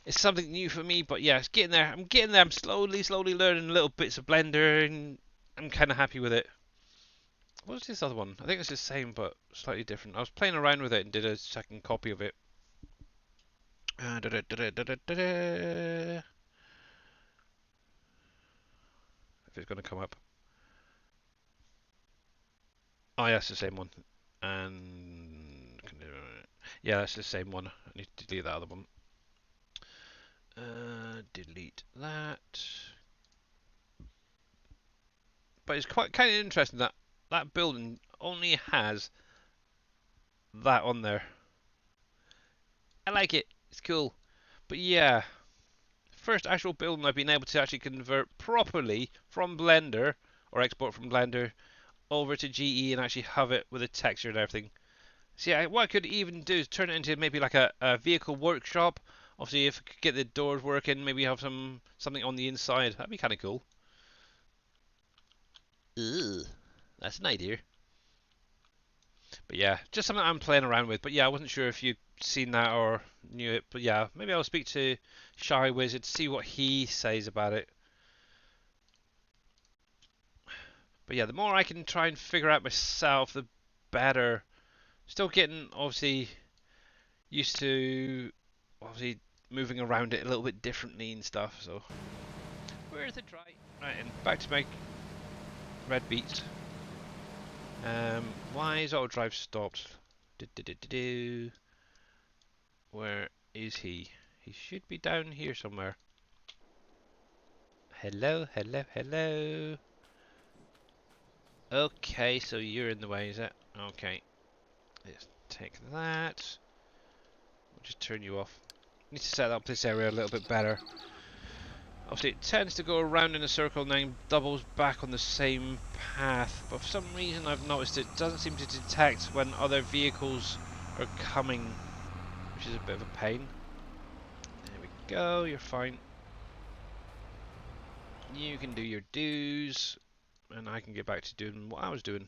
it's something new for me. But yeah, it's getting there. I'm getting there. I'm slowly learning little bits of Blender, and I'm kind of happy with it. What's this other one? I think it's the same but slightly different. I was playing around with it and did a second copy of it. If it's going to come up. Oh yeah, it's the same one. And yeah, that's the same one. I need to delete that other one. Delete that. But it's quite kind of interesting that that building only has that on there. I like it. It's cool. But yeah, first actual building I've been able to actually convert properly from Blender or export from Blender over to GE and actually have it with a texture and everything. See, what I could even do is turn it into maybe like a vehicle workshop. Obviously, if I could get the doors working, maybe have something on the inside. That'd be kind of cool. Ugh, that's an idea. But yeah, just something I'm playing around with. But yeah, I wasn't sure if you'd seen that or knew it. But yeah, maybe I'll speak to Shy Wizard, see what he says about it. But yeah, the more I can try and figure out myself, the better. Still getting obviously used to obviously moving around it a little bit differently and stuff. So where's the dry? Right, and back to my red beats. Why is auto drive stopped? Where is he? He should be down here somewhere. Hello, hello, hello. Okay, so you're in the way, is it? Okay. Let's take that. We'll just turn you off. Need to set up this area a little bit better. Obviously, it tends to go around in a circle and then doubles back on the same path. But for some reason, I've noticed it doesn't seem to detect when other vehicles are coming, which is a bit of a pain. There we go, you're fine. You can do your dues, and I can get back to doing what I was doing.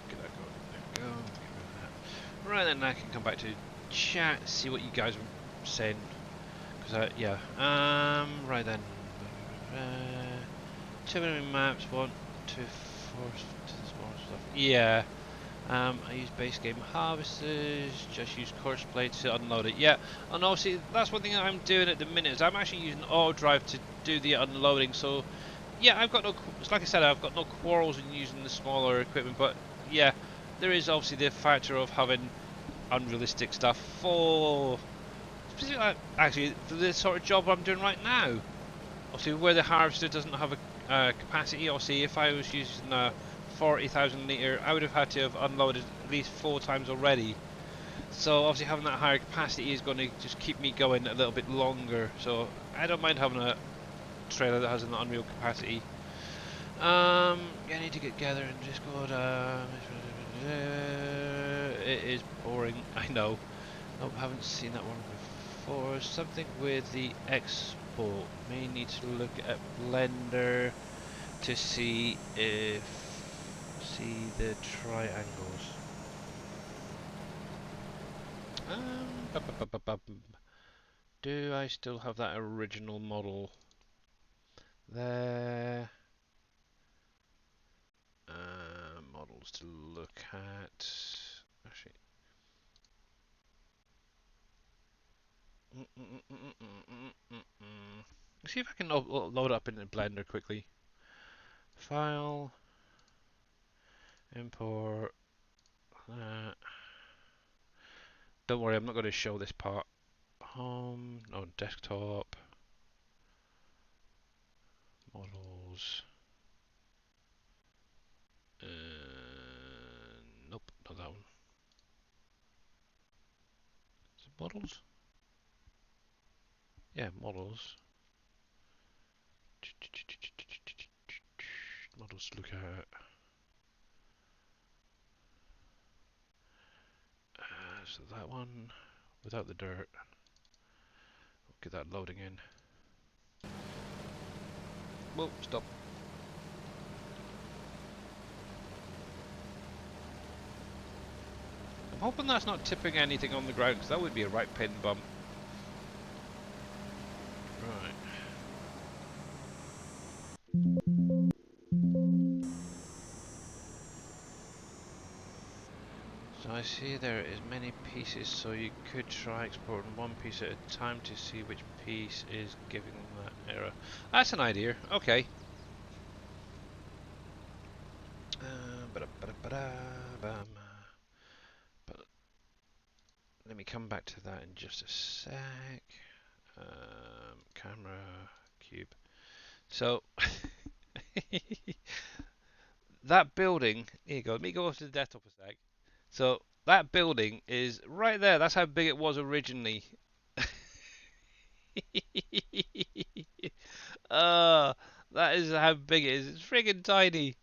Get that going. There we go. Right then, I can come back to chat, see what you guys were saying. Cause yeah. Right then. Too many maps. 1, 2, 4. Small stuff. Yeah. I use base game harvesters. Just use course play to unload it. Yeah. And obviously, that's one thing I'm doing at the minute. Is I'm actually using auto drive to do the unloading. So, yeah, I've got no. Like I said, I've got no quarrels in using the smaller equipment. But yeah, there is obviously the factor of having unrealistic stuff for actually for this sort of job I'm doing right now. Obviously, where the harvester doesn't have a capacity. Obviously, if I was using a 40,000 litre, I would have had to have unloaded at least 4 times already. So obviously, having that higher capacity is going to just keep me going a little bit longer. So I don't mind having a trailer that has an unreal capacity. I need to get together and just go to. It is boring, I know. Nope, haven't seen that one before. Something with the export. May need to look at Blender to see the triangles. Do I still have that original model there? Models to look at. Actually. Let's see if I can load up in Blender quickly. File, import. Don't worry, I'm not going to show this part. Home, no, desktop, models. Nope, not that one. Is it models? Yeah, models. Models to look at. So that one, without the dirt. We'll get that loading in. Whoa, stop. I'm hoping that's not tipping anything on the ground, because that would be a right pain bump. Right. So I see there is many pieces, so you could try exporting one piece at a time to see which piece is giving that error. That's an idea. Okay. Ba-da-ba-da-ba-da-bam. But let me come back to that in just a sec. Camera, cube. So that building. Here you go. Let me go off to the desktop a sec. So that building is right there. That's how big it was originally. That is how big it is. It's friggin' tiny.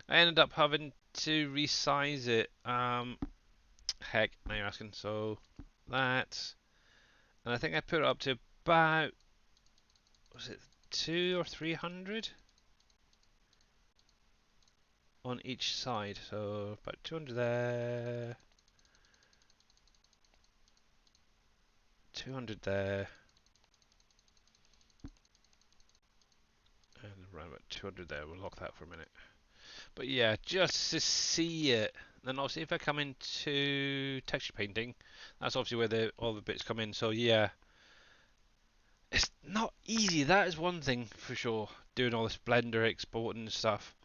I ended up having to resize it. Heck, now you're asking. So that, and I think I put it up to about, was it 200 or 300 on each side. So about 200 there, 200 there, and around about 200 there. We'll lock that for a minute. But yeah, just to see it. Then obviously if I come into texture painting, that's obviously where all the bits come in. So yeah, it's not easy. That is one thing for sure. Doing all this Blender exporting and stuff.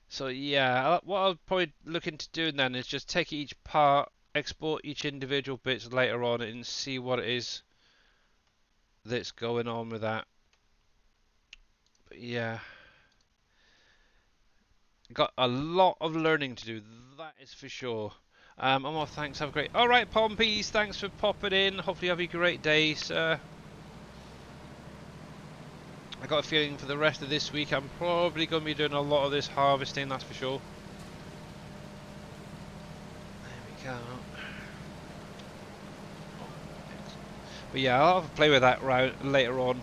So yeah, what I'll probably look into doing then is just take each part, export each individual bits later on, and see what it is that's going on with that. But yeah, got a lot of learning to do. That is for sure. More thanks. Have a great. All right, Pompeys. Thanks for popping in. Hopefully, you have a great day, sir. I got a feeling for the rest of this week I'm probably going to be doing a lot of this harvesting, that's for sure. There we go. But yeah, I'll have a play with that later on.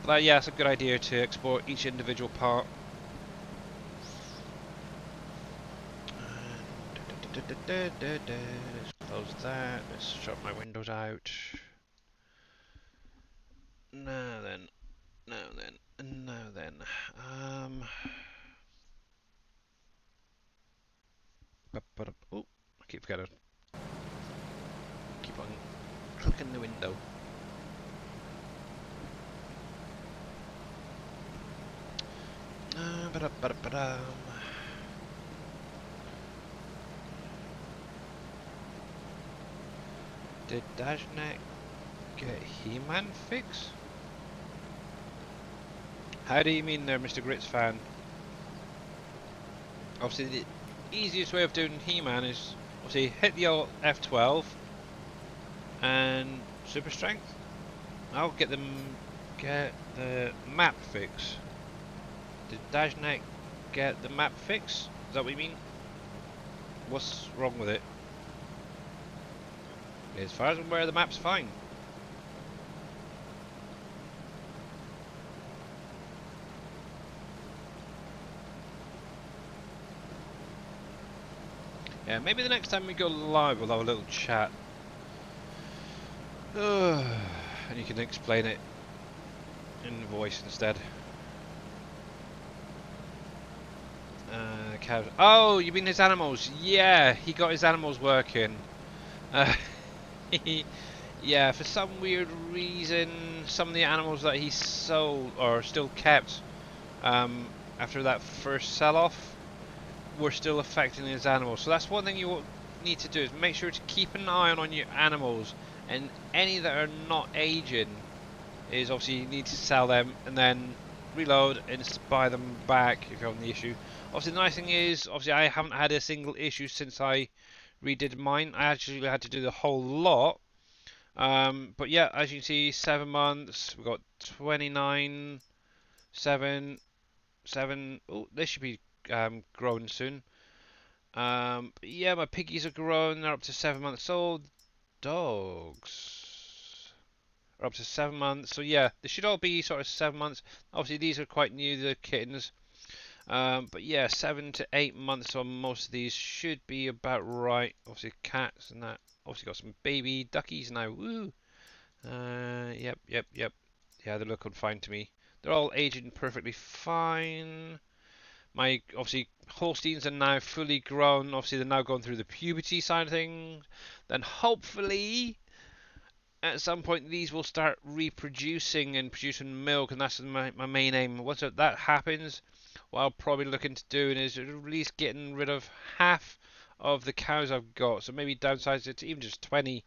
But yeah, it's a good idea to export each individual part. Let's close that. Let's shut my windows out. Now then. Oh, I keep forgetting. Keep on clicking the window. Did Dashnak get He-Man fix? How do you mean there, Mr. Grits fan? Obviously, the easiest way of doing He-Man is obviously hit the old F12 and super strength. I'll get the map fix. Did Dashnak get the map fix? Is that what you mean? What's wrong with it? As far as I'm aware, the map's fine. Yeah, maybe the next time we go live we'll have a little chat. And you can explain it in voice instead. Cows. Oh, you mean his animals? Yeah, he got his animals working. Yeah, for some weird reason, some of the animals that he sold or still kept after that first sell-off were still affecting his animals. So that's one thing you need to do, is make sure to keep an eye on your animals and any that are not aging is obviously you need to sell them and then reload and buy them back if you're having the issue. Obviously the nice thing is, obviously I haven't had a single issue since I redid mine. I actually had to do the whole lot. But yeah, as you can see, 7 months, we've got 29, 7, 7, oh, this should be growing soon. But yeah, my piggies are grown, they're up to 7 months old. Dogs are up to 7 months, so yeah, they should all be sort of 7 months. Obviously these are quite new, the kittens. But yeah, 7 to 8 months on most of these should be about right. Obviously cats and that. Obviously got some baby duckies now, woo! Yep. Yeah, they're looking fine to me. They're all aging perfectly fine. My, obviously, Holsteins are now fully grown. Obviously, they're now going through the puberty side of things. Then hopefully, at some point, these will start reproducing and producing milk, and that's my main aim. Once that happens, what I'll probably look into doing is at least getting rid of half of the cows I've got. So maybe downsize it to even just 20.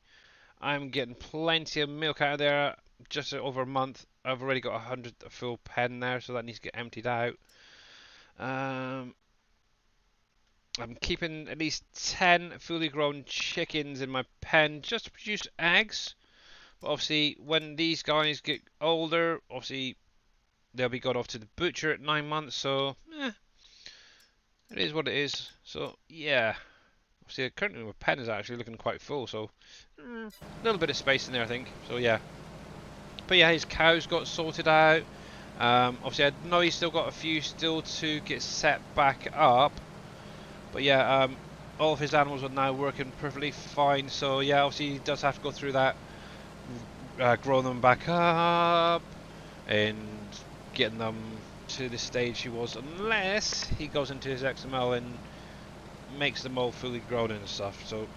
I'm getting plenty of milk out of there. Just over a month, I've already got 100 a full pen there, so that needs to get emptied out. I'm keeping at least 10 fully grown chickens in my pen just to produce eggs. But obviously, when these guys get older, obviously they'll be got off to the butcher at 9 months. So, it is what it is. So, yeah. Obviously, currently my pen is actually looking quite full. So, a little bit of space in there, I think. So, yeah. But yeah, his cows got sorted out. Obviously, I know he's still got a few still to get set back up. But yeah, all of his animals are now working perfectly fine. So yeah, obviously he does have to go through that, growing them back up and getting them to the stage he was, unless he goes into his XML and makes them all fully grown and stuff. So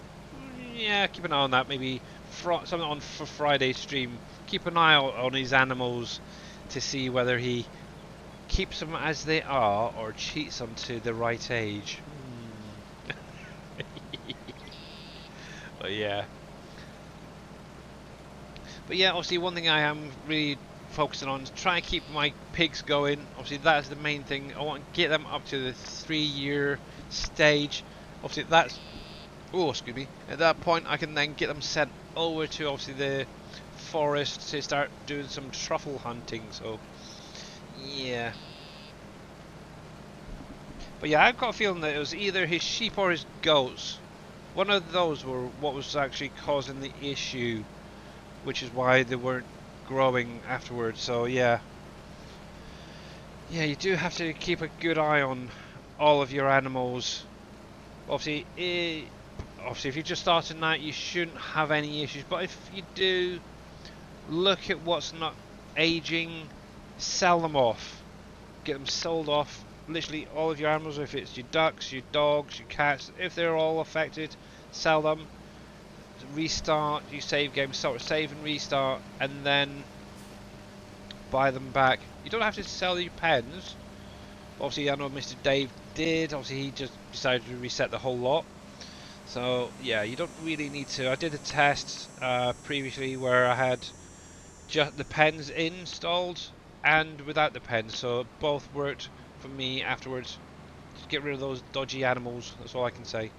yeah, keep an eye on that. Maybe something on for Friday's stream. Keep an eye out on his animals to see whether he keeps them as they are or cheats them to the right age. But yeah. But yeah, obviously one thing I am really focusing on is trying to keep my pigs going. Obviously that's the main thing. I want to get them up to the 3-year stage. Obviously that's, oh excuse me, at that point I can then get them sent over to obviously the forest to start doing some truffle hunting. So yeah. But yeah, I've got a feeling that it was either his sheep or his goats. One of those were what was actually causing the issue, which is why they weren't growing afterwards. So yeah, you do have to keep a good eye on all of your animals. Obviously, if you're just starting out, you shouldn't have any issues. But if you do, look at what's not aging, sell them off, get them sold off. Literally all of your animals, if it's your ducks, your dogs, your cats, if they're all affected, sell them, restart, you save game, save and restart, and then buy them back. You don't have to sell your pens. Obviously I know Mr. Dave did, obviously he just decided to reset the whole lot. So yeah, you don't really need to. I did a test previously where I had just the pens installed and without the pens, so both worked for me afterwards. Just get rid of those dodgy animals, that's all I can say.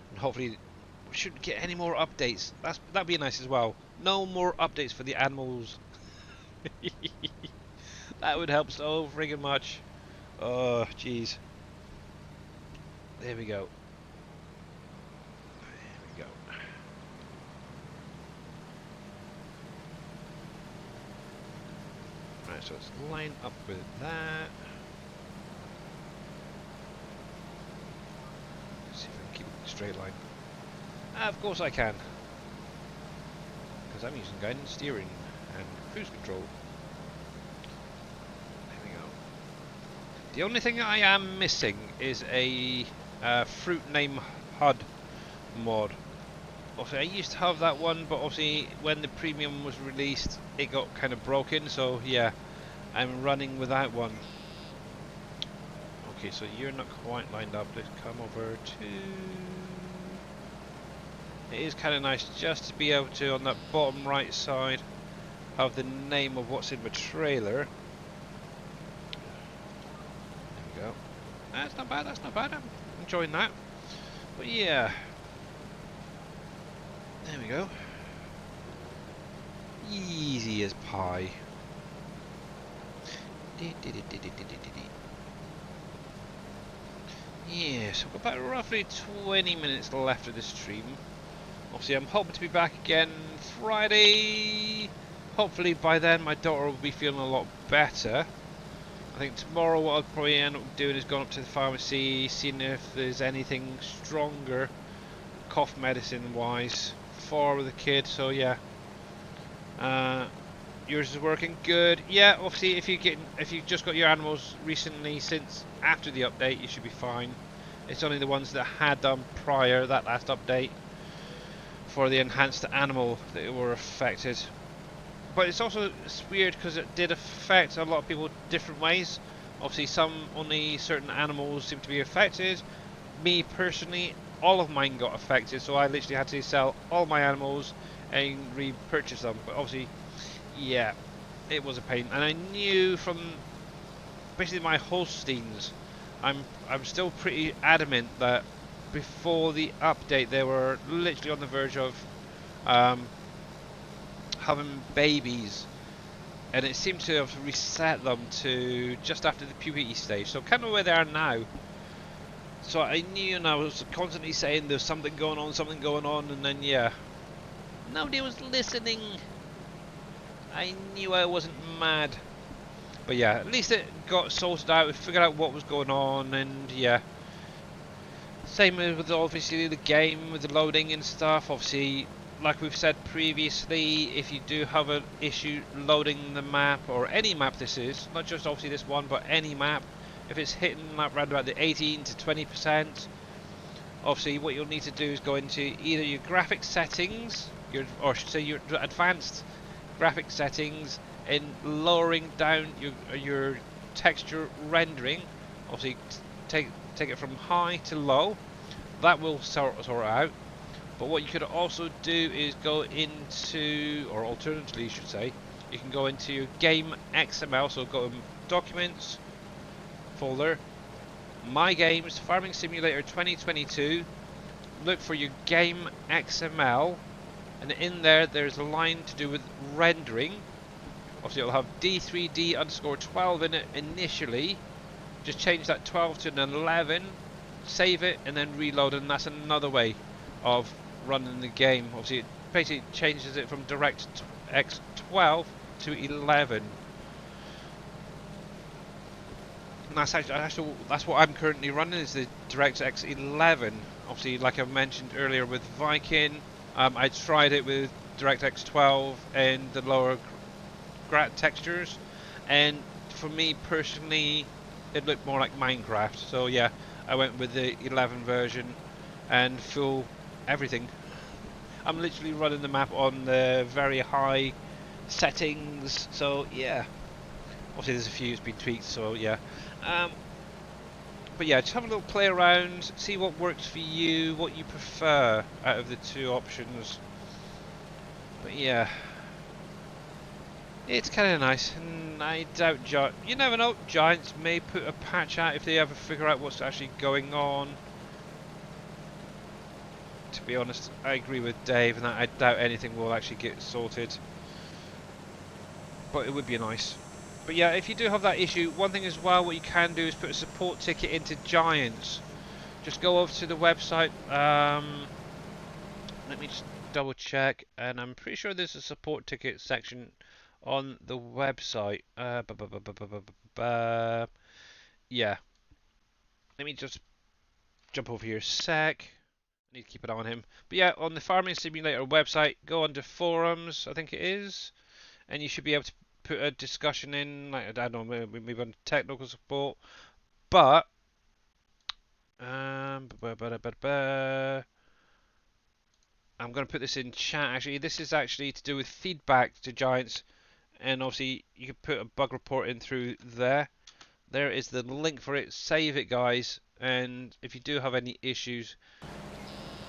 And hopefully we shouldn't get any more updates. That'd be nice as well. No more updates for the animals. That would help so friggin' much. Oh jeez. There we go. Right, so let's line up with that. See if I can keep it in a straight line. Of course I can. Because I'm using guidance, steering, and cruise control. There we go. The only thing I am missing is a fruit name HUD mod. Obviously I used to have that one, but obviously when the premium was released it got kind of broken, so yeah, I'm running without one. Okay, so you're not quite lined up. Let's come over to It is kind of nice just to be able to, on that bottom right side, have the name of what's in my trailer. There we go. That's not bad, that's not bad. I'm enjoying that. But yeah. There we go. Easy as pie. Yeah, so we've got about roughly 20 minutes left of this stream. Obviously, I'm hoping to be back again Friday. Hopefully by then my daughter will be feeling a lot better. I think tomorrow what I'll probably end up doing is going up to the pharmacy, seeing if there's anything stronger, cough medicine wise, for the kid. So yeah, yours is working good. Yeah, obviously if you just got your animals recently since after the update, you should be fine. It's only the ones that had them prior that last update for the enhanced animal that were affected. But it's weird because it did affect a lot of people different ways. Obviously, only certain animals seem to be affected. Me personally, all of mine got affected, so I literally had to sell all my animals and repurchase them. But obviously, yeah, it was a pain, and I knew from basically my Holsteins, I'm still pretty adamant that before the update they were literally on the verge of having babies, and it seemed to have reset them to just after the puberty stage, so kind of where they are now. So I knew, and I was constantly saying there's something going on, and then yeah, nobody was listening. I knew I wasn't mad. But yeah, at least it got sorted out, we figured out what was going on, and yeah. Same with obviously the game, with the loading and stuff. Obviously, like we've said previously, if you do have an issue loading the map, or any map this is, not just obviously this one, but any map, if it's hitting around about the 18 to 20%, obviously what you'll need to do is go into either your graphic settings, or I should say your advanced graphic settings, and lowering down your texture rendering. Obviously take it from high to low. That will sort it out. But what you could also do is go into, or alternatively you should say, you can go into your game XML, so go in Documents folder, My Games, Farming Simulator 2022, look for your game XML, and in there's a line to do with rendering. Obviously it'll have D3D_12 in it initially. Just change that 12 to an 11, save it, and then reload, and that's another way of running the game. Obviously it basically changes it from DirectX 12 to 11. And that's what I'm currently running, is the DirectX 11. Obviously, like I mentioned earlier with Viking, I tried it with DirectX 12 and the lower textures, and for me personally it looked more like Minecraft, so yeah, I went with the 11 version and full everything. I'm literally running the map on the very high settings, so yeah. Obviously there's a few that's been tweaked, so yeah. But yeah, just have a little play around, see what works for you, what you prefer out of the two options. But yeah, it's kind of nice, and I doubt you never know, Giants may put a patch out if they ever figure out what's actually going on. To be honest, I agree with Dave, and I doubt anything will actually get sorted. But it would be nice. But yeah, if you do have that issue, one thing as well, what you can do is put a support ticket into Giants. Just go over to the website. Let me just double check, and I'm pretty sure there's a support ticket section on the website. Yeah. Let me just jump over here a sec. I need to keep an eye on him. But yeah, on the Farming Simulator website, go under forums, I think it is, and you should be able to put a discussion in, like, I don't know, maybe on technical support. But I'm going to put this in chat. Actually, this is actually to do with feedback to Giants, and obviously you can put a bug report in through there. There is the link for it. Save it, guys, and if you do have any issues,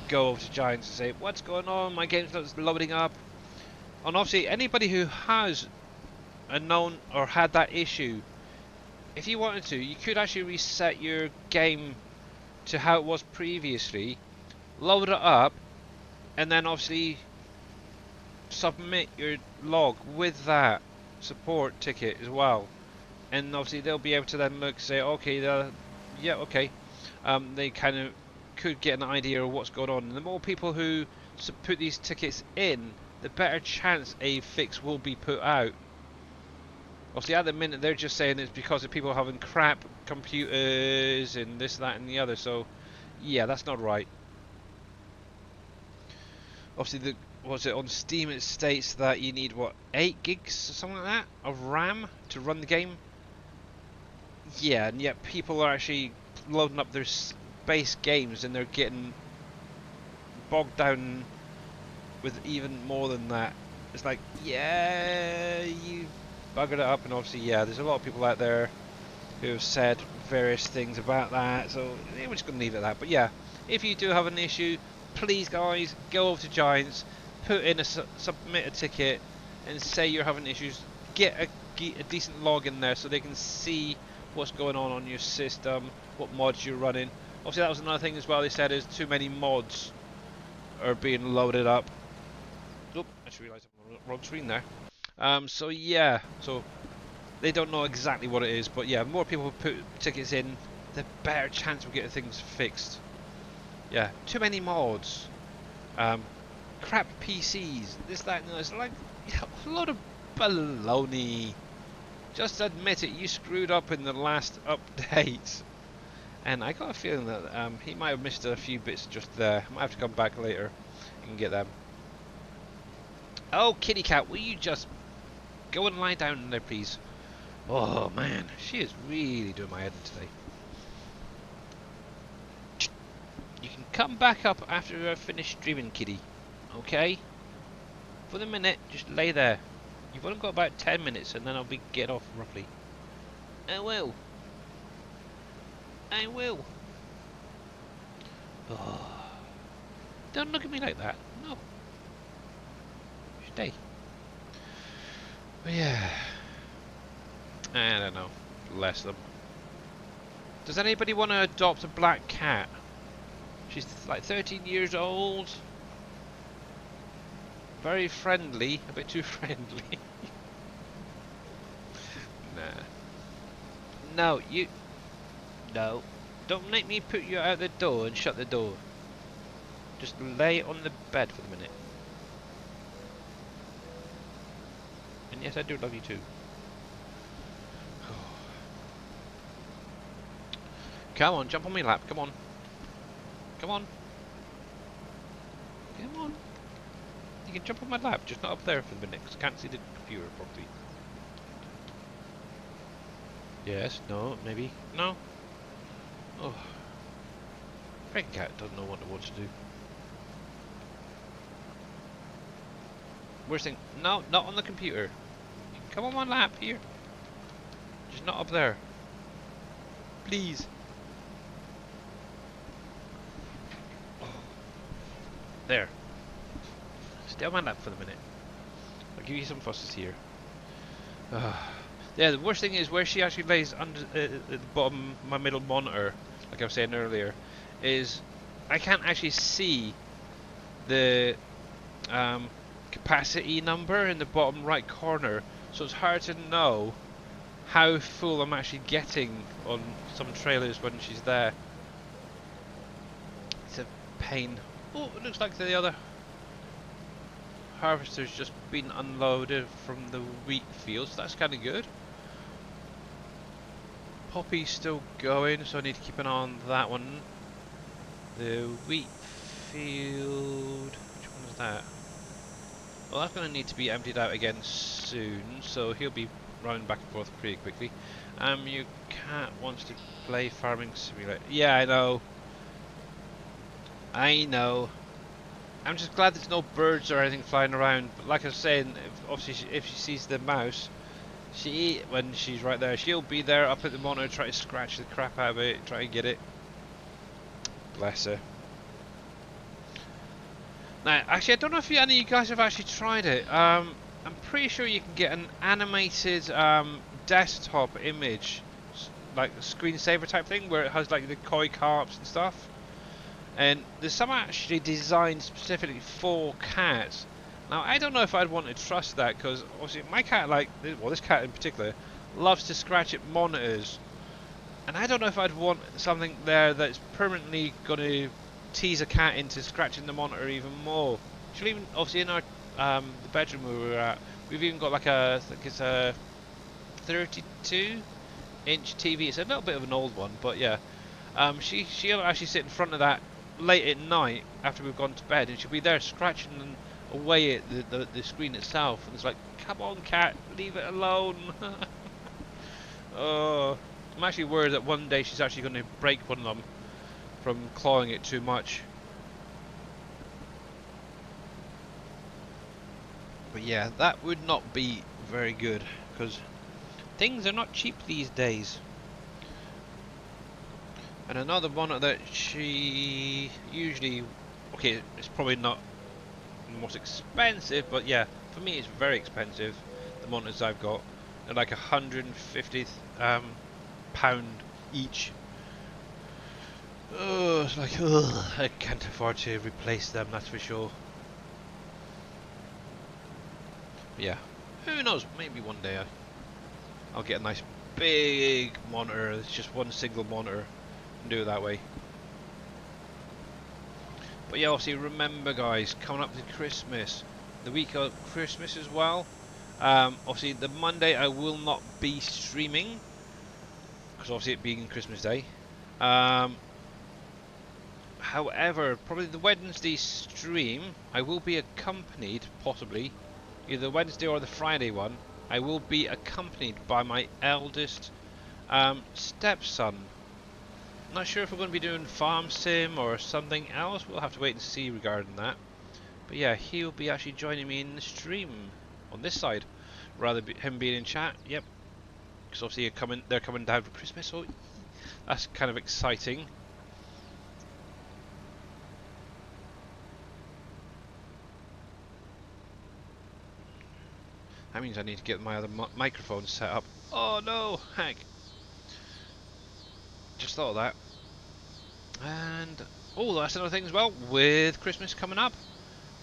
go over to Giants and say, what's going on, my game's not loading up. And obviously anybody who has a known or had that issue, if you wanted to, you could actually reset your game to how it was previously, load it up, and then obviously submit your log with that support ticket as well. And obviously they'll be able to then look, say, okay, yeah, okay. They kind of could get an idea of what's going on. And the more people who put these tickets in, the better chance a fix will be put out. Obviously, at the minute they're just saying it's because of people having crap computers and this, that, and the other. So, yeah, that's not right. Obviously, was it on Steam? It states that you need what, 8 gigs or something like that of RAM to run the game. Yeah, and yet people are actually loading up their base games and they're getting bogged down with even more than that. It's like, yeah, you buggered it up, and obviously, yeah, there's a lot of people out there who have said various things about that, so we're just going to leave it at that. But yeah, if you do have an issue, please guys, go over to Giants, put in submit a ticket, and say you're having issues. Get a decent log in there so they can see what's going on your system, what mods you're running. Obviously, that was another thing as well. They said is too many mods are being loaded up. Oop, I just realised I'm on the wrong screen there. So yeah, so they don't know exactly what it is, but yeah, more people put tickets in, the better chance of getting things fixed. Yeah, too many mods, crap PCs, this, that, and it's like a lot of baloney. Just admit it, you screwed up in the last update. And I got a feeling that he might have missed a few bits just there. I might have to come back later and get them. Oh, kitty cat, will you just go and lie down there, please? Oh man, she is really doing my head in today. You can come back up after I finish streaming, kitty. Okay? For the minute, just lay there. You've only got about 10 minutes and then I'll be get off roughly. I will. I will. Oh. Don't look at me like that. No. Stay. But yeah. I don't know. Bless them. Does anybody want to adopt a black cat? She's like 13 years old. Very friendly. A bit too friendly. Nah. No, you... No. Don't make me put you out the door and shut the door. Just lay on the bed for the minute. And yes, I do love you too. Come on, jump on my lap, come on. Come on. Come on. You can jump on my lap, just not up there for the minute, because I can't see the computer properly. Yes, no, maybe, no. Oh. Freaking cat doesn't know what it wants to do. Worst thing, no, not on the computer. You can come on my lap, here. Just not up there. Please. There. Stay on my lap for the minute. I'll give you some fusses here. Yeah, the worst thing is where she actually lays under at the bottom of my middle monitor, like I was saying earlier, is I can't actually see the capacity number in the bottom right corner, so it's hard to know how full I'm actually getting on some trailers when she's there. It's a pain. Oh, it looks like the other harvester's just been unloaded from the wheat fields. That's kind of good. Poppy's still going, so I need to keep an eye on that one. The wheat field... Which one is that? Well, that's going to need to be emptied out again soon, so he'll be running back and forth pretty quickly. Your cat wants to play Farming Simulator. Yeah, I know. I know. I'm just glad there's no birds or anything flying around. But like I was saying, obviously if she sees the mouse, when she's right there, she'll be there up at the monitor, try to scratch the crap out of it, try and get it. Bless her. Now, actually, I don't know if any of you guys have actually tried it. I'm pretty sure you can get an animated desktop image, like a screensaver type thing, where it has like the koi carps and stuff. And there's some actually designed specifically for cats. Now, I don't know if I'd want to trust that, because obviously my cat, like, well, this cat in particular, loves to scratch at monitors. And I don't know if I'd want something there that's permanently going to tease a cat into scratching the monitor even more. She'll even, obviously, in our the bedroom where we were at, we've even got like I think it's a 32-inch TV. It's a little bit of an old one, but yeah. She'll actually sit in front of that late at night after we've gone to bed, and she'll be there scratching away at the screen itself. And it's like, come on, cat, leave it alone. Oh, I'm actually worried that one day she's actually going to break one of them from clawing it too much. But yeah, that would not be very good, because things are not cheap these days. And another monitor that she usually, okay, it's probably not the most expensive, but yeah, for me it's very expensive. The monitors I've got, they're like £150 pound each. Oh, it's like, ugh, I can't afford to replace them, that's for sure. But yeah, who knows? Maybe one day I'll get a nice big monitor. It's just one single monitor, and do it that way. But yeah, obviously remember, guys, coming up to Christmas, the week of Christmas as well. Obviously the Monday I will not be streaming, because obviously it being Christmas Day. However, probably the Wednesday stream, I will be accompanied, possibly, either the Wednesday or the Friday one, I will be accompanied by my eldest stepson. Not sure if we're going to be doing farm sim or something else. We'll have to wait and see regarding that. But yeah, he'll be actually joining me in the stream on this side, rather him being in chat. Yep, because obviously they're coming down for Christmas, so that's kind of exciting. That means I need to get my other microphone set up. Oh no, heck! Just thought of that. And oh, that's another thing as well. With Christmas coming up,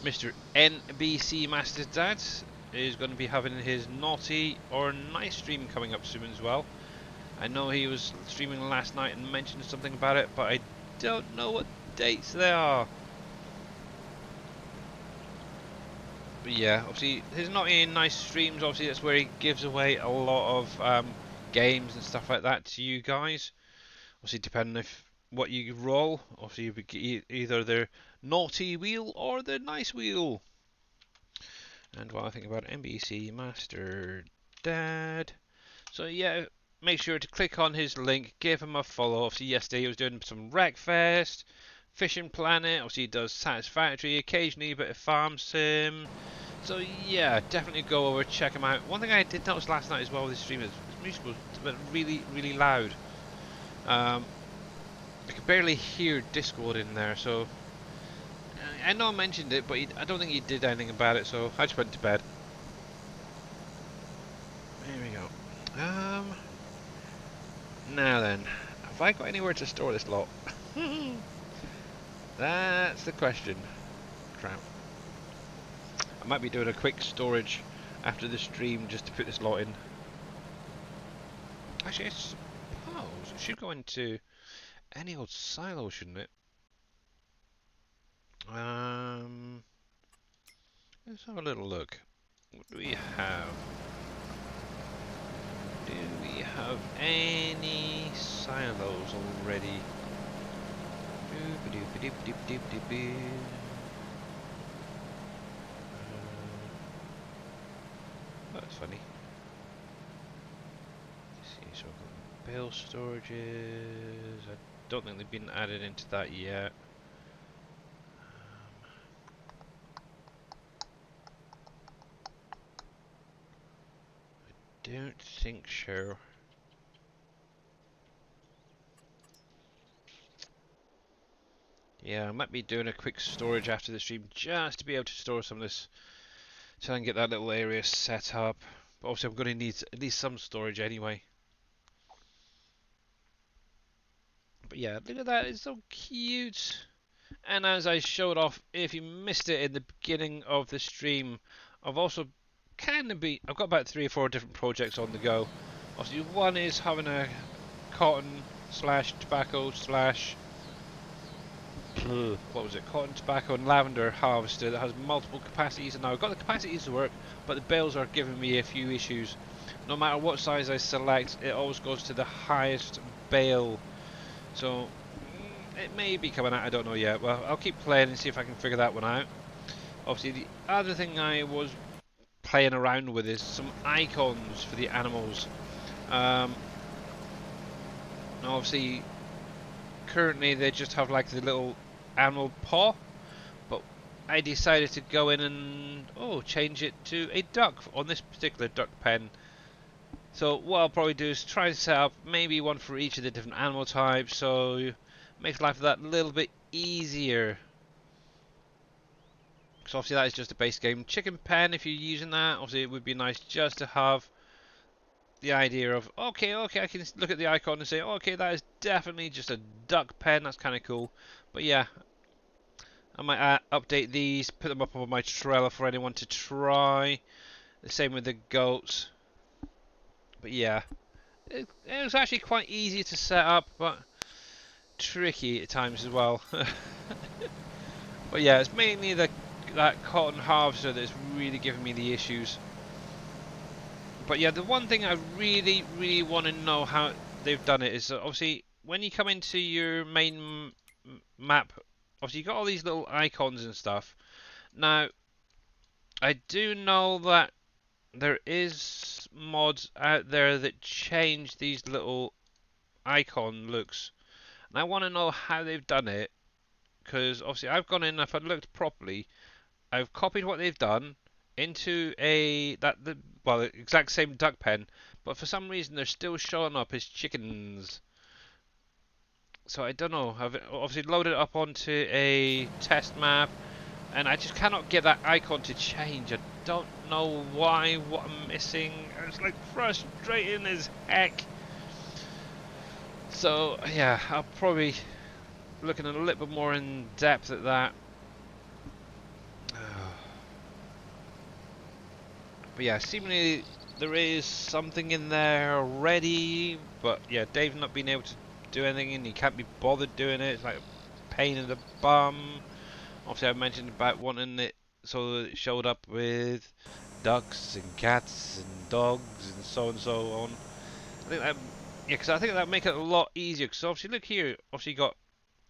Mr. NBC Master's Dad is going to be having his naughty or nice stream coming up soon as well. I know he was streaming last night and mentioned something about it, but I don't know what dates they are. But yeah, obviously his naughty and nice streams, obviously that's where he gives away a lot of games and stuff like that to you guys. Obviously depending if what you roll, obviously you get either their naughty wheel or the nice wheel. And what I think about NBC Master Dad. So yeah, make sure to click on his link, give him a follow. Obviously yesterday he was doing some Wreckfest, Fishing Planet, obviously he does Satisfactory, occasionally a bit of Farm Sim. So yeah, definitely go over, check him out. One thing I did notice last night as well with this stream is his music was really, really loud. I could barely hear Discord in there, so I know I mentioned it, but I don't think he did anything about it, so I just went to bed. There we go. Now then, have I got anywhere to store this lot? That's the question. Crap. I might be doing a quick storage after the stream just to put this lot in. Actually, I suppose it should go into any old silo, shouldn't it? Let's have a little look. What do we have? Do we have any silos already? That's funny. Let's see, so I've got bale storages. I don't think they've been added into that yet. Don't think so. Yeah, I might be doing a quick storage after the stream just to be able to store some of this, so I can get that little area set up. But obviously I'm going to need at least some storage anyway. But yeah, look at that, it's so cute. And as I showed off, if you missed it in the beginning of the stream, I've also I've got about 3 or 4 different projects on the go. Obviously, one is having a cotton slash tobacco slash what was it? Cotton, tobacco, and lavender harvester that has multiple capacities. And now I've got the capacities to work, but the bales are giving me a few issues. No matter what size I select, it always goes to the highest bale. So it may be coming out, I don't know yet. Well, I'll keep playing and see if I can figure that one out. Obviously, the other thing I was playing around with is some icons for the animals. Now, obviously, currently they just have like the little animal paw, but I decided to go in and change it to a duck on this particular duck pen. So what I'll probably do is try to set up maybe one for each of the different animal types, so it makes life that little bit easier. So obviously that is just a base game. Chicken pen, if you're using that, obviously it would be nice just to have the idea of, okay, I can look at the icon and say, okay, that is definitely just a duck pen, that's kind of cool. But yeah, I might update these, put them up on my trailer for anyone to try. The same with the goats. But yeah, it was actually quite easy to set up, but tricky at times as well. But yeah, it's mainly that cotton harvester that's really giving me the issues. But yeah, the one thing I really, really want to know how they've done it is that obviously when you come into your main map, obviously you got all these little icons and stuff. Now, I do know that there is mods out there that change these little icon looks, and I want to know how they've done it, because obviously I've gone in, if I looked properly, I've copied what they've done into the exact same duck pen, but for some reason they're still showing up as chickens. So I don't know. I've obviously loaded it up onto a test map, and I just cannot get that icon to change. I don't know why, what I'm missing. It's like frustrating as heck. So yeah, I'll probably looking a little bit more in depth at that. But yeah, seemingly there is something in there already, but yeah, Dave's not been able to do anything and he can't be bothered doing it. It's like a pain in the bum. Obviously I mentioned about wanting it so that it showed up with ducks and cats and dogs and so on. I think that, yeah, because I think that would make it a lot easier, because obviously look here, obviously you got,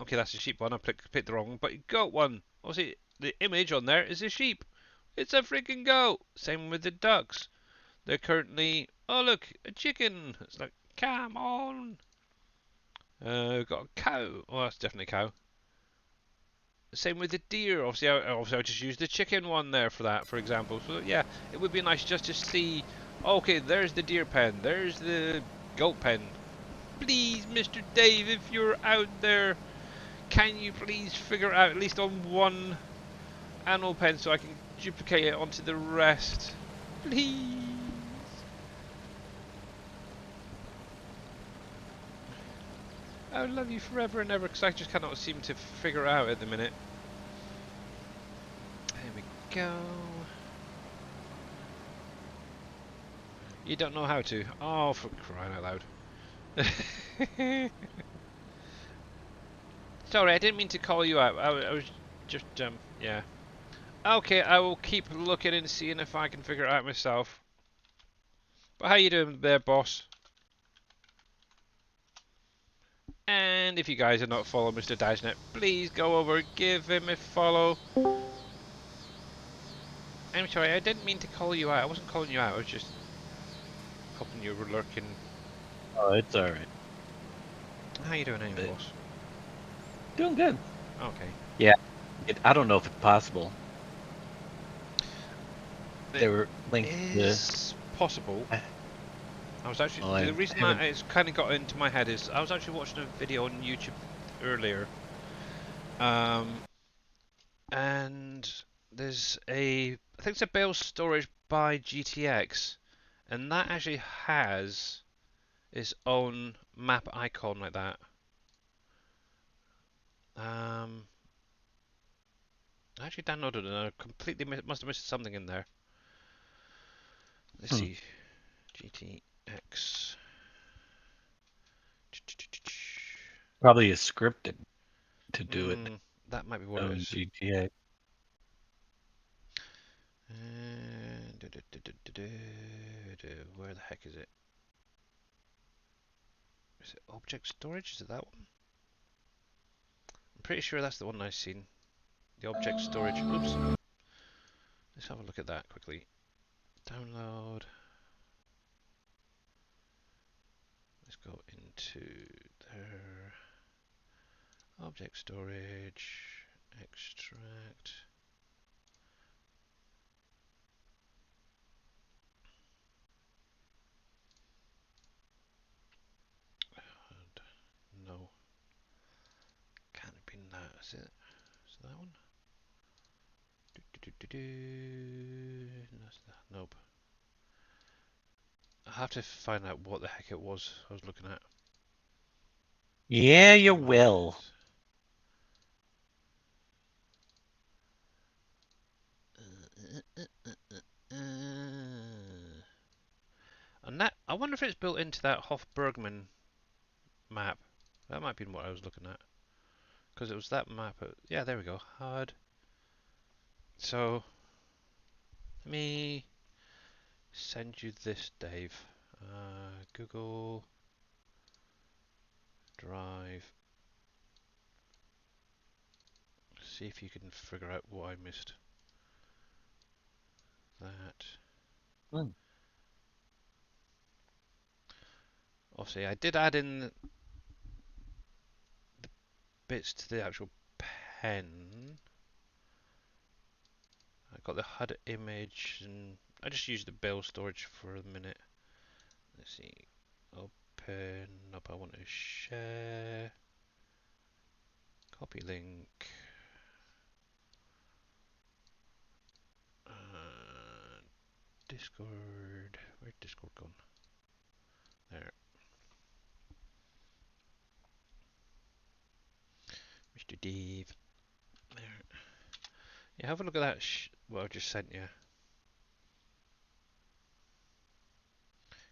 okay, that's a sheep one, I picked the wrong one, but you got one. Obviously the image on there is a sheep. It's a freaking goat. Same with the ducks. They're currently, oh look, a chicken. It's like, come on. We've got a cow. Oh, that's definitely a cow. Same with the deer. Obviously, I just used the chicken one there for that, for example. So yeah, it would be nice just to see. Okay, there's the deer pen. There's the goat pen. Please, Mr. Dave, if you're out there, can you please figure out at least on one animal pen so I can duplicate it onto the rest? Please. I will love you forever and ever, because I just cannot seem to figure out at the minute. There we go. You don't know how to? Oh, for crying out loud. Sorry, I didn't mean to call you out. I was just, yeah. Okay, I will keep looking and seeing if I can figure it out myself. But how you doing there, boss? And if you guys are not following Mr. Dashnet, please go over, give him a follow. I'm sorry, I didn't mean to call you out. I wasn't calling you out, I was just hoping you were lurking. Oh, it's alright. How you doing anyway, boss? Doing good. Okay. Yeah, I don't know if it's possible. They were linked It's possible. I was actually, Well, the reason that it's kind of got into my head is I was actually watching a video on YouTube earlier, Um, and there's I think it's a bale storage by GTX, and that actually has its own map icon like that. I actually downloaded it and I completely must have missed something in there. Let's see. GTX. Probably is scripted to do it That might be what it on is. GTA. Where the heck is it? Is it object storage? Is it that one? I'm pretty sure that's the one I've seen. The object storage. Oops. Let's have a look at that quickly. Download. Let's go into there. Object storage. Extract. And no. Can't have been that. Is it? Is it that one? That's that. Nope. I have to find out what the heck it was I was looking at. Yeah, you will. And that, I wonder if it's built into that Hofbergman map. That might be what I was looking at. Because it was that map. Yeah, there we go. Hard. So, let me send you this, Dave. Google Drive. See if you can figure out what I missed. That. Obviously, I did add in the bits to the actual pen. I got the HUD image, and I just used the bill storage for a minute. Let's see. Open up. I want to share. Copy link. Discord. Where's Discord gone? There. Mr. Dave. There. Yeah, have a look at that. What I just sent you.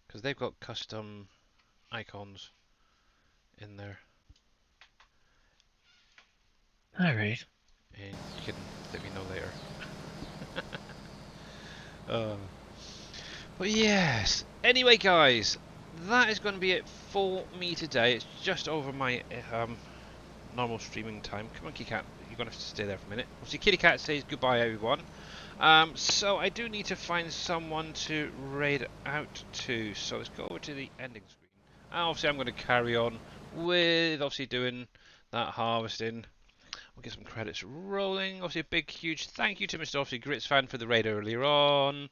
Because they've got custom icons in there. Alright. And you can let me know later. uh, but yes. Anyway, guys, that is going to be it for me today. It's just over my normal streaming time. Come on, Kitty Cat. You're going to have to stay there for a minute. Obviously, Kitty Cat says goodbye, everyone. So I do need to find someone to raid out to. So let's go over to the ending screen. And obviously, I'm going to carry on with obviously doing that harvesting. We'll get some credits rolling. Obviously, a big, huge thank you to Mr. Obviously Grits fan for the raid earlier on.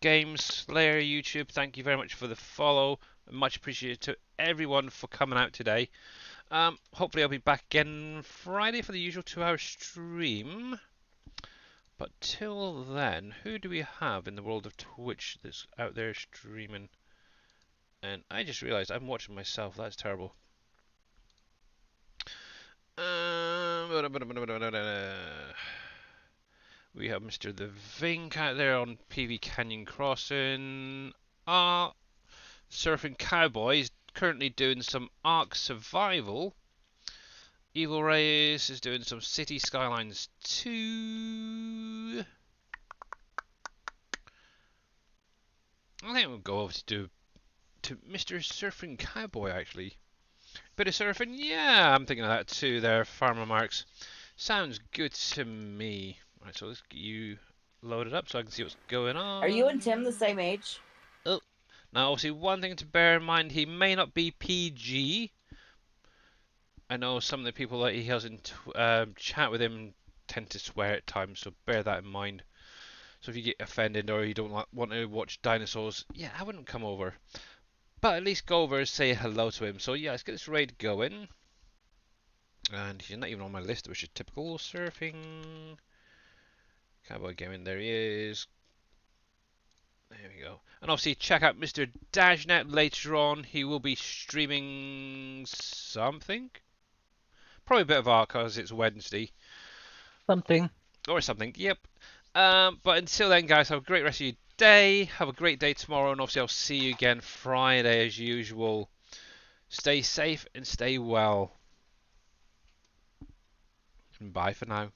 Game Slayer YouTube, thank you very much for the follow. Much appreciated to everyone for coming out today. Hopefully I'll be back again Friday for the usual 2-hour stream. But till then, who do we have in the world of Twitch that's out there streaming? And I just realised I'm watching myself. That's terrible. We have Mr. The Vink out there on PV Canyon Crossing. Surfing Cowboys currently doing some Ark Survival. Evil Race is doing some City Skylines 2. I think we'll go over to Mr. Surfing Cowboy actually. Bit of surfing? Yeah, I'm thinking of that too there, Farmer Marks. Sounds good to me. Right, so let's get you loaded up so I can see what's going on. Are you and Tim the same age? Oh, now obviously one thing to bear in mind, he may not be PG. I know some of the people that he has in chat with him tend to swear at times, so bear that in mind. So if you get offended or you don't want to watch dinosaurs, yeah, I wouldn't come over. But at least go over and say hello to him. So yeah, let's get this raid going. And he's not even on my list, which is typical. Surfing. Cowboy Gaming, there he is. There we go. And obviously check out Mr. Dashnet later on. He will be streaming something. Probably a bit of art because it's Wednesday. Something. Or something, yep. But until then, guys, have a great rest of your day. Have a great day tomorrow. And obviously I'll see you again Friday as usual. Stay safe and stay well. And bye for now.